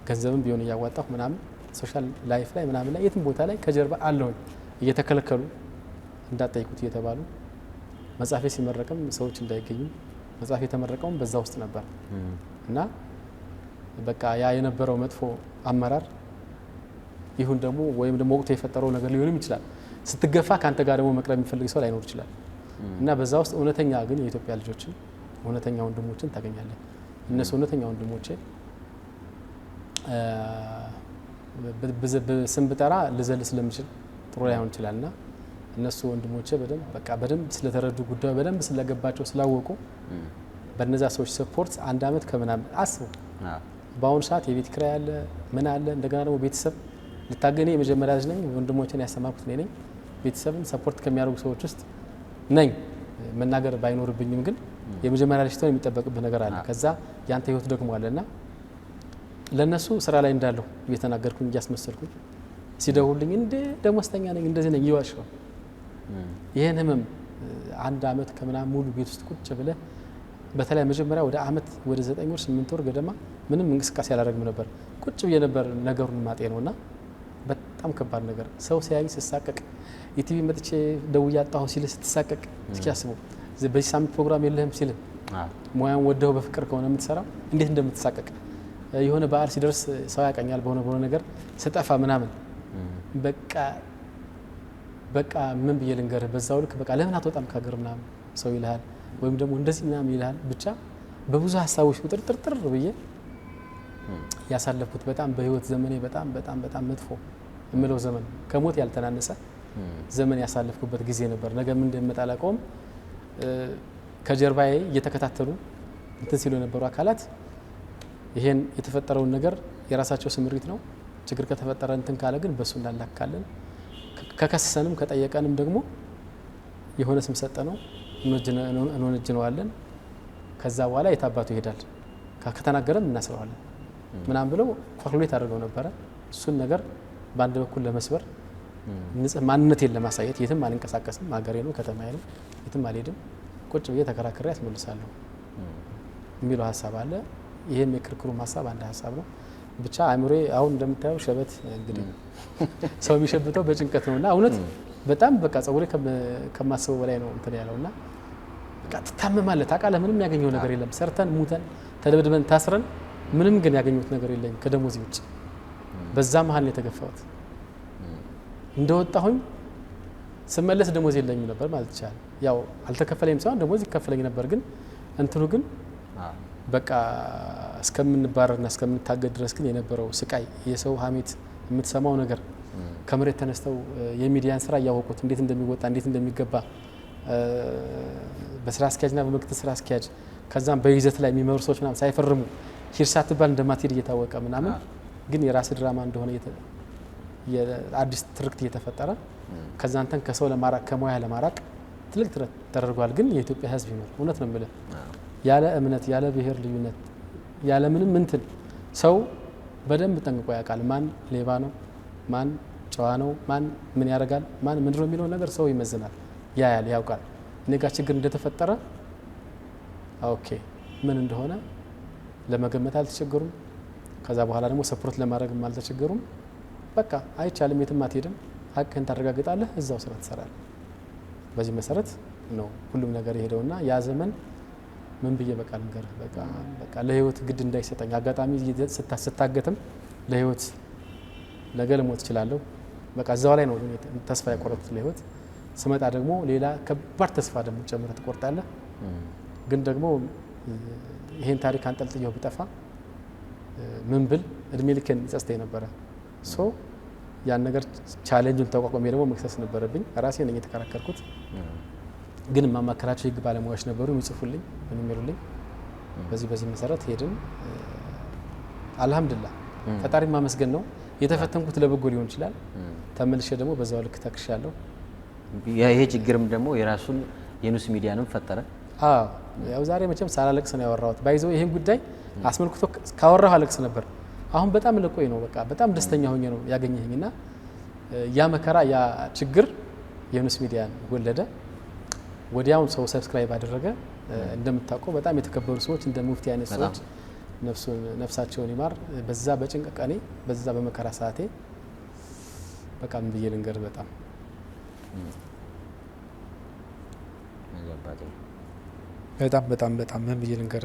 ገንዘብም ቢሆን እያዋጣሁ ምናምን ሶሻል ላይፍ ላይ ምናምን ላይ የትም ቦታ ላይ ከጀርባ አለሁኝ እየተከለከሉ እንዳትጠይቁት እየተባሉ መጻፌ ሲመረቅም ሰዎች እንዳይገኙ መጻፌ የተመረቀውም በዛ ውስጥ ነበር እና በቃ ያ የነበረው መጥፎ አመራር ይሁን ደግሞ ወይም ደግሞ ወቅቱ የፈጠረው ነገር ሊሆንም ይችላል። ስትገፋ ካንተ ጋር ደግሞ መቅረብ የሚፈልግ ሰው ላይኖር ይችላል እና በዛ ውስጥ እውነተኛ ግን የኢትዮጵያ ልጆችን እውነተኛ ወንድሞችን ታገኛለህ። እነሱ እውነተኛ ወንድሞቼ በስም ብጠራ ልዘል ስለምችል ጥሩ ላይሆን ይችላልና እነሱ ወንድሞቼ በደንብ ስለተረዱ ጉዳዩ በደንብ ስለገባቸው ስላወቁ በእነዛ ሰዎች ሰፖርት አንድ አመት ከምናምን አስቡ። በአሁኑ ሰዓት የቤት ኪራይ አለ ምን አለ እንደገና ደግሞ ቤተሰብ ልታገኔ የመጀመሪያ ልጅ ነኝ። ወንድሞቼን ያስተማርኩት እኔ ነኝ። ቤተሰብን ሰፖርት ከሚያደርጉ ሰዎች ውስጥ ነኝ። መናገር ባይኖርብኝም ግን የመጀመሪያ ልጅ ተሆነ የሚጠበቅብህ ነገር አለ። ከዛ ያንተ ህይወት ደግሞ አለና ለነሱ ስራ ላይ እንዳለሁ እየተናገርኩኝ እያስመሰልኩኝ ሲደውልኝ እንደ ደሞዝተኛ ነኝ እንደዚህ ነኝ ይዋሽው ይሄን ህመም አንድ አመት ከምናምን ሙሉ ቤት ውስጥ ቁጭ ብለህ በተለይ መጀመሪያ ወደ አመት ወደ 9 ወር 8 ወር ገደማ ምንም እንቅስቃሴ አላደረግም ነበር። ቁጭ ብዬ ነበር ነገሩን ማጤ ነውና በጣም ከባድ ነገር ሰው ሲያይ ሲሳቀቅ ኢቲቪ መጥቼ ደውዬ አጣሁ ሲል ስትሳቀቅ እስኪ አስበው። በዚህ ሳምንት ፕሮግራም የለህም ሲል ሙያውን ወደው በፍቅር ከሆነ የምትሰራው እንዴት እንደምትሳቀቅ የሆነ በዓል ሲደርስ ሰው ያቀኛል በሆነ ነገር ስጠፋ ምናምን በቃ ምን ብዬ ልንገርህ በዛው ልክ በቃ ለምን አትወጣም ከሀገር ምናምን ሰው ይልሃል ወይም ደግሞ እንደዚህ ምናምን ይልሃል። ብቻ በብዙ ሀሳቦች ጥርጥር ብዬ ያሳለፍኩት በጣም በህይወት ዘመኔ በጣም መጥፎ የምለው ዘመን ከሞት ያልተናነሰ ዘመን ያሳለፍኩበት ጊዜ ነበር። ነገ ምን እንደሚመጣ አላውቀውም። ከጀርባዬ እየተከታተሉ እንትን ሲሉ የነበሩ አካላት ይሄን የተፈጠረውን ነገር የራሳቸው ስምሪት ነው። ችግር ከተፈጠረ እንትን ካለ ግን በሱ እንዳላካለን ከከሰሰንም ከጠየቀንም ደግሞ የሆነ ስም ሰጠ ነው እንወነጅነዋለን። ከዛ በኋላ የታባቱ ይሄዳል ከተናገረም እናስረዋለን ምናምን ብለው ኳልኩሌት አድርገው ነበረ። እሱን ነገር በአንድ በኩል ለመስበር ንጹህ ማንነቴን ለማሳየት የትም አልንቀሳቀስም፣ ሀገሬ ነው ከተማዬ ነው፣ የትም አልሄድም፣ ቁጭ ብዬ ተከራክሬ ያስመልሳለሁ የሚለው ሀሳብ አለ። ይሄም የክርክሩም ሀሳብ አንድ ሀሳብ ነው። ብቻ አእምሮዬ አሁን እንደምታየው ሸበት እንግዲህ ሰው የሚሸብተው በጭንቀት ነውና እውነት በጣም በቃ ጸጉሬ ከማስበው በላይ ነው እንትን ያለውና በቃ ትታመማለህ። ታውቃለህ ምንም ያገኘው ነገር የለም። ሰርተን ሙተን ተደብድበን ታስረን ምንም ግን ያገኘሁት ነገር የለም ከደሞዝ ውጭ። በዛ መሀል ነው የተገፋሁት። እንደወጣሁኝ ስመለስ ደሞዝ የለኝም ነበር ማለት ይቻላል። ያው አልተከፈለኝም ሳይሆን ደሞዝ ይከፈለኝ ነበር። ግን እንትኑ ግን በቃ እስከምንባረርና እስከምንታገድ ድረስ ግን የነበረው ስቃይ የሰው ሀሜት የምትሰማው ነገር ከመሬት ተነስተው የሚዲያን ስራ እያወቁት እንዴት እንደሚወጣ እንዴት እንደሚገባ በስራ አስኪያጅና በምክትል ስራ አስኪያጅ ከዛም በይዘት ላይ የሚመሩ ሰዎች ምናምን ሳይፈርሙ ሂድ ሳትባል እንደማትሄድ እየታወቀ ምናምን ግን የራስ ድራማ እንደሆነ የአዲስ ትርክት እየተፈጠረ ከዛ አንተን ከሰው ለማራቅ ከሙያ ለማራቅ ትልቅ ጥረት ተደርጓል። ግን የኢትዮጵያ ሕዝብ ይኖር እውነት ነው የምልህ ያለ እምነት ያለ ብሔር ልዩነት ያለ ምንም እንትን ሰው በደንብ ጠንቅቆ ያውቃል። ማን ሌባ ነው፣ ማን ጨዋ ነው፣ ማን ምን ያደርጋል፣ ማን ምንድነው የሚለው ነገር ሰው ይመዝናል፣ ያያል፣ ያውቃል። እኔ ጋር ችግር እንደተፈጠረ ኦኬ ምን እንደሆነ ለመገመት አልተቸገሩም። ከዛ በኋላ ደግሞ ሰፖርት ለማድረግም አልተቸገሩም። በቃ አይቻልም፣ የትም አትሄድም፣ ሀቅህን ታረጋግጣለህ፣ እዛው ስራ ትሰራለህ። በዚህ መሰረት ነው ሁሉም ነገር የሄደውና ያ ዘመን ምን ብዬ በቃ ልንገርህ በቃ ለህይወት ግድ እንዳይሰጠኝ አጋጣሚ ስታገትም ለህይወት ነገ ልሞት እችላለሁ። በቃ እዛው ላይ ነው ተስፋ የቆረጥኩት ለህይወት። ስመጣ ደግሞ ሌላ ከባድ ተስፋ ደግሞ ጨምረህ ትቆርጣለህ። ግን ደግሞ ይሄን ታሪክ አንጠልጥየው ብጠፋ ምን ብል እድሜ ልኬን ጸጽተኝ ነበረ። ያን ነገር ቻሌንጁን ተቋቁሜ ደግሞ መክሰስ ነበረብኝ። ራሴ ነኝ የተከራከርኩት። ግን ማማከራቸው የህግ ባለሙያዎች ነበሩ የሚጽፉልኝ የሚሉልኝ። በዚህ መሰረት ሄድን። አልሐምዱሊላህ ፈጣሪ ማመስገን ነው። የተፈተንኩት ለበጎ ሊሆን ይችላል። ተመልሼ ደግሞ በዛው ልክ ተክሻለሁ። ይሄ ችግርም ደግሞ የራሱን የኑስ ሚዲያንም ፈጠረ። ያው ዛሬ መቼም ሳላለቅስ ነው ያወራሁት። ባይዘው ይሄን ጉዳይ አስመልክቶ ካወራሁ አለቅስ ነበር። አሁን በጣም ልቆይ ነው በቃ በጣም ደስተኛ ሆኜ ነው ያገኘኝና ያ መከራ ያ ችግር የኑስ ሚዲያን ወለደ። ወዲያው ሰው ሰብስክራይብ አደረገ። እንደምታውቀው በጣም የተከበሩ ሰዎች እንደ ሙፍቲ አይነት ሰዎች ነፍሳቸውን ይማር። በዛ በጭንቅ ቀኔ በዛ በመከራ ሰዓቴ በቃ ምን ብዬ ልንገር በጣም ምን ብዬ ልንገር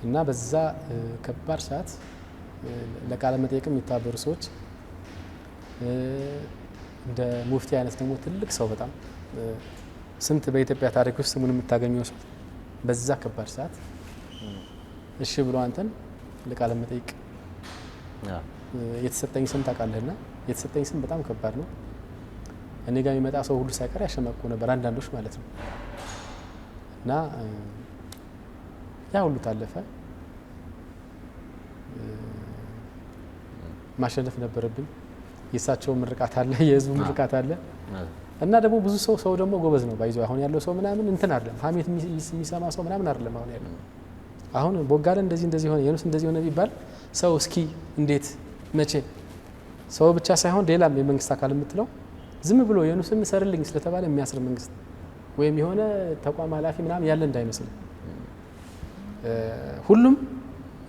እና በዛ ከባድ ሰዓት ለቃለ መጠየቅም የሚተባበሩ ሰዎች እንደ ሙፍቲ አይነት ደግሞ ትልቅ ሰው በጣም ስንት በኢትዮጵያ ታሪክ ውስጥ ስሙን የምታገኘው ሰው በዛ ከባድ ሰዓት እሺ ብሎ አንተን ለቃለ መጠይቅ የተሰጠኝ ስም ታውቃለህና የተሰጠኝ ስም በጣም ከባድ ነው። እኔ ጋር የሚመጣ ሰው ሁሉ ሳይቀር ያሸማቅቁ ነበር አንዳንዶች ማለት ነው። እና ያ ሁሉ ታለፈ። ማሸነፍ ነበረብኝ። የእሳቸው ምርቃት አለ፣ የህዝቡ ምርቃት አለ። እና ደግሞ ብዙ ሰው ደግሞ ጎበዝ ነው ባይዞ አሁን ያለው ሰው ምናምን እንትን አይደለም፣ ሀሜት የሚሰማ ሰው ምናምን አይደለም አሁን ያለው። አሁን ቦጋለ እንደዚህ ሆነ የኑስ እንደዚህ ሆነ ቢባል ሰው እስኪ እንዴት መቼ ሰው ብቻ ሳይሆን ሌላም የመንግስት አካል የምትለው ዝም ብሎ የኑስን ሰርልኝ ስለተባለ የሚያስር መንግስት ወይም የሆነ ተቋም ኃላፊ ምናምን ያለ እንዳይመስል ሁሉም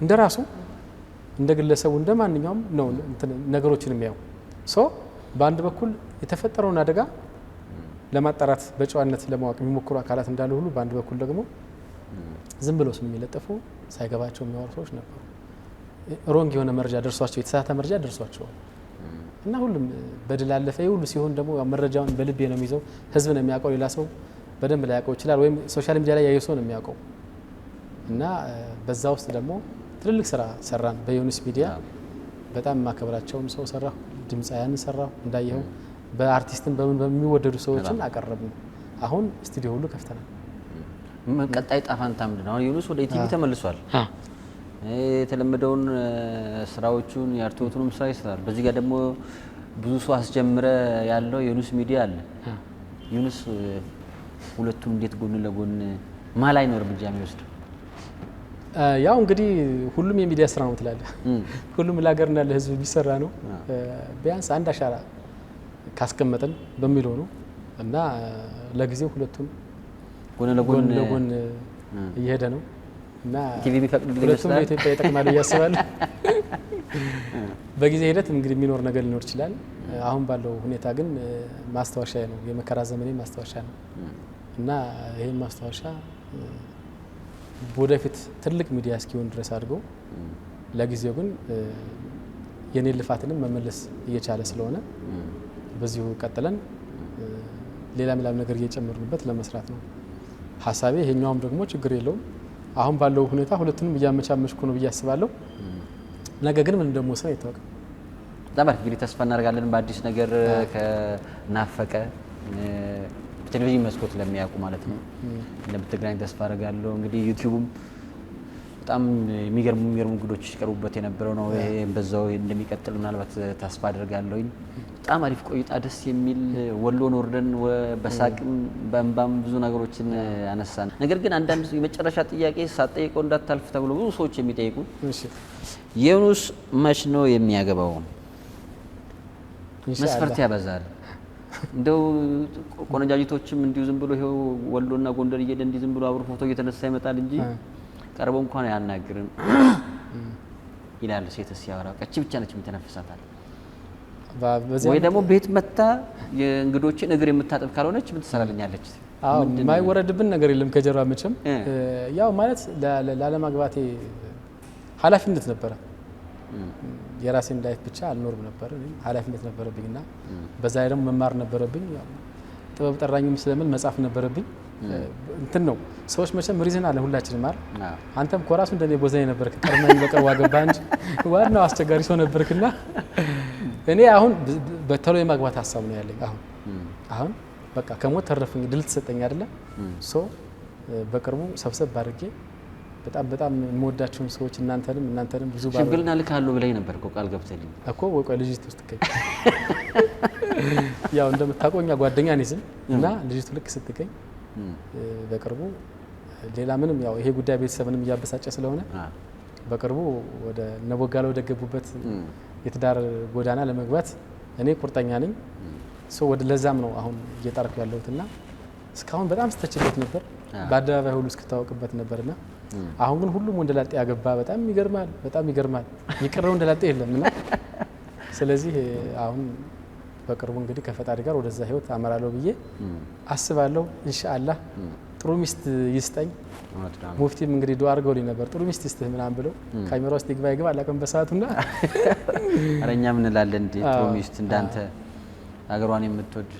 እንደራሱ እንደ ግለሰቡ እንደ ማንኛውም ነው ነገሮችን የሚያው በአንድ በኩል የተፈጠረውን አደጋ ለማጣራት በጨዋነት ለማወቅ የሚሞክሩ አካላት እንዳሉ ሁሉ በአንድ በኩል ደግሞ ዝም ብሎ ስም የሚለጥፉ ሳይገባቸው የሚያወሩ ሰዎች ነበሩ። ሮንግ የሆነ መረጃ ደርሷቸው የተሳሳተ መረጃ ደርሷቸው እና ሁሉም በድል አለፈ። ሁሉ ሲሆን ደግሞ መረጃውን በልቤ ነው የሚይዘው። ህዝብ ነው የሚያውቀው፣ ሌላ ሰው በደንብ ላይ ያውቀው ይችላል፣ ወይም ሶሻል ሚዲያ ላይ ያየው ሰው ነው የሚያውቀው። እና በዛ ውስጥ ደግሞ ትልልቅ ስራ ሰራን በዩኑስ ሚዲያ። በጣም ማከብራቸውን ሰው ሰራሁ፣ ድምፃያን ሰራሁ። እንዳየው በአርቲስትን በሚወደዱ ሰዎችን አቀረብን። አሁን ስቱዲዮ ሁሉ ከፍተናል። ቀጣይ ጣፋንታ ምንድን ነው? አሁን ዩኑስ ወደ ኢቲቪ ተመልሷል። የተለመደውን ስራዎቹን የአርቶቱንም ስራ ይሰራል። በዚህ ጋር ደግሞ ብዙ ሰው አስጀምረ ያለው ዩኑስ ሚዲያ አለ። ዩኑስ ሁለቱም እንዴት ጎን ለጎን ማላይ ነው እርምጃ የሚወስደው? ያው እንግዲህ ሁሉም የሚዲያ ስራ ነው ትላለህ። ሁሉም ለሀገርና ለህዝብ የሚሰራ ነው። ቢያንስ አንድ አሻራ ካስቀመጥን በሚለው ነው እና ለጊዜው ሁለቱም ጎን ለጎን እየሄደ ነው እና ቲቪ ቢፈቅድ ሁለቱም ለኢትዮጵያ ይጠቅማሉ እያስባለሁ። በጊዜ ሂደት እንግዲህ የሚኖር ነገር ሊኖር ይችላል። አሁን ባለው ሁኔታ ግን ማስታወሻ ነው፣ የመከራ ዘመኔ ማስታወሻ ነው እና ይሄን ማስታወሻ ወደፊት ትልቅ ሚዲያ እስኪሆን ድረስ አድርጎ ለጊዜው ግን የኔ ልፋትንም መመለስ እየቻለ ስለሆነ በዚሁ ቀጥለን ሌላም ነገር እየጨመርንበት ለመስራት ነው ሀሳቤ። ይሄኛውም ደግሞ ችግር የለውም። አሁን ባለው ሁኔታ ሁለቱንም እያመቻመችኩ ነው ብዬ አስባለሁ። ነገ ግን ምን እንደምወስን አይታወቅም። ዛማር እንግዲህ ተስፋ እናደርጋለን በአዲስ ነገር ከናፈቀ በቴሌቪዥን መስኮት ለሚያውቁ ማለት ነው እንደምትገናኝ ተስፋ አደርጋለሁ። እንግዲህ ዩቲዩብም በጣም የሚገርሙ እንግዶች ሲቀርቡበት የነበረው ነው። ይሄ በዛው እንደሚቀጥል ምናልባት ተስፋ አደርጋለሁ። በጣም አሪፍ ቆይታ፣ ደስ የሚል ወሎን ወርደን በሳቅም በእንባም ብዙ ነገሮችን አነሳን። ነገር ግን አንዳንድ የመጨረሻ ጥያቄ ሳትጠይቀው እንዳታልፍ ተብሎ ብዙ ሰዎች የሚጠይቁ ዩኑስ መች ነው የሚያገባው? መስፈርት ያበዛል። እንደው ቆነጃጅቶችም እንዲሁ ዝም ብሎ ይሄው ወሎና ጎንደር እየሄደ እንዲህ ዝም ብሎ አብሮ ፎቶ እየተነሳ ይመጣል እንጂ ቀርቦ እንኳን አያናግርም ይላል። ሴት ሲያወራ ቀጭ ብቻ ነች የምትነፍሳታል። ወይ ደግሞ ቤት መጣ የእንግዶችን እግር የምታጠብ ካልሆነች ምን ትሰራልኛለች? አዎ የማይወረድብን ነገር የለም ከጀርባ መቼም ያው ማለት ላለማግባቴ ኃላፊነት ነበረ የራሴን ላይፍ ብቻ አልኖርም ነበር ኃላፊነት ነበረብኝና በዛ ላይ ደግሞ መማር ነበረብኝ ጥበብ ጠራኝም ስለምን መጻፍ ነበረብኝ እንትን ነው ሰዎች መቼም ሪዝን አለ ሁላችንም አይደል አንተም ኮራሱ እንደኔ ቦዘኔ ነበርክ ቀርመኝ በቀር ዋገባ እንጂ ዋናው አስቸጋሪ ሰው ነበርክና እኔ አሁን በተሎ የማግባት ሐሳብ ነው ያለኝ አሁን በቃ ከሞት ተረፍኝ ድል ተሰጠኝ አይደለ ሶ በቅርቡ ሰብሰብ አድርጌ በጣም የምወዳቸውን ሰዎች እናንተንም ብዙ ባለ ሽምግልና ልካለሁ ብለኝ ነበር እኮ ቃል ገብተልኝ እኮ ወቆ ልጅት ውስጥ ከይ ያው እንደምታቆኛ ጓደኛ ነኝ እና ልጅቱ ልክ ስትገኝ በቅርቡ ሌላ ምንም ያው ይሄ ጉዳይ ቤተሰብንም ያበሳጨ ስለሆነ በቅርቡ ወደ ነቦጋለ ወደ ገቡበት የትዳር ጎዳና ለመግባት እኔ ቁርጠኛ ነኝ ሶ ወደ ለዛም ነው አሁን እየጣርኩ ያለሁትና እስካሁን በጣም ስተችበት ነበር በአደባባይ ሁሉ እስከታወቅበት ነበርና አሁን ግን ሁሉም ወንደላጤ ያገባ በጣም ይገርማል ይቀረው ወንደላጤ የለምና ስለዚህ አሁን በቅርቡ እንግዲህ ከፈጣሪ ጋር ወደዛ ህይወት አመራለሁ ብዬ አስባለሁ ኢንሻአላህ ጥሩ ሚስት ይስጠኝ ሙፍቲም እንግዲህ ዱአ አድርገውልኝ ነበር ጥሩ ሚስት ይስጥህ ምናምን ብለው ካሜራ ውስጥ ይግባ አላቀም በሰዓቱና አረኛ ምን እንላለን እንዴ ጥሩ ሚስት እንዳንተ ሀገሯን የምትወድ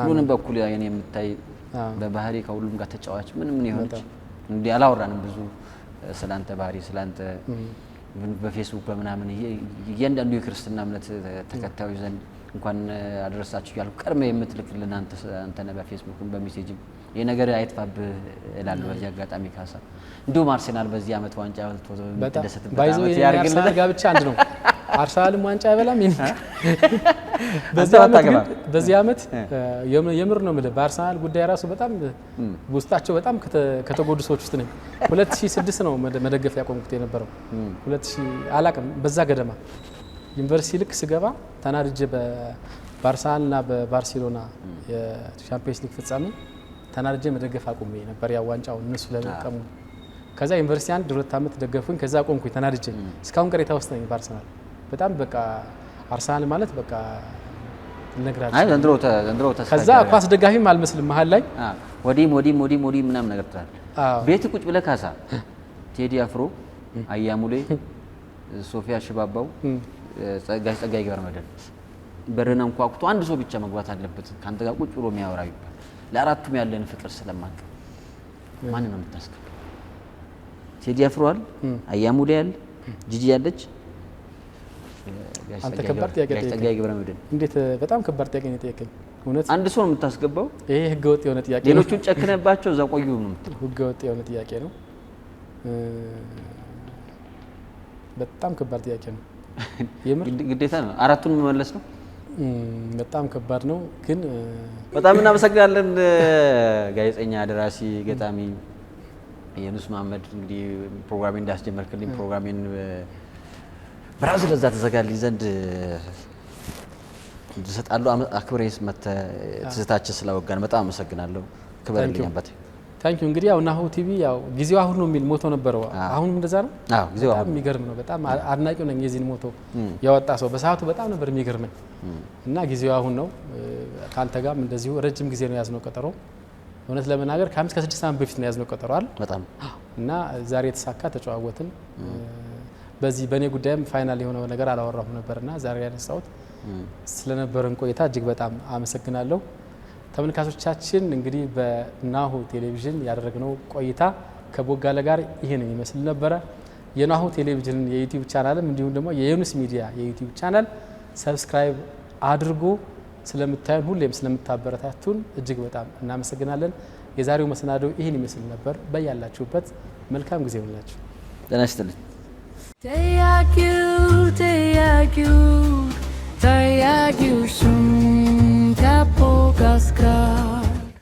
ሁሉንም በኩል ያኔ የምታይ በባህሪ ከሁሉም ጋር ተጫዋች ምን ይሆንች እንዴ አላወራንም ብዙ ስላንተ ባህሪ ስላንተ በፌስቡክ በመናምን እያንዳንዱ የክርስትና እምነት ተከታዮች ዘንድ እንኳን አደረሳችሁ ያልኩ ቀርመ የምትልክልን አንተ ነህ በፌስቡክም በሜሴጅም ይሄ ነገር አይጥፋብህ እላለሁ በዚህ አጋጣሚ ካሳ እንደውም አርሰናል በዚህ አመት ዋንጫ ወጥቶ እንደሰተበት አመት ያርግልህ ጋብቻ አንድ ነው አርሰናልም ዋንጫ አይበላም ይሄ በዚህ አመት የምር ነው ማለት በአርሰናል ጉዳይ ራሱ በጣም ውስጣቸው በጣም ከተጎዱ ሰዎች ውስጥ ነኝ 2006 ነው መደገፍ ያቆምኩት የነበረው 2000 አላቅም በዛ ገደማ ዩኒቨርሲቲ ልክ ስገባ ተናድጄ በባርሳልና በባርሴሎና የቻምፒየንስ ሊግ ፍጻሜ ተናድጄ መደገፍ አቆሜ ነበር ያ ዋንጫው እነሱ ለቀሙ ከዛ ዩኒቨርሲቲ አንድ 2 አመት ደገፉኝ ከዛ ቆምኩኝ ተናድጄ እስካሁን ቀሬታ ውስጥ ነኝ በአርሰናል በጣም በቃ አርሰናል ማለት በቃ ልነግራችሁ አይ ዘንድሮ ከዛ ኳስ ደጋፊም አልመስልም መሃል ላይ ወዲም ምናምን ነገር ትላል ቤት ቁጭ ብለህ ካሳ ቴዲ አፍሮ አያሙሌ ሶፊያ ሽባባው ጸጋይ ገብረመድህን በረና እንኳኩቶ አንድ ሰው ብቻ መግባት አለበት ካንተ ጋር ቁጭ ብሎ የሚያወራው ይባል ለአራቱም ያለን ፍቅር ስለማቅ ማን ነው የምታስከው ቴዲ አፍሮ አለ አያሙሌ አለ ጂጂ ያለች አንተ ከባድ ጥያቄ ጸጋይ ገብረመድህን እንዴት በጣም ከባድ ጥያቄ ነው የጠየቀኝ እውነት አንድ ሰው ነው የምታስገባው ይሄ ህገወጥ የሆነ ጥያቄ ነው ሌሎቹን ጨክነባቸው እዛ ቆዩ ነው ህገወጥ የሆነ ጥያቄ ነው በጣም ከባድ ጥያቄ ነው የምር ግዴታ ነው አራቱን መመለስ ነው በጣም ከባድ ነው ግን በጣም እናመሰግናለን ጋዜጠኛ ደራሲ ገጣሚ የኑስ መሐመድ እንግዲህ ፕሮግራሜን እንዳስጀመርክልኝ ፕሮግራሜን በራሱ ለዛ ተዘጋጅልኝ ዘንድ እንድሰጣለሁ አክብሬስ መተ ትዝታችን ስላወጋን በጣም አመሰግናለሁ ክብርልኝ አባቴ ታንኪ ዩ እንግዲህ ያው ናሁ ቲቪ ያው ጊዜው አሁን ነው የሚል ሞቶ ነበረው አሁን እንደዛ ነው አዎ ጊዜው አሁን የሚገርም ነው በጣም አድናቂው ነኝ የዚህን ሞቶ ያወጣ ሰው በሰዓቱ በጣም ነበር የሚገርመኝ እና ጊዜው አሁን ነው ካንተ ጋርም እንደዚሁ ረጅም ጊዜ ነው ያዝነው ቀጠሮ እውነት ለመናገር ከ5 ከ6 ዓመት በፊት ነው ያዝነው ቀጠሮ አይደል በጣም እና ዛሬ የተሳካ ተጨዋወትን በዚህ በኔ ጉዳይም ፋይናል የሆነ ነገር አላወራሁም ነበርና ዛሬ ያነሳሁት ስለነበረን ቆይታ እጅግ በጣም አመሰግናለሁ ተመልካቾቻችን እንግዲህ በናሁ ቴሌቪዥን ያደረግነው ቆይታ ከቦጋለ ጋር ይሄንን ይመስል ነበር የናሁ ቴሌቪዥን የዩቲዩብ ቻናልም እንዲሁም ደግሞ የዩኑስ ሚዲያ የዩቲዩብ ቻናል ሰብስክራይብ አድርጉ ስለምታዩን ሁሌም ስለምታበረታቱን እጅግ በጣም እናመሰግናለን የዛሬው መሰናዶ ይሄን ይመስል ነበር በያላችሁበት መልካም ጊዜ ይሁንላችሁ ጤና ይስጥልኝ Te quiero,